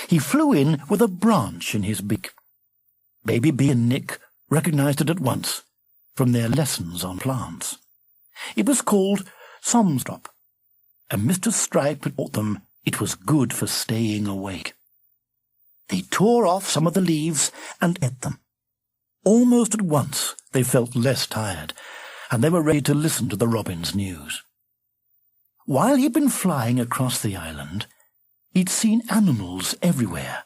He flew in with a branch in his beak. Baby B and Nick recognized it at once, from their lessons on plants. It was called Somstrop, and Mr. Stripe had taught them it was good for staying awake. They tore off some of the leaves and ate them. Almost at once they felt less tired, and they were ready to listen to the robin's news. While he'd been flying across the island, he'd seen animals everywhere,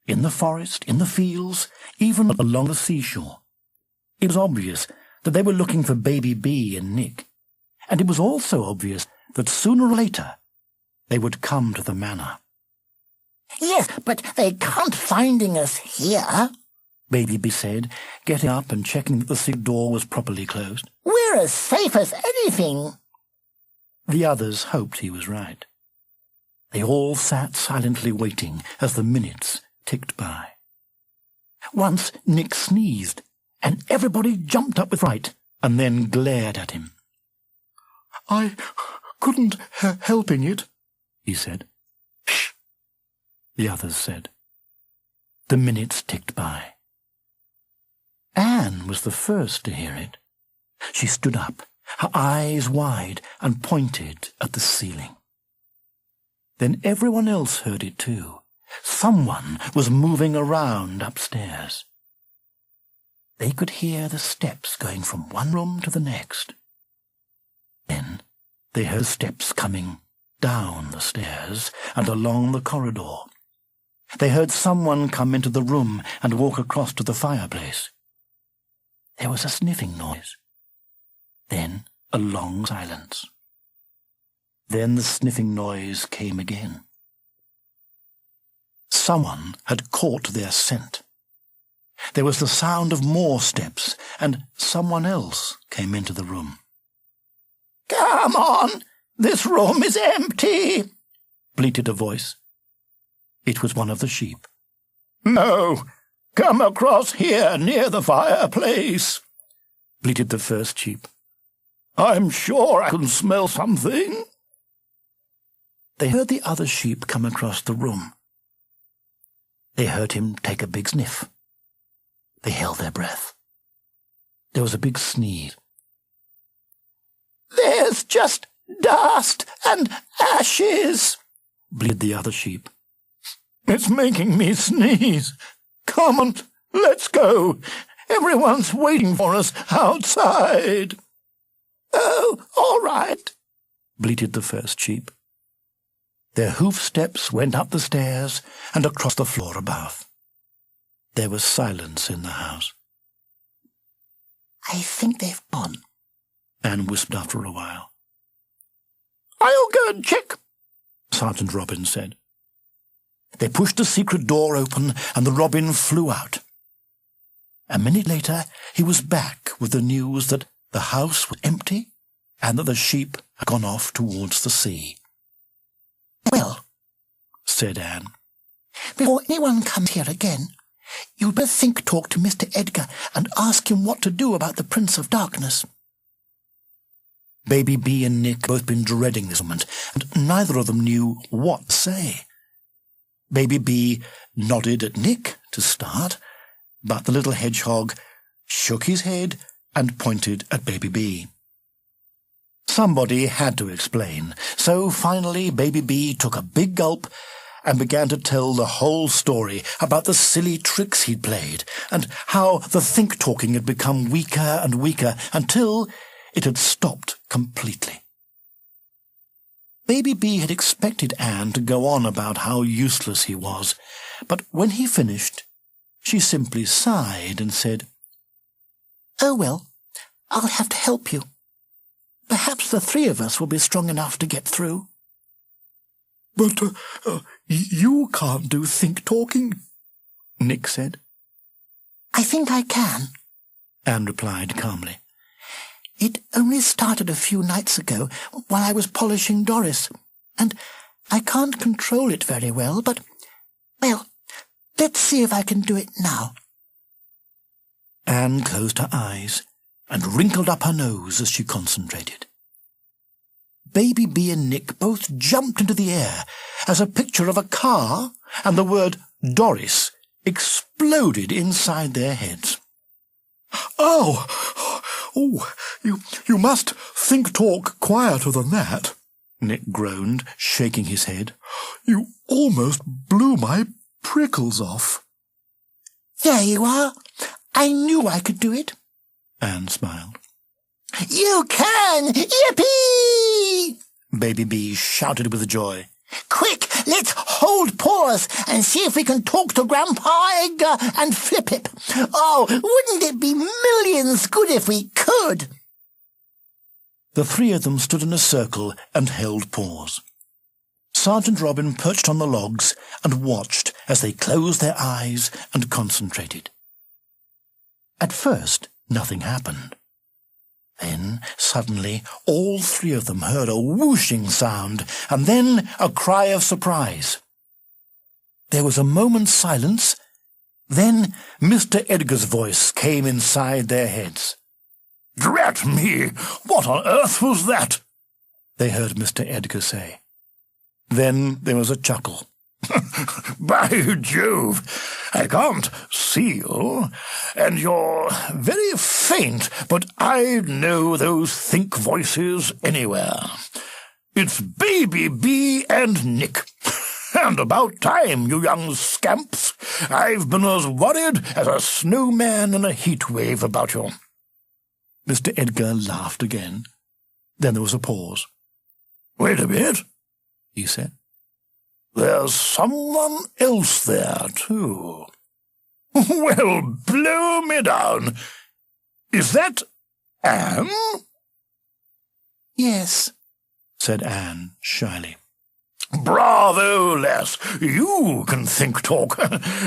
in the forest, in the fields, even along the seashore. It was obvious that they were looking for Baby B and Nick, and it was also obvious that sooner or later they would come to the manor. "Yes, but they can't finding us here," Baby B said, getting up and checking that the secret door was properly closed. "We're as safe as anything." The others hoped he was right. They all sat silently waiting as the minutes ticked by. Once Nick sneezed, and everybody jumped up with fright and then glared at him. "I couldn't helping it," he said. "Shh," the others said. The minutes ticked by. Anne was the first to hear it. She stood up, her eyes wide, and pointed at the ceiling. Then everyone else heard it too. Someone was moving around upstairs. They could hear the steps going from one room to the next. Then they heard steps coming down the stairs and along the corridor. They heard someone come into the room and walk across to the fireplace. There was a sniffing noise. Then a long silence. Then the sniffing noise came again. Someone had caught their scent. There was the sound of more steps, and someone else came into the room. "Come on, this room is empty," bleated a voice. It was one of the sheep. "No, come across here near the fireplace," bleated the first sheep. "I'm sure I can smell something." They heard the other sheep come across the room. They heard him take a big sniff. They held their breath. There was a big sneeze. "There's just dust and ashes," bleated the other sheep. "It's making me sneeze. Come on, let's go. Everyone's waiting for us outside." "Oh, all right," bleated the first sheep. Their hoof steps went up the stairs and across the floor above. There was silence in the house. "I think they've gone," Anne whispered after a while. "I'll go and check," Sergeant Robin said. They pushed the secret door open and the robin flew out. A minute later he was back with the news that the house was empty and that the sheep had gone off towards the sea. "Well," said Anne, Before anyone comes here again, you'd better talk to Mr. Edgar and ask him what to do about the Prince of Darkness. Baby B and Nick had both been dreading this moment, and neither of them knew what to say. Baby B nodded at Nick to start, but the little hedgehog shook his head and pointed at Baby B. Somebody had to explain, so finally Baby B took a big gulp and began to tell the whole story about the silly tricks he'd played, and how the think-talking had become weaker and weaker until it had stopped completely. Baby B had expected Anne to go on about how useless he was, but when he finished, she simply sighed and said, "Oh, well, I'll have to help you. Perhaps the three of us will be strong enough to get through." "But you can't do think-talking," Nick said. "I think I can," Anne replied calmly. "It only started a few nights ago while I was polishing Doris, and I can't control it very well, but, well, let's see if I can do it now." Anne closed her eyes and wrinkled up her nose as she concentrated. Baby B and Nick both jumped into the air as a picture of a car and the word Doris exploded inside their heads. "Oh, you must think-talk quieter than that," Nick groaned, shaking his head. "You almost blew my prickles off." "There you are. I knew I could do it." Anne smiled. "You can! Yippee!" Baby B shouted with joy. "Quick, let's hold paws and see if we can talk to Grandpa Edgar and Flip-Hip. Oh, wouldn't it be millions good if we could?" The three of them stood in a circle and held paws. Sergeant Robin perched on the logs and watched as they closed their eyes and concentrated. At first, nothing happened. Then, suddenly, all three of them heard a whooshing sound, and then a cry of surprise. There was a moment's silence. Then Mr. Edgar's voice came inside their heads. "Drat me! What on earth was that?" they heard Mr. Edgar say. Then there was a chuckle. "By Jove, I can't see you, and you're very faint, but I'd know those think voices anywhere. It's Baby B and Nick. And about time, you young scamps. I've been as worried as a snowman in a heat wave about you." Mr. Edgar laughed again. Then there was a pause. "Wait a bit," he said. "There's someone else there, too." "Well, blow me down. Is that Anne?" "Yes," said Anne shyly. Bravo, lass. You can think-talk.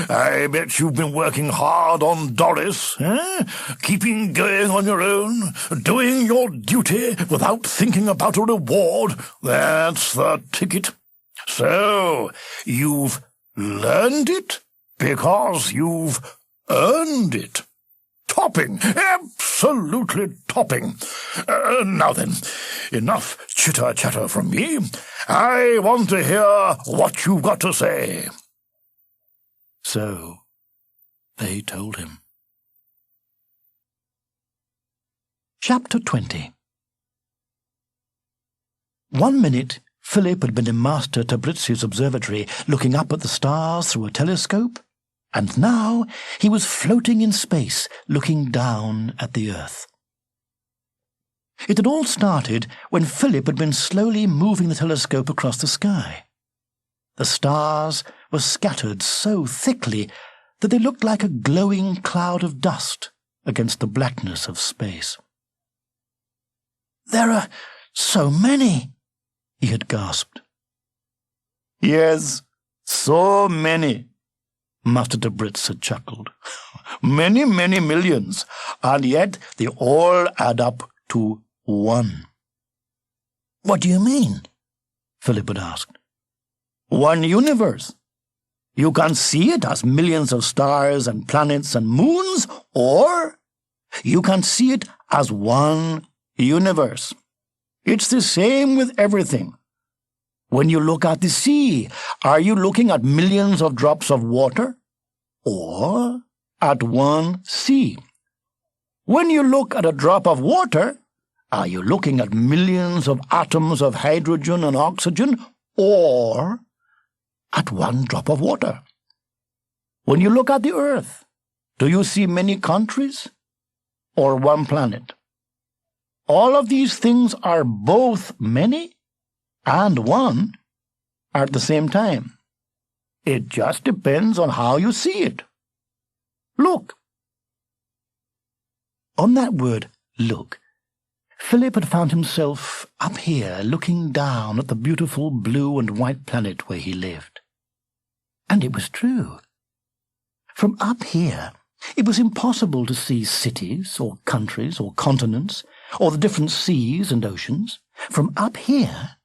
I bet you've been working hard on Doris, eh? Keeping going on your own, doing your duty without thinking about a reward. That's the ticket. So, you've learned it because you've earned it. Topping, absolutely topping. Now then, enough chitter-chatter from me. I want to hear what you've got to say. So, they told him. Chapter 20. 1 minute, Philip had been in Master Tabritz's observatory looking up at the stars through a telescope, and now he was floating in space, looking down at the earth. It had all started when Philip had been slowly moving the telescope across the sky. The stars were scattered so thickly that they looked like a glowing cloud of dust against the blackness of space. "There are so many," he had gasped. "Yes, so many," Master Tabritz had chuckled. "Many, many millions, and yet they all add up to one." "What do you mean?" Philip had asked. "One universe. You can see it as millions of stars and planets and moons, or you can see it as one universe. It's the same with everything. When you look at the sea, are you looking at millions of drops of water, or at one sea? When you look at a drop of water, are you looking at millions of atoms of hydrogen and oxygen, or at one drop of water? When you look at the earth, do you see many countries, or one planet? All of these things are both many and one at the same time. It just depends on how you see it. Look. On that word, look, Philip had found himself up here looking down at the beautiful blue and white planet where he lived. And it was true. From up here, it was impossible to see cities or countries or continents or the different seas and oceans. From up here,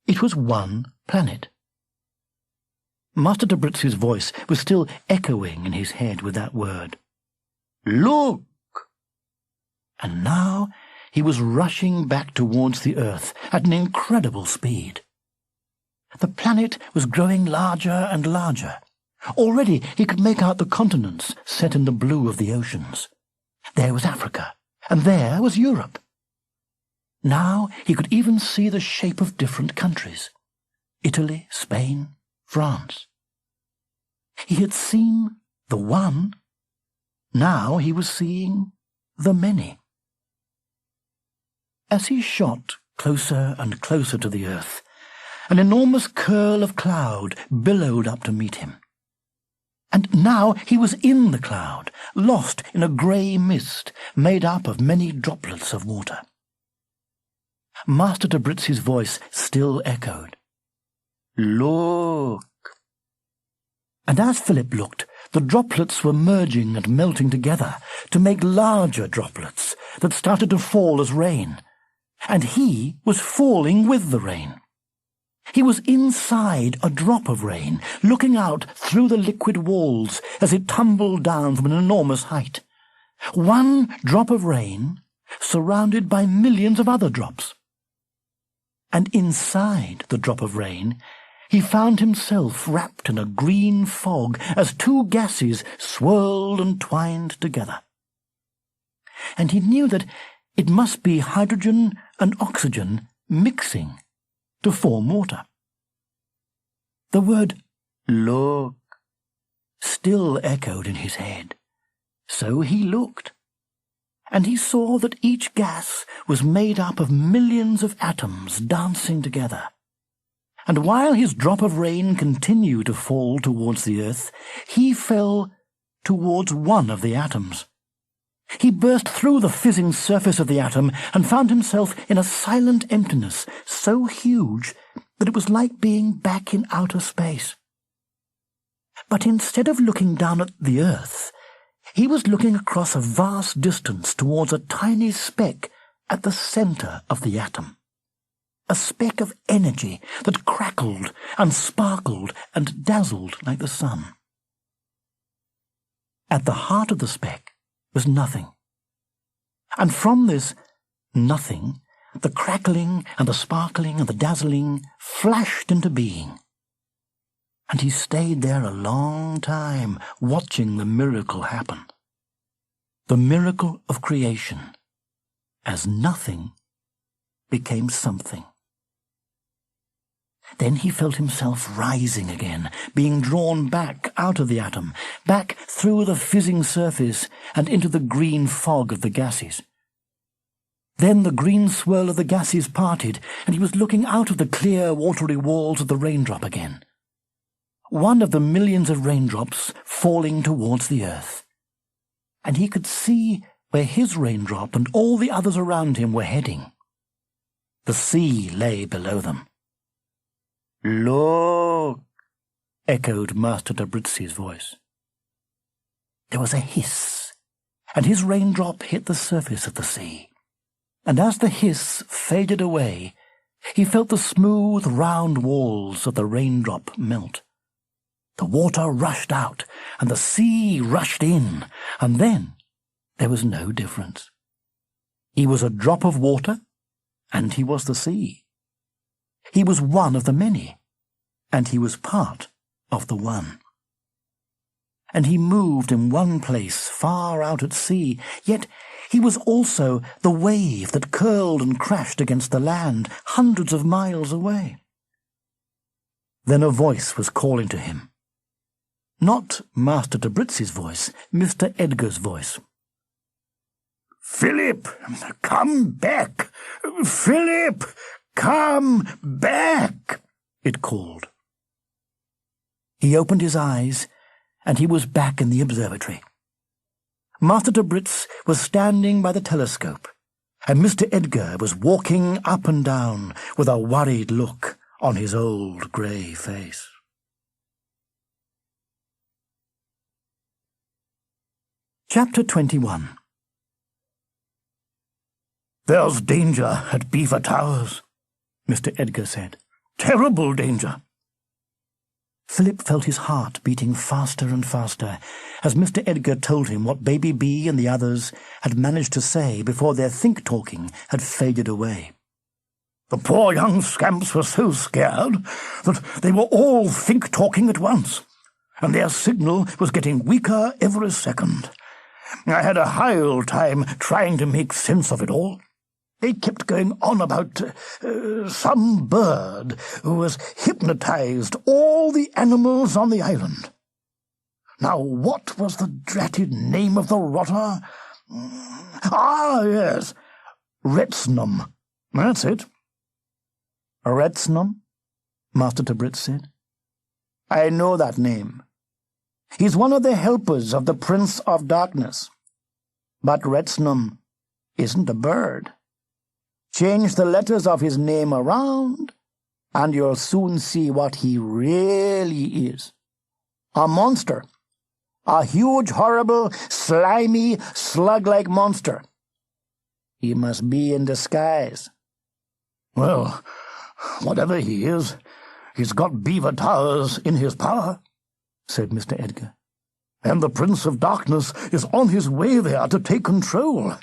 it was one planet. Master Tabritz's voice was still echoing in his head with that word. Look! And now he was rushing back towards the earth at an incredible speed. The planet was growing larger and larger. Already he could make out the continents set in the blue of the oceans. There was Africa, and there was Europe. Now he could even see the shape of different countries. Italy, Spain, France. He had seen the one. Now he was seeing the many. As he shot closer and closer to the earth, an enormous curl of cloud billowed up to meet him. And now he was in the cloud, lost in a grey mist made up of many droplets of water. Master Tabritz's voice still echoed. Look! And as Philip looked, the droplets were merging and melting together to make larger droplets that started to fall as rain. And he was falling with the rain. He was inside a drop of rain, looking out through the liquid walls as it tumbled down from an enormous height. One drop of rain surrounded by millions of other drops. And inside the drop of rain, he found himself wrapped in a green fog as two gases swirled and twined together. And he knew that it must be hydrogen and oxygen mixing to form water. The word look still echoed in his head. So he looked, and he saw that each gas was made up of millions of atoms dancing together. And while his drop of rain continued to fall towards the earth, he fell towards one of the atoms. He burst through the fizzing surface of the atom and found himself in a silent emptiness so huge that it was like being back in outer space. But instead of looking down at the earth, he was looking across a vast distance towards a tiny speck at the center of the atom. A speck of energy that crackled and sparkled and dazzled like the sun. At the heart of the speck was nothing. And from this nothing, the crackling and the sparkling and the dazzling flashed into being. And he stayed there a long time, watching the miracle happen. The miracle of creation, as nothing became something. Then he felt himself rising again, being drawn back out of the atom, back through the fizzing surface and into the green fog of the gases. Then the green swirl of the gases parted, and he was looking out of the clear, watery walls of the raindrop again. One of the millions of raindrops falling towards the earth. And he could see where his raindrop and all the others around him were heading. The sea lay below them. Look, echoed Master Tabritz's voice. There was a hiss, and his raindrop hit the surface of the sea. And as the hiss faded away, he felt the smooth, round walls of the raindrop melt. The water rushed out, and the sea rushed in, and then there was no difference. He was a drop of water, and he was the sea. He was one of the many, and he was part of the one. And he moved in one place far out at sea, yet he was also the wave that curled and crashed against the land hundreds of miles away. Then a voice was calling to him. Not Master Tabritz's voice, Mr. Edgar's voice. "Philip, come back! Philip, come back!" it called. He opened his eyes, and he was back in the observatory. Master Tabritz was standing by the telescope, and Mr. Edgar was walking up and down with a worried look on his old grey face. Chapter 21. "There's danger at Beaver Towers," Mr. Edgar said. "Terrible danger." Philip felt his heart beating faster and faster as Mr. Edgar told him what Baby B and the others had managed to say before their think-talking had faded away. The poor young scamps were so scared that they were all think-talking at once, and their signal was getting weaker every second. I had a hell time trying to make sense of it all. They kept going on about some bird who was hypnotized all the animals on the island. Now, what was the dratted name of the rotter? Ah, yes, Retnam. That's it. Retnam? Master Tabritz said. I know that name. He's one of the helpers of the Prince of Darkness. But Retnam isn't a bird. Change the letters of his name around, and you'll soon see what he really is. A monster. A huge, horrible, slimy, slug-like monster. He must be in disguise. Well, whatever he is, he's got Beaver Towers in his power, said Mr. Edgar. And the Prince of Darkness is on his way there to take control.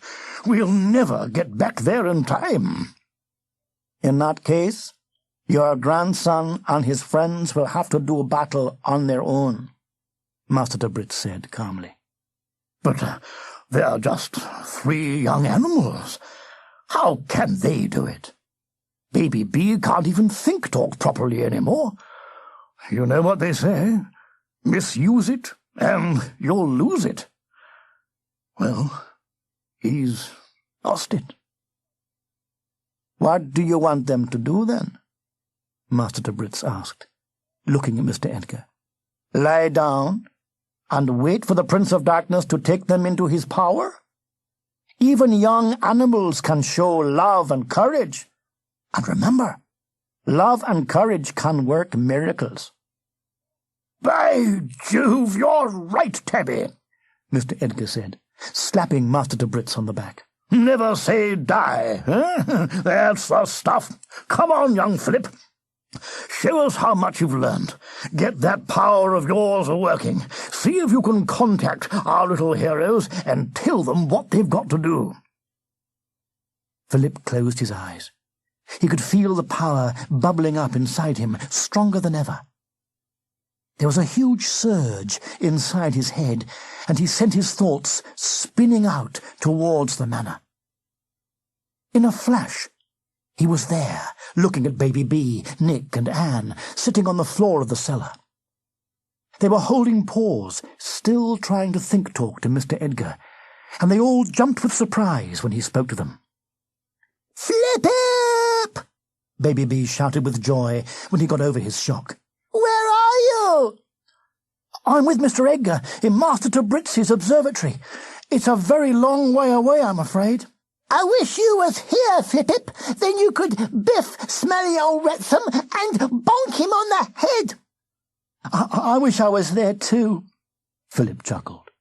We'll never get back there in time. In that case, your grandson and his friends will have to do battle on their own, Master Tabritz said calmly. But they're just 3 young animals. How can they do it? Baby B can't even think-talk properly anymore. You know what they say? Misuse it, and you'll lose it. Well, he's lost it. What do you want them to do, then? Master Tabritz asked, looking at Mr. Edgar. Lie down and wait for the Prince of Darkness to take them into his power? Even young animals can show love and courage. And remember, love and courage can work miracles. By Jove, you're right, Tabby, Mr. Edgar said, slapping Master Tabritz on the back. Never say die, eh? That's the stuff. Come on, young Philip. Show us how much you've learned. Get that power of yours working. See if you can contact our little heroes and tell them what they've got to do. Philip closed his eyes. He could feel the power bubbling up inside him, stronger than ever. There was a huge surge inside his head, and he sent his thoughts spinning out towards the manor. In a flash, he was there, looking at Baby B, Nick, and Anne, sitting on the floor of the cellar. They were holding paws, still trying to think-talk to Mr. Edgar, and they all jumped with surprise when he spoke to them. "Flip-up!" Baby B shouted with joy when he got over his shock. "Where are you?" I'm with Mr. Edgar in Master Tabritz's observatory. It's a very long way away, I'm afraid. "I wish you was here, Flip-up. Then you could biff smelly old Retson and bonk him on the head." I wish I was there too, Philip chuckled.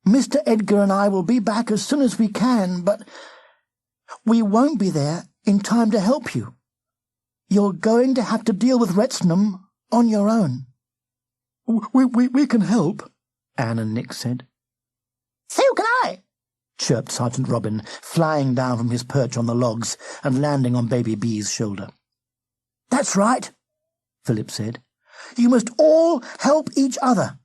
Mr. Edgar and I will be back as soon as we can, but we won't be there in time to help you. You're going to have to deal with Retnam on your own. We can help, Anne and Nick said. So can I, chirped Sergeant Robin, flying down from his perch on the logs and landing on Baby B's shoulder. That's right, Philip said. You must all help each other.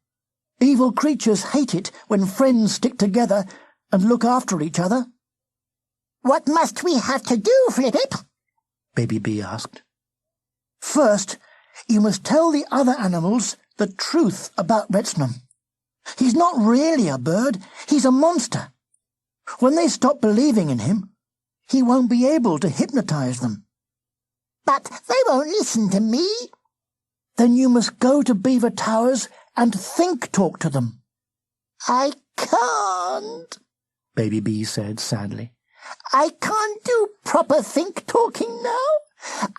Evil creatures hate it when friends stick together and look after each other. What must we have to do, Flip-Ip? Baby B asked. First, you must tell the other animals the truth about Retnam. He's not really a bird, he's a monster. When they stop believing in him, he won't be able to hypnotize them. But they won't listen to me. Then you must go to Beaver Towers and think-talk to them. I can't, Baby B said sadly. I can't do proper think-talking now.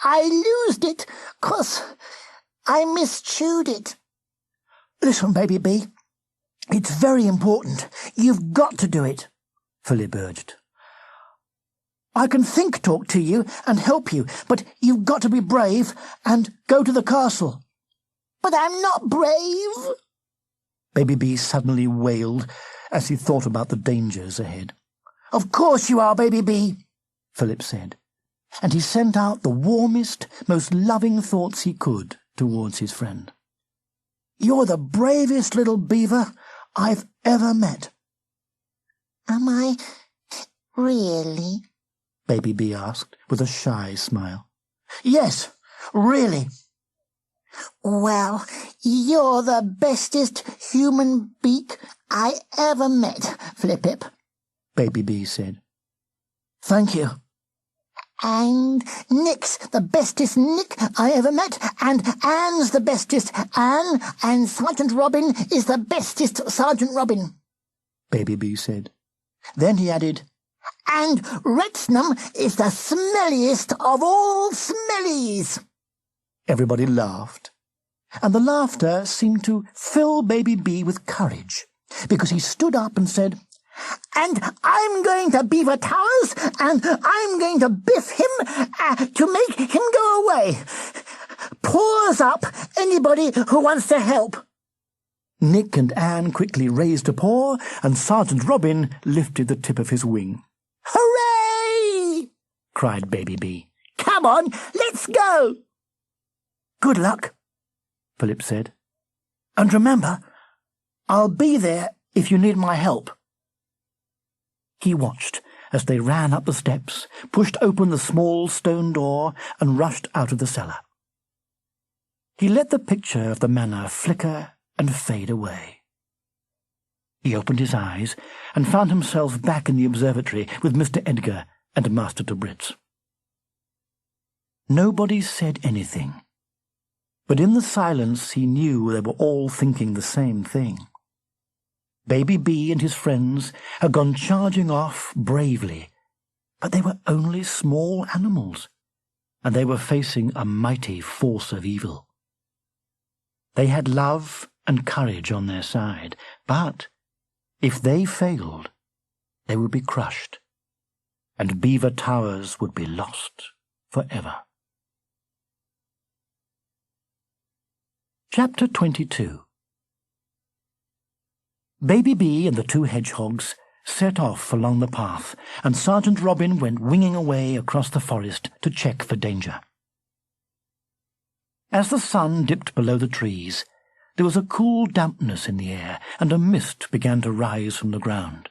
I loosed it 'cause I mischewed it. Listen, Baby B, it's very important. You've got to do it, Philip urged. I can think-talk to you and help you, but you've got to be brave and go to the castle. But I'm not brave. Baby B suddenly wailed as he thought about the dangers ahead. Of course you are, Baby B, Philip said, and he sent out the warmest, most loving thoughts he could towards his friend. You're the bravest little beaver I've ever met. Am I really? Baby B asked with a shy smile. Yes, really. Well, you're the bestest human beak I ever met, Flip-Ip, Baby B said. Thank you. And Nick's the bestest Nick I ever met, and Anne's the bestest Anne, and Sergeant Robin is the bestest Sergeant Robin, Baby B said. Then he added, and Retnam is the smelliest of all smellies. Everybody laughed, and the laughter seemed to fill Baby B with courage, because he stood up and said, And I'm going to Beaver Towers, and I'm going to biff him to make him go away. Paws up, anybody who wants to help. Nick and Anne quickly raised a paw, and Sergeant Robin lifted the tip of his wing. Hooray! Cried Baby B. Come on, let's go. Good luck, Philip said. And remember, I'll be there if you need my help. He watched as they ran up the steps, pushed open the small stone door, and rushed out of the cellar. He let the picture of the manor flicker and fade away. He opened his eyes and found himself back in the observatory with Mr. Edgar and Master Tabritz. Nobody said anything, but in the silence he knew they were all thinking the same thing. Baby B and his friends had gone charging off bravely, but they were only small animals, and they were facing a mighty force of evil. They had love and courage on their side, but if they failed, they would be crushed, and Beaver Towers would be lost forever. Chapter 22. Baby B and the two hedgehogs set off along the path, and Sergeant Robin went winging away across the forest to check for danger. As the sun dipped below the trees, there was a cool dampness in the air, and a mist began to rise from the ground.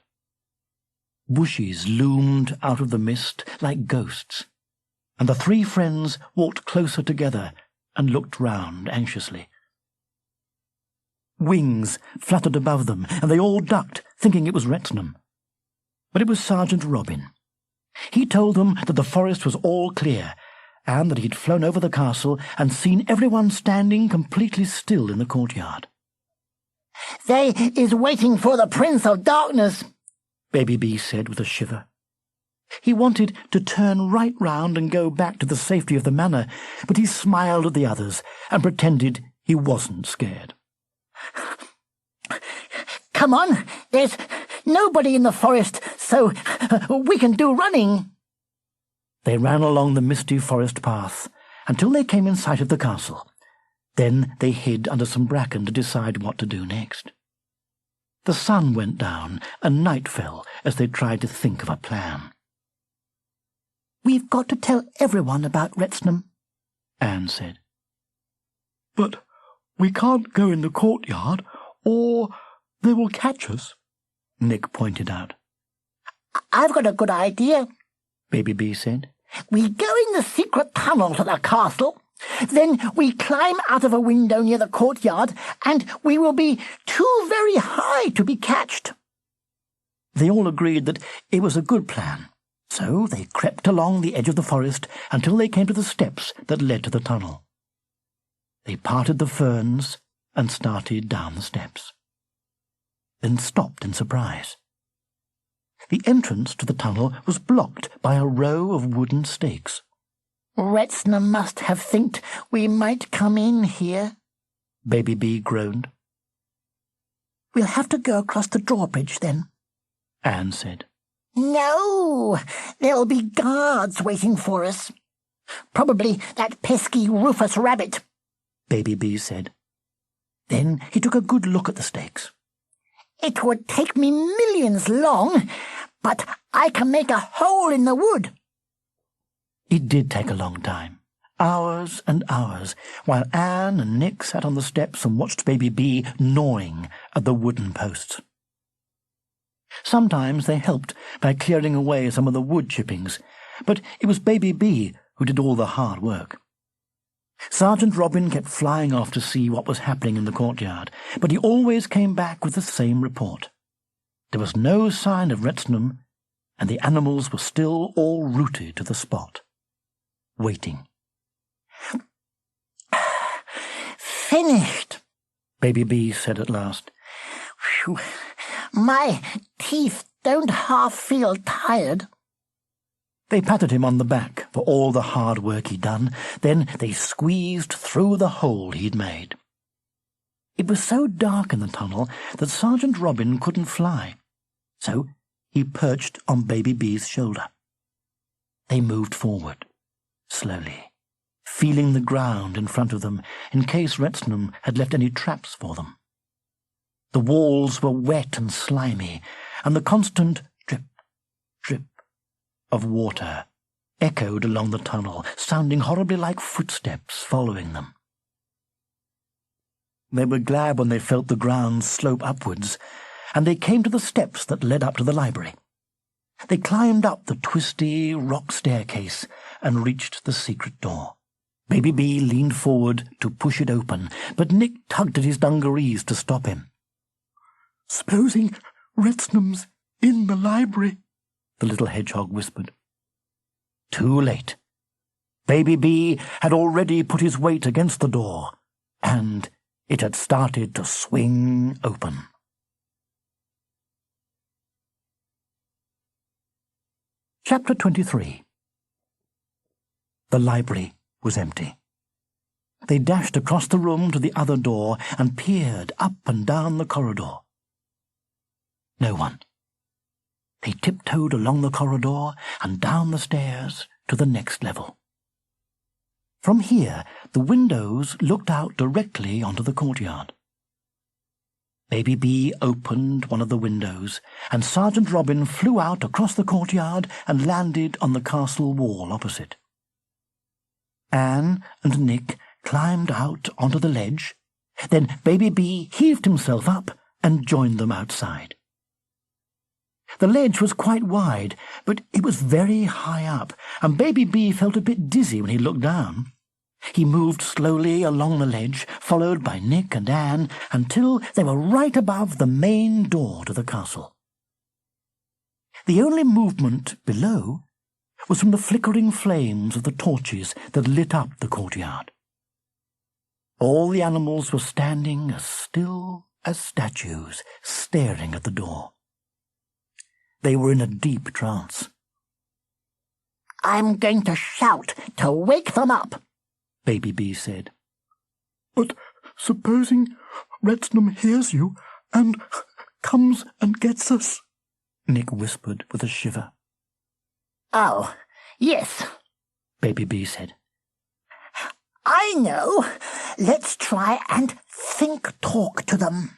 Bushes loomed out of the mist like ghosts, and the three friends walked closer together and looked round anxiously. Wings fluttered above them, and they all ducked, thinking it was Retnam. But it was Sergeant Robin. He told them that the forest was all clear, and that he'd flown over the castle and seen everyone standing completely still in the courtyard. They is waiting for the Prince of Darkness, Baby B said with a shiver. He wanted to turn right round and go back to the safety of the manor, but he smiled at the others and pretended he wasn't scared. Come on, there's nobody in the forest, so we can do running. They ran along the misty forest path until they came in sight of the castle. Then they hid under some bracken to decide what to do next. The sun went down and night fell as they tried to think of a plan. "We've got to tell everyone about Retnam," Anne said. "But we can't go in the courtyard, or they will catch us," Nick pointed out. "I've got a good idea. Baby B said. We go in the secret tunnel to the castle. Then we climb out of a window near the courtyard, and we will be too very high to be catched." They all agreed that it was a good plan, so they crept along the edge of the forest until they came to the steps that led to the tunnel. They parted the ferns and started down the steps, then stopped in surprise. The entrance to the tunnel was blocked by a row of wooden stakes. "Retnam must have thinked we might come in here," Baby B groaned. "We'll have to go across the drawbridge then," Anne said. "No, there'll be guards waiting for us. Probably that pesky Rufus rabbit," Baby B said. Then he took a good look at the stakes. "It would take me millions long, but I can make a hole in the wood." It did take a long time, hours and hours, while Anne and Nick sat on the steps and watched Baby B gnawing at the wooden posts. Sometimes they helped by clearing away some of the wood chippings, but it was Baby B who did all the hard work. Sergeant Robin kept flying off to see what was happening in the courtyard, but he always came back with the same report. There was no sign of Retnam, and the animals were still all rooted to the spot, waiting. "Finished," Baby B said at last. "Phew, my teeth don't half feel tired." They patted him on the back for all the hard work he'd done. Then they squeezed through the hole he'd made. It was so dark in the tunnel that Sergeant Robin couldn't fly, so he perched on Baby B's shoulder. They moved forward, slowly, feeling the ground in front of them in case Retnam had left any traps for them. The walls were wet and slimy, and the constant drip, drip of water echoed along the tunnel, sounding horribly like footsteps following them. They were glad when they felt the ground slope upwards, and they came to the steps that led up to the library. They climbed up the twisty rock staircase and reached the secret door. Baby B leaned forward to push it open, but Nick tugged at his dungarees to stop him. "Supposing Retnam's in the library," the little hedgehog whispered. Too late. Baby B had already put his weight against the door, and it had started to swing open. Chapter 23. The library was empty. They dashed across the room to the other door and peered up and down the corridor. No one. They tiptoed along the corridor and down the stairs to the next level. From here, the windows looked out directly onto the courtyard. Baby B opened one of the windows, and Sergeant Robin flew out across the courtyard and landed on the castle wall opposite. Anne and Nick climbed out onto the ledge. Then Baby B heaved himself up and joined them outside. The ledge was quite wide, but it was very high up, and Baby B felt a bit dizzy when he looked down. He moved slowly along the ledge, followed by Nick and Anne, until they were right above the main door to the castle. The only movement below was from the flickering flames of the torches that lit up the courtyard. All the animals were standing as still as statues, staring at the door. They were in a deep trance. "I'm going to shout to wake them up," Baby B said. "But supposing Retnam hears you and comes and gets us?" Nick whispered with a shiver. "Oh, yes," Baby B said. I know. Let's try and think-talk to them.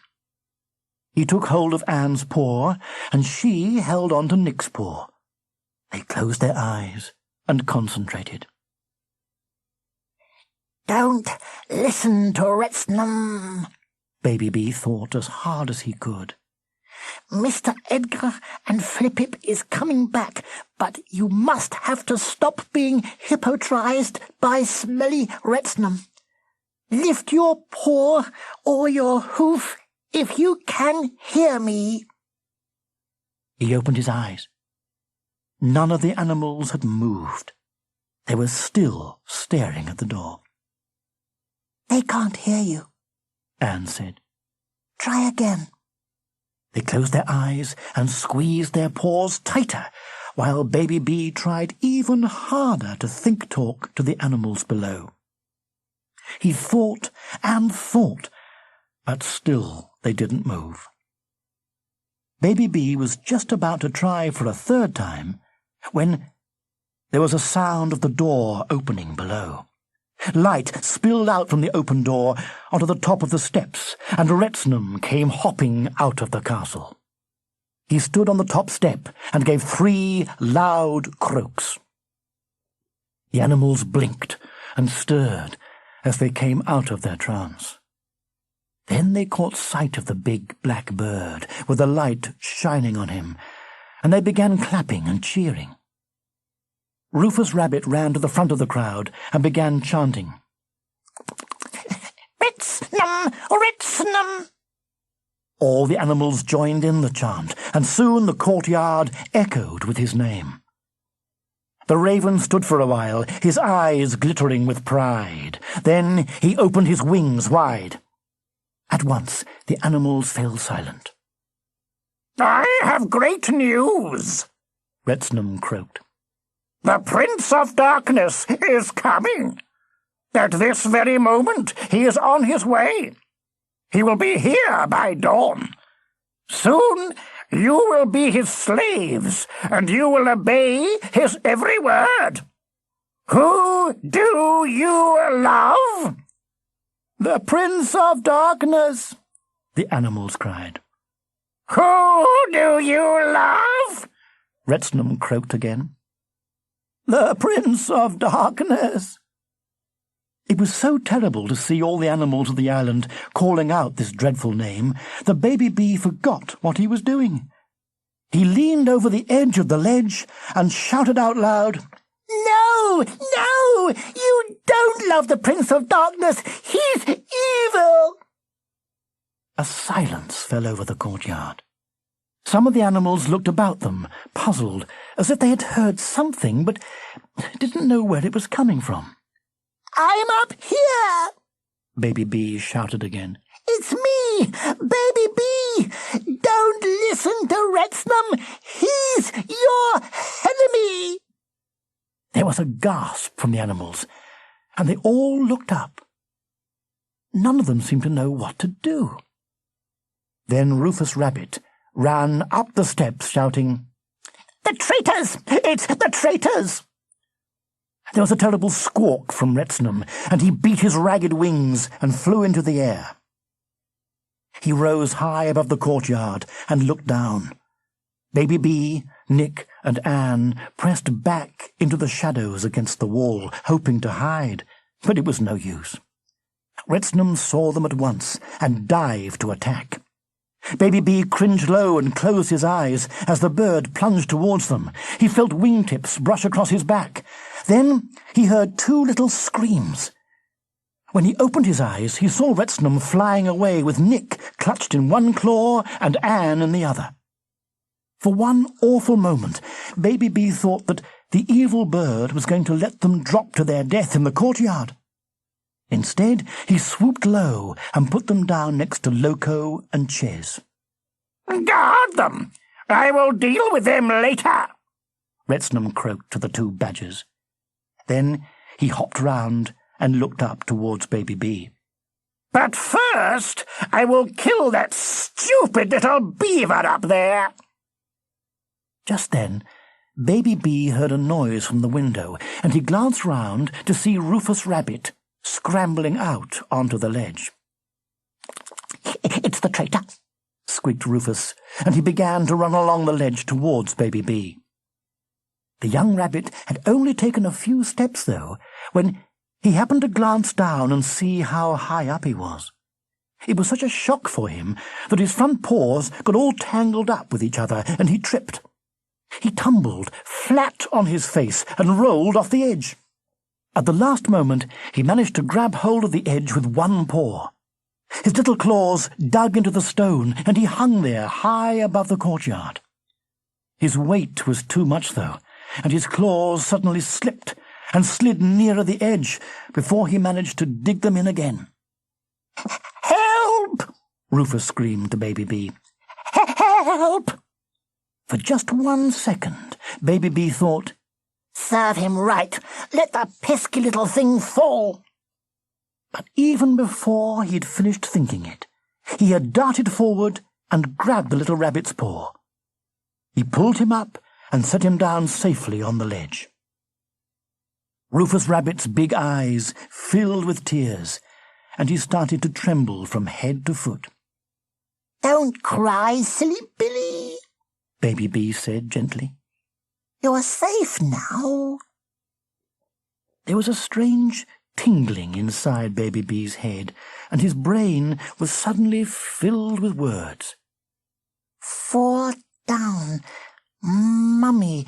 He took hold of Anne's paw, and she held on to Nick's paw. They closed their eyes and concentrated. Don't listen to Retnam, Baby Bee thought as hard as he could. Mr. Edgar and Flippip is coming back, but you must have to stop being hypnotized by smelly Retnam. Lift your paw or your hoof if you can hear me. He opened his eyes. None of the animals had moved. They were still staring at the door. They can't hear you, Anne said. Try again. They closed their eyes and squeezed their paws tighter, while Baby Bee tried even harder to think-talk to the animals below. He thought and thought, but still they didn't move. Baby Bee was just about to try for a third time when there was a sound of the door opening below. Light spilled out from the open door onto the top of the steps, and Retnam came hopping out of the castle. He stood on the top step and gave 3 loud croaks. The animals blinked and stirred as they came out of their trance. Then they caught sight of the big black bird with the light shining on him, and they began clapping and cheering. Rufus Rabbit ran to the front of the crowd and began chanting. Retnam, Retnam! All the animals joined in the chant, and soon the courtyard echoed with his name. The raven stood for a while, his eyes glittering with pride. Then he opened his wings wide. At once the animals fell silent. I have great news, Retnam croaked. The Prince of Darkness is coming. At this very moment he is on his way. He will be here by dawn. Soon you will be his slaves, and you will obey his every word. Who do you love? The Prince of Darkness, the animals cried. Who do you love? Retnam croaked again. The Prince of Darkness. It was so terrible to see all the animals of the island calling out this dreadful name that Baby Bee forgot what he was doing. He leaned over the edge of the ledge and shouted out loud, No, no, you don't love the Prince of Darkness. He's evil. A silence fell over the courtyard. Some of the animals looked about them, puzzled, as if they had heard something, but didn't know where it was coming from. I'm up here, Baby Bee shouted again. It's me, Baby Bee. Don't listen to Retnam. He's your enemy. There was a gasp from the animals, and they all looked up. None of them seemed to know what to do. Then Rufus Rabbit ran up the steps shouting, The traitors! It's the traitors! There was a terrible squawk from Retnam, and he beat his ragged wings and flew into the air. He rose high above the courtyard and looked down. Baby Bee, Nick, and Anne pressed back into the shadows against the wall, hoping to hide, but it was no use. Retnam saw them at once and dived to attack. Baby Bee cringed low and closed his eyes as the bird plunged towards them. He felt wingtips brush across his back. Then he heard 2 little screams. When he opened his eyes, he saw Retnam flying away with Nick clutched in one claw and Anne in the other. For one awful moment, Baby Bee thought that the evil bird was going to let them drop to their death in the courtyard. Instead, he swooped low and put them down next to Loco and Ches. Guard them! I will deal with them later, Retnam croaked to the 2 badgers. Then he hopped round and looked up towards Baby Bee. But first, I will kill that stupid little beaver up there. Just then, Baby Bee heard a noise from the window, and he glanced round to see Rufus Rabbit scrambling out onto the ledge. It's the traitor, squeaked Rufus, and he began to run along the ledge towards Baby B. The young rabbit had only taken a few steps, though, when he happened to glance down and see how high up he was. It was such a shock for him that his front paws got all tangled up with each other, and he tripped. He tumbled flat on his face and rolled off the edge. At the last moment, he managed to grab hold of the edge with one paw. His little claws dug into the stone, and he hung there high above the courtyard. His weight was too much, though, and his claws suddenly slipped and slid nearer the edge before he managed to dig them in again. Help! Rufus screamed to Baby B. Help! For just 1 second, Baby B thought, Serve him right. Let the pesky little thing fall. But even before he'd finished thinking it, he had darted forward and grabbed the little rabbit's paw. He pulled him up and set him down safely on the ledge. Rufus Rabbit's big eyes filled with tears, and he started to tremble from head to foot. Don't cry, silly Billy, Baby B said gently. You're safe now. There was a strange tingling inside Baby B's head, and his brain was suddenly filled with words. 4 down, Mummy,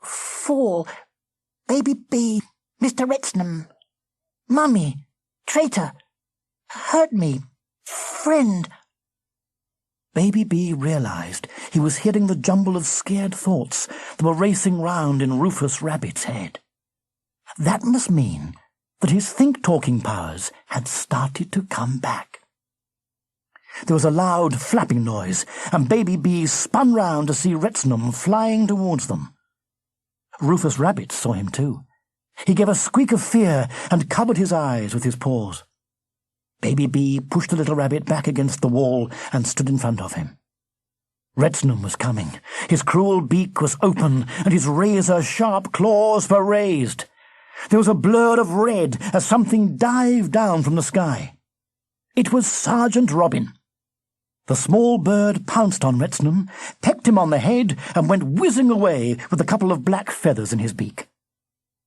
fall, Baby B, Mr. Retnam, Mummy, traitor, hurt me, friend. Baby B realized he was hearing the jumble of scared thoughts that were racing round in Rufus Rabbit's head. That must mean that his think-talking powers had started to come back. There was a loud flapping noise, and Baby B spun round to see Retnam flying towards them. Rufus Rabbit saw him too. He gave a squeak of fear and covered his eyes with his paws. Baby B pushed the little rabbit back against the wall and stood in front of him. Retnam was coming. His cruel beak was open, and his razor-sharp claws were raised. There was a blur of red as something dived down from the sky. It was Sergeant Robin. The small bird pounced on Retnam, pecked him on the head, and went whizzing away with a couple of black feathers in his beak.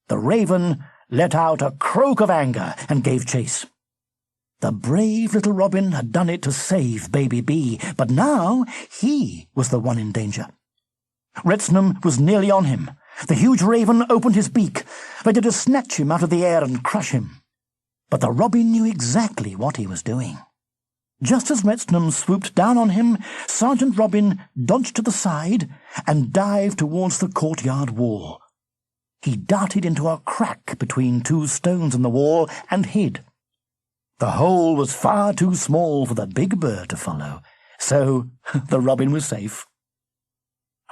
The raven let out a croak of anger and gave chase. The brave little Robin had done it to save Baby B, but now he was the one in danger. Retnam was nearly on him. The huge raven opened his beak, ready to snatch him out of the air and crush him. But the robin knew exactly what he was doing. Just as Retnam swooped down on him, Sergeant Robin dodged to the side and dived towards the courtyard wall. He darted into a crack between 2 stones in the wall and hid. The hole was far too small for the big bird to follow, so the robin was safe.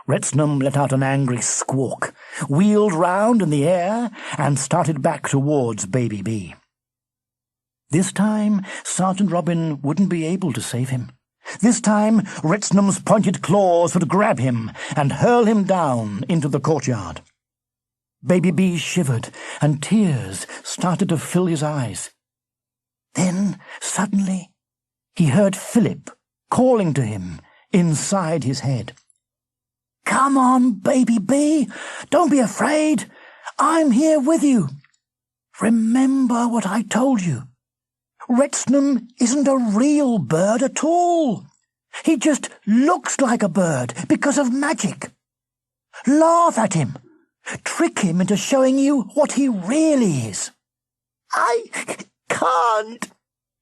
Retnam let out an angry squawk, wheeled round in the air, and started back towards Baby B. This time, Sergeant Robin wouldn't be able to save him. This time, Retnam's pointed claws would grab him and hurl him down into the courtyard. Baby B shivered, and tears started to fill his eyes. Then, suddenly, he heard Philip calling to him inside his head. "Come on, Baby B, don't be afraid. I'm here with you. Remember what I told you. Retnam isn't a real bird at all. He just looks like a bird because of magic. Laugh at him. Trick him into showing you what he really is." I can't,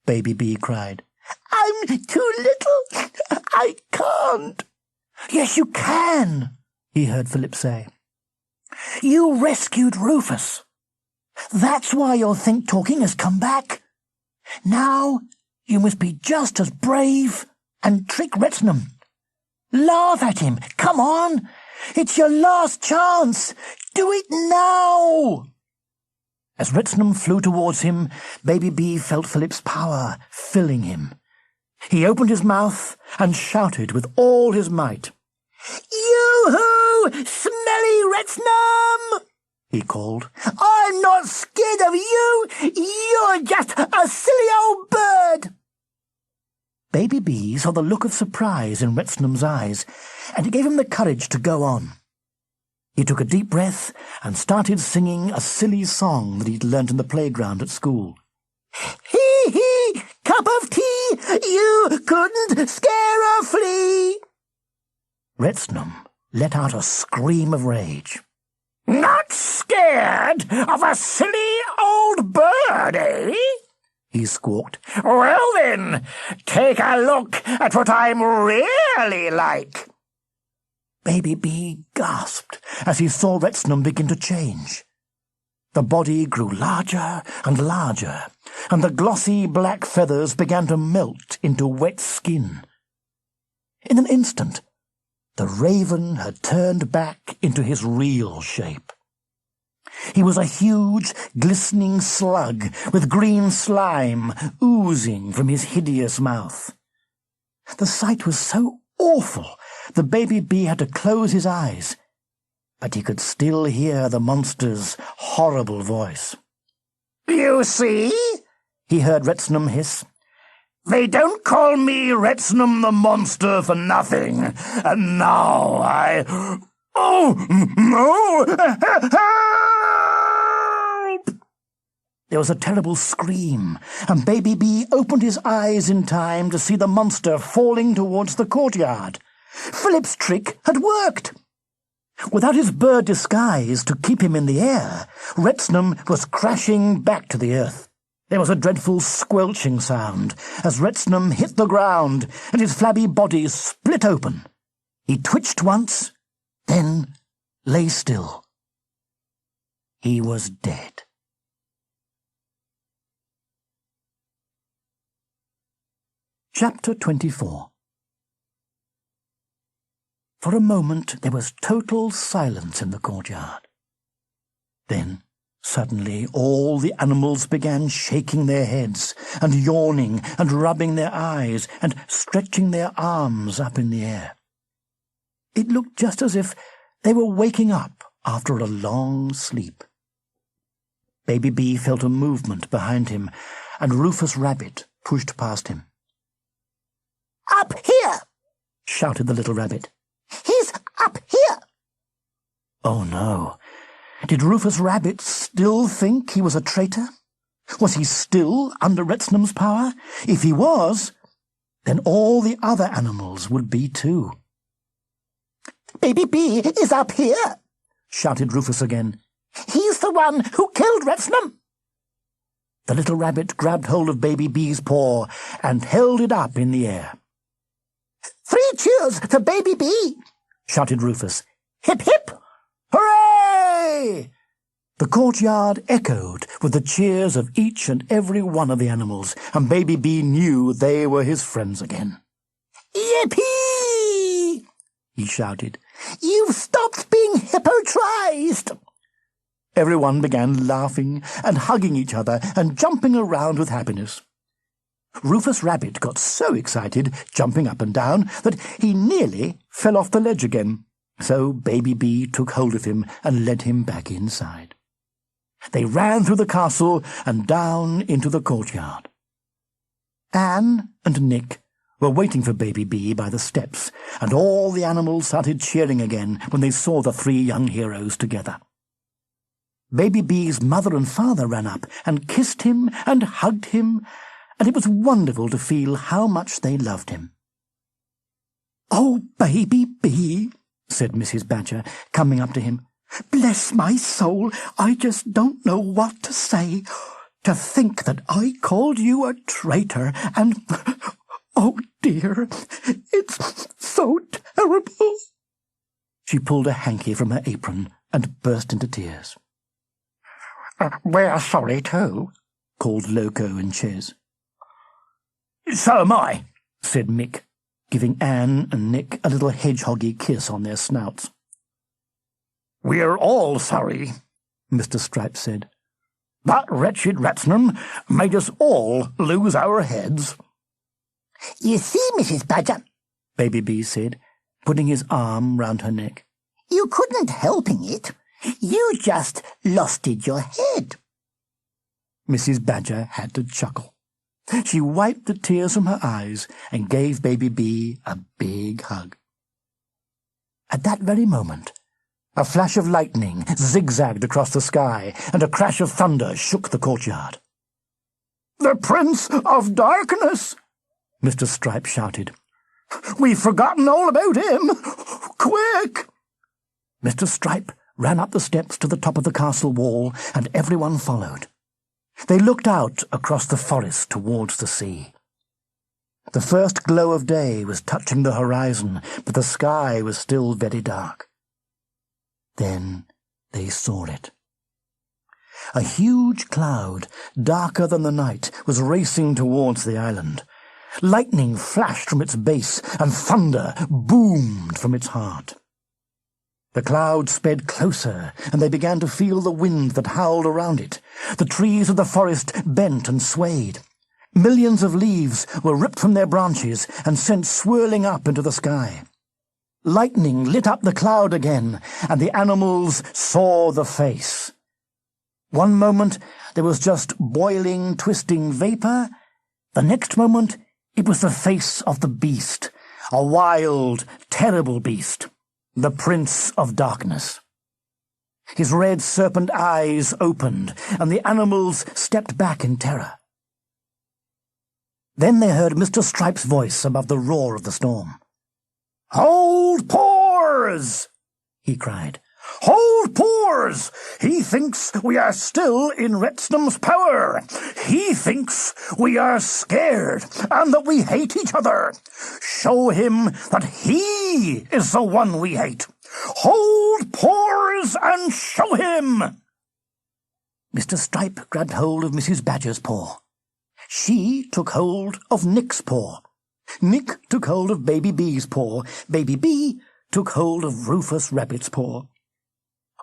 Baby B cried. I'm too little. I can't. "Yes, you can," he heard Philip say. "You rescued Rufus. That's why your think-talking has come back. Now you must be just as brave and trick Retnam. Laugh at him. Come on. It's your last chance. Do it now." As Retnam flew towards him, Baby B felt Philip's power filling him. He opened his mouth and shouted with all his might. "Yoo-hoo! Smelly Retnam!" he called. "I I'm not scared of you. You're just a silly old bird. Baby Bee saw the look of surprise in Retnam's eyes, and it gave him the courage to go on. He took a deep breath and started singing a silly song that he'd learnt in the playground at school. Hee hee, cup of tea, you couldn't scare a flea. Retnam let out a scream of rage. Not scared of a silly old bird, eh? He squawked. Well then, take a look at what I'm really like. Baby Bee gasped as he saw Retnam begin to change. The body grew larger and larger, and the glossy black feathers began to melt into wet skin. In an instant, the raven had turned back into his real shape. He was a huge, glistening slug with green slime oozing from his hideous mouth. The sight was so awful the Baby Bee had to close his eyes, but he could still hear the monster's horrible voice. You see? He heard Retnam hiss. They don't call me Retnam the monster for nothing, and now I... Oh, no! Help! There was a terrible scream, and Baby Bee opened his eyes in time to see the monster falling towards the courtyard. Philip's trick had worked. Without his bird disguise to keep him in the air, Retnam was crashing back to the earth. There was a dreadful squelching sound as Retnam hit the ground and his flabby body split open. He twitched once, then lay still. He was dead. Chapter 24. For a moment there was total silence in the courtyard. Then, suddenly, all the animals began shaking their heads and yawning and rubbing their eyes and stretching their arms up in the air. It looked just as if they were waking up after a long sleep. Baby Bee felt a movement behind him, and Rufus Rabbit pushed past him. Up here! Shouted the little rabbit. He's up here! Oh no! Did Rufus Rabbit still think he was a traitor? Was he still under Retnam's power? If he was, then all the other animals would be too. Baby Bee is up here! Shouted Rufus again. He's the one who killed Retnam! The little rabbit grabbed hold of Baby Bee's paw and held it up in the air. 3 cheers for Baby Bee! Shouted Rufus. Hip hip! Hooray! The courtyard echoed with the cheers of each and every one of the animals, and Baby Bee knew they were his friends again. Yippee! He shouted. You've stopped being hippotrized! Everyone began laughing and hugging each other and jumping around with happiness. Rufus Rabbit got so excited, jumping up and down, that he nearly fell off the ledge again. So Baby Bee took hold of him and led him back inside. They ran through the castle and down into the courtyard. Anne and Nick were waiting for Baby Bee by the steps, and all the animals started cheering again when they saw the 3 young heroes together. Baby Bee's mother and father ran up and kissed him and hugged him, and it was wonderful to feel how much they loved him. "Oh, Baby Bee," said Mrs. Badger, coming up to him. "Bless my soul, I just don't know what to say. To think that I called you a traitor, and... oh, dear, it's so terrible." She pulled a hanky from her apron and burst into tears. We're sorry too, called Loco and Ches. So am I, said Mick, giving Anne and Nick a little hedgehoggy kiss on their snouts. We're all sorry, Mr. Stripes said. That wretched Retnam made us all lose our heads. You see, Mrs. Badger, Baby Bee said, putting his arm round her neck. You couldn't helping it. You just losted your head. Mrs. Badger had to chuckle. She wiped the tears from her eyes and gave Baby B a big hug. At that very moment, a flash of lightning zigzagged across the sky, and a crash of thunder shook the courtyard. "The Prince of Darkness!" Mr. Stripe shouted. "We've forgotten all about him! Quick!" Mr. Stripe ran up the steps to the top of the castle wall, and everyone followed. They looked out across the forest towards the sea. The first glow of day was touching the horizon, but the sky was still very dark. Then they saw it. A huge cloud, darker than the night, was racing towards the island. Lightning flashed from its base, and thunder boomed from its heart. The cloud sped closer, and they began to feel the wind that howled around it. The trees of the forest bent and swayed. Millions of leaves were ripped from their branches and sent swirling up into the sky. Lightning lit up the cloud again, and the animals saw the face. One moment there was just boiling, twisting vapour. The next moment it was the face of the beast, a wild, terrible beast, the Prince of Darkness. His red serpent eyes opened, and the animals stepped back in terror. Then they heard Mr. Stripe's voice above the roar of the storm. "Hold paws!" he cried. "Hold paws! He thinks we are still in Retnam's power. He thinks we are scared and that we hate each other. Show him that he is the one we hate. Hold paws and show him!" Mr. Stripe grabbed hold of Mrs. Badger's paw. She took hold of Nick's paw. Nick took hold of Baby B's paw. Baby B took hold of Rufus Rabbit's paw.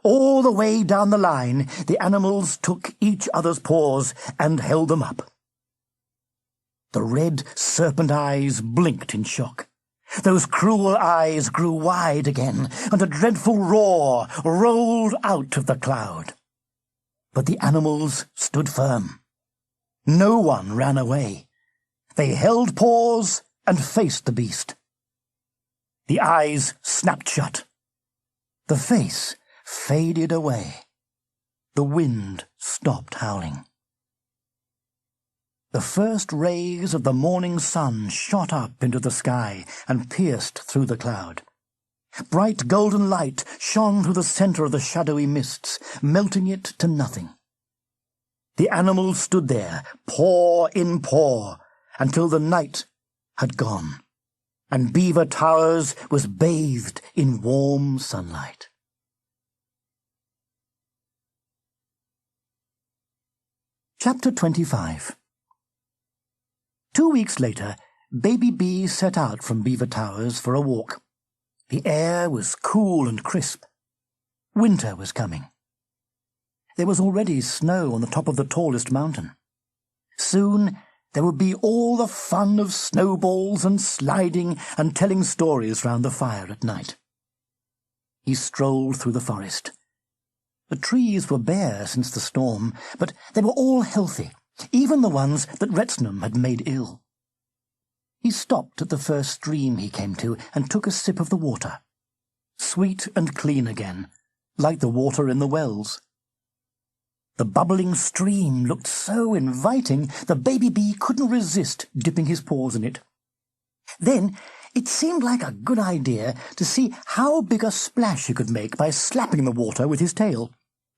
All the way down the line, the animals took each other's paws and held them up. The red serpent eyes blinked in shock. Those cruel eyes grew wide again, and a dreadful roar rolled out of the cloud. But the animals stood firm. No one ran away. They held paws and faced the beast. The eyes snapped shut. The face faded away. The wind stopped howling. The first rays of the morning sun shot up into the sky and pierced through the cloud. Bright golden light shone through the centre of the shadowy mists, melting it to nothing. The animals stood there, paw in paw, until the night had gone, and Beaver Towers was bathed in warm sunlight. Chapter 25. 2 weeks later, Baby B set out from Beaver Towers for a walk. The air was cool and crisp. Winter was coming. There was already snow on the top of the tallest mountain. Soon there would be all the fun of snowballs and sliding and telling stories round the fire at night. He strolled through the forest. The trees were bare since the storm, but they were all healthy, even the ones that Retnam had made ill. He stopped at the first stream he came to and took a sip of the water. Sweet and clean again, like the water in the wells. The bubbling stream looked so inviting that Baby B couldn't resist dipping his paws in it. Then it seemed like a good idea to see how big a splash he could make by slapping the water with his tail.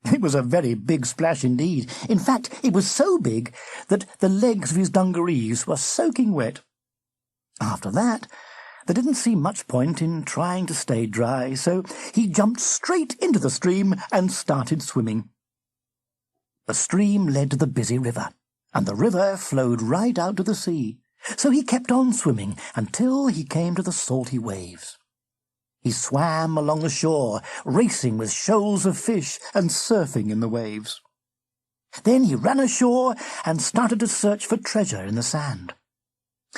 It was a very big splash indeed. In fact, it was so big that the legs of his dungarees were soaking wet. After that, there didn't seem much point in trying to stay dry, so he jumped straight into the stream and started swimming. The stream led to the busy river, and the river flowed right out to the sea, so he kept on swimming until he came to the salty waves. He swam along the shore, racing with shoals of fish and surfing in the waves. Then he ran ashore and started to search for treasure in the sand.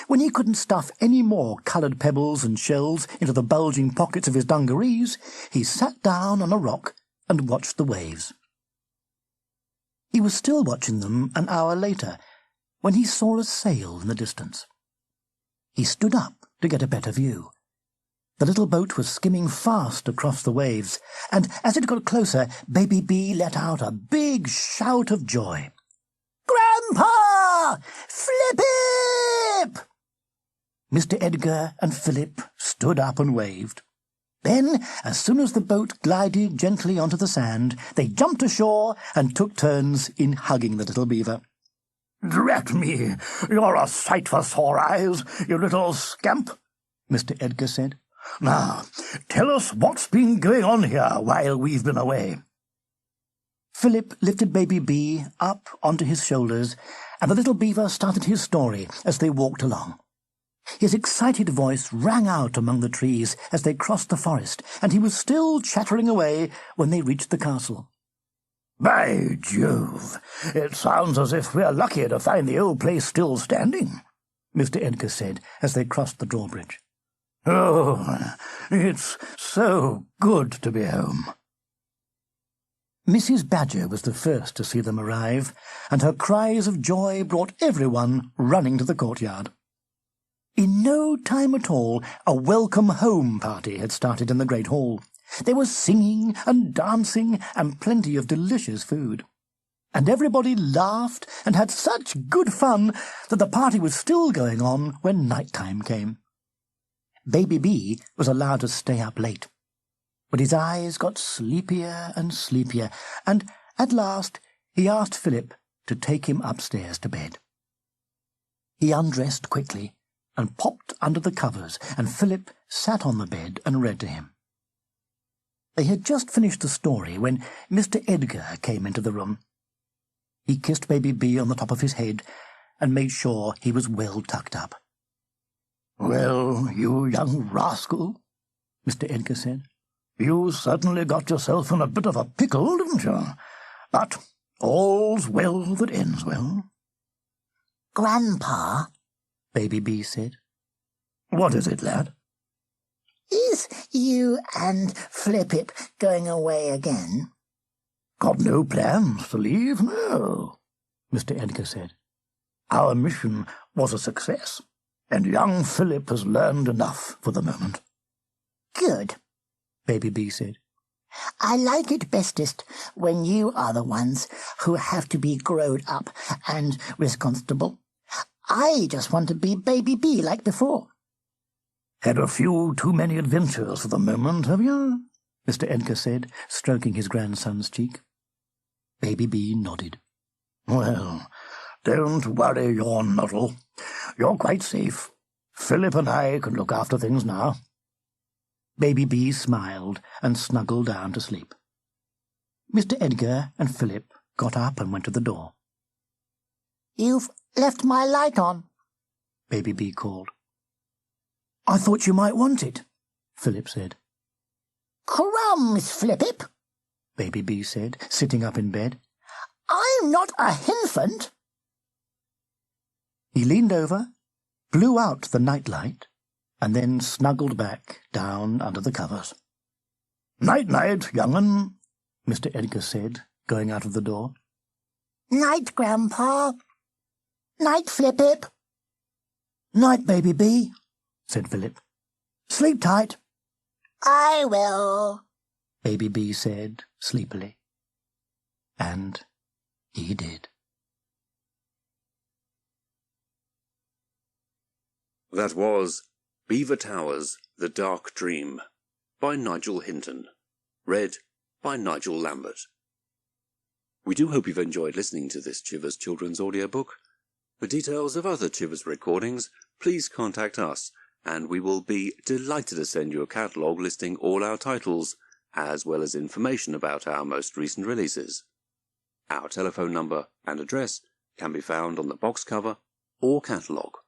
When he couldn't stuff any more coloured pebbles and shells into the bulging pockets of his dungarees, he sat down on a rock and watched the waves. He was still watching them an hour later, when he saw a sail in the distance. He stood up to get a better view. The little boat was skimming fast across the waves, and as it got closer, Baby B let out a big shout of joy. "Grandpa! Flip-ip!" Mr. Edgar and Philip stood up and waved. Then, as soon as the boat glided gently onto the sand, they jumped ashore and took turns in hugging the little beaver. "Drat me, you're a sight for sore eyes, you little scamp," Mr. Edgar said. "Now, tell us what's been going on here while we've been away." Philip lifted Baby B up onto his shoulders, and the little beaver started his story as they walked along. His excited voice rang out among the trees as they crossed the forest, and he was still chattering away when they reached the castle. "By Jove, it sounds as if we're lucky to find the old place still standing," Mr. Edgar said as they crossed the drawbridge. "Oh, it's so good to be home." Mrs. Badger was the first to see them arrive, and her cries of joy brought everyone running to the courtyard. In no time at all, a welcome-home party had started in the great hall. There was singing and dancing and plenty of delicious food. And everybody laughed and had such good fun that the party was still going on when night-time came. Baby B was allowed to stay up late, but his eyes got sleepier and sleepier, and at last he asked Philip to take him upstairs to bed. He undressed quickly and popped under the covers, and Philip sat on the bed and read to him. They had just finished the story when Mr. Edgar came into the room. He kissed Baby B on the top of his head and made sure he was well tucked up. "Well, you young rascal," Mr. Edgar said, "you certainly got yourself in a bit of a pickle, didn't you? But all's well that ends well." "Grandpa," Baby B said. "What is it, lad?" "is you and Flip-ip going away again?" "Got no plans to leave, no," Mr. Edgar said. "Our mission was a success, and young Philip has learned enough for the moment." "Good," Baby B said. "I like it bestest when you are the ones who have to be growed up and responsible. I just want to be Baby B like before." "Had a few too many adventures for the moment, have you?" Mr. Edgar said, stroking his grandson's cheek. Baby B nodded. "Well, don't worry your noddle. You're quite safe. Philip and I can look after things now." Baby B smiled and snuggled down to sleep. Mr. Edgar and Philip got up and went to the door. "You've left my light on," Baby B called. "I thought you might want it," Philip said. "Crumbs, Flip-ip," Baby B said, sitting up in bed. "I'm not a hinfant." He leaned over, blew out the nightlight, and then snuggled back down under the covers. "Night-night, young'un," Mr. Edgar said, going out of the door. "Night, Grandpa." "Night, Flip-ip." "Night, Baby B," said Philip. "Sleep tight." "I will," Baby B said sleepily. And he did. That was Beaver Towers, The Dark Dream by Nigel Hinton. Read by Nigel Lambert. We do hope you've enjoyed listening to this Chivers children's audiobook. For details of other Chivers recordings, please contact us, and we will be delighted to send you a catalogue listing all our titles, as well as information about our most recent releases. Our telephone number and address can be found on the box cover or catalogue.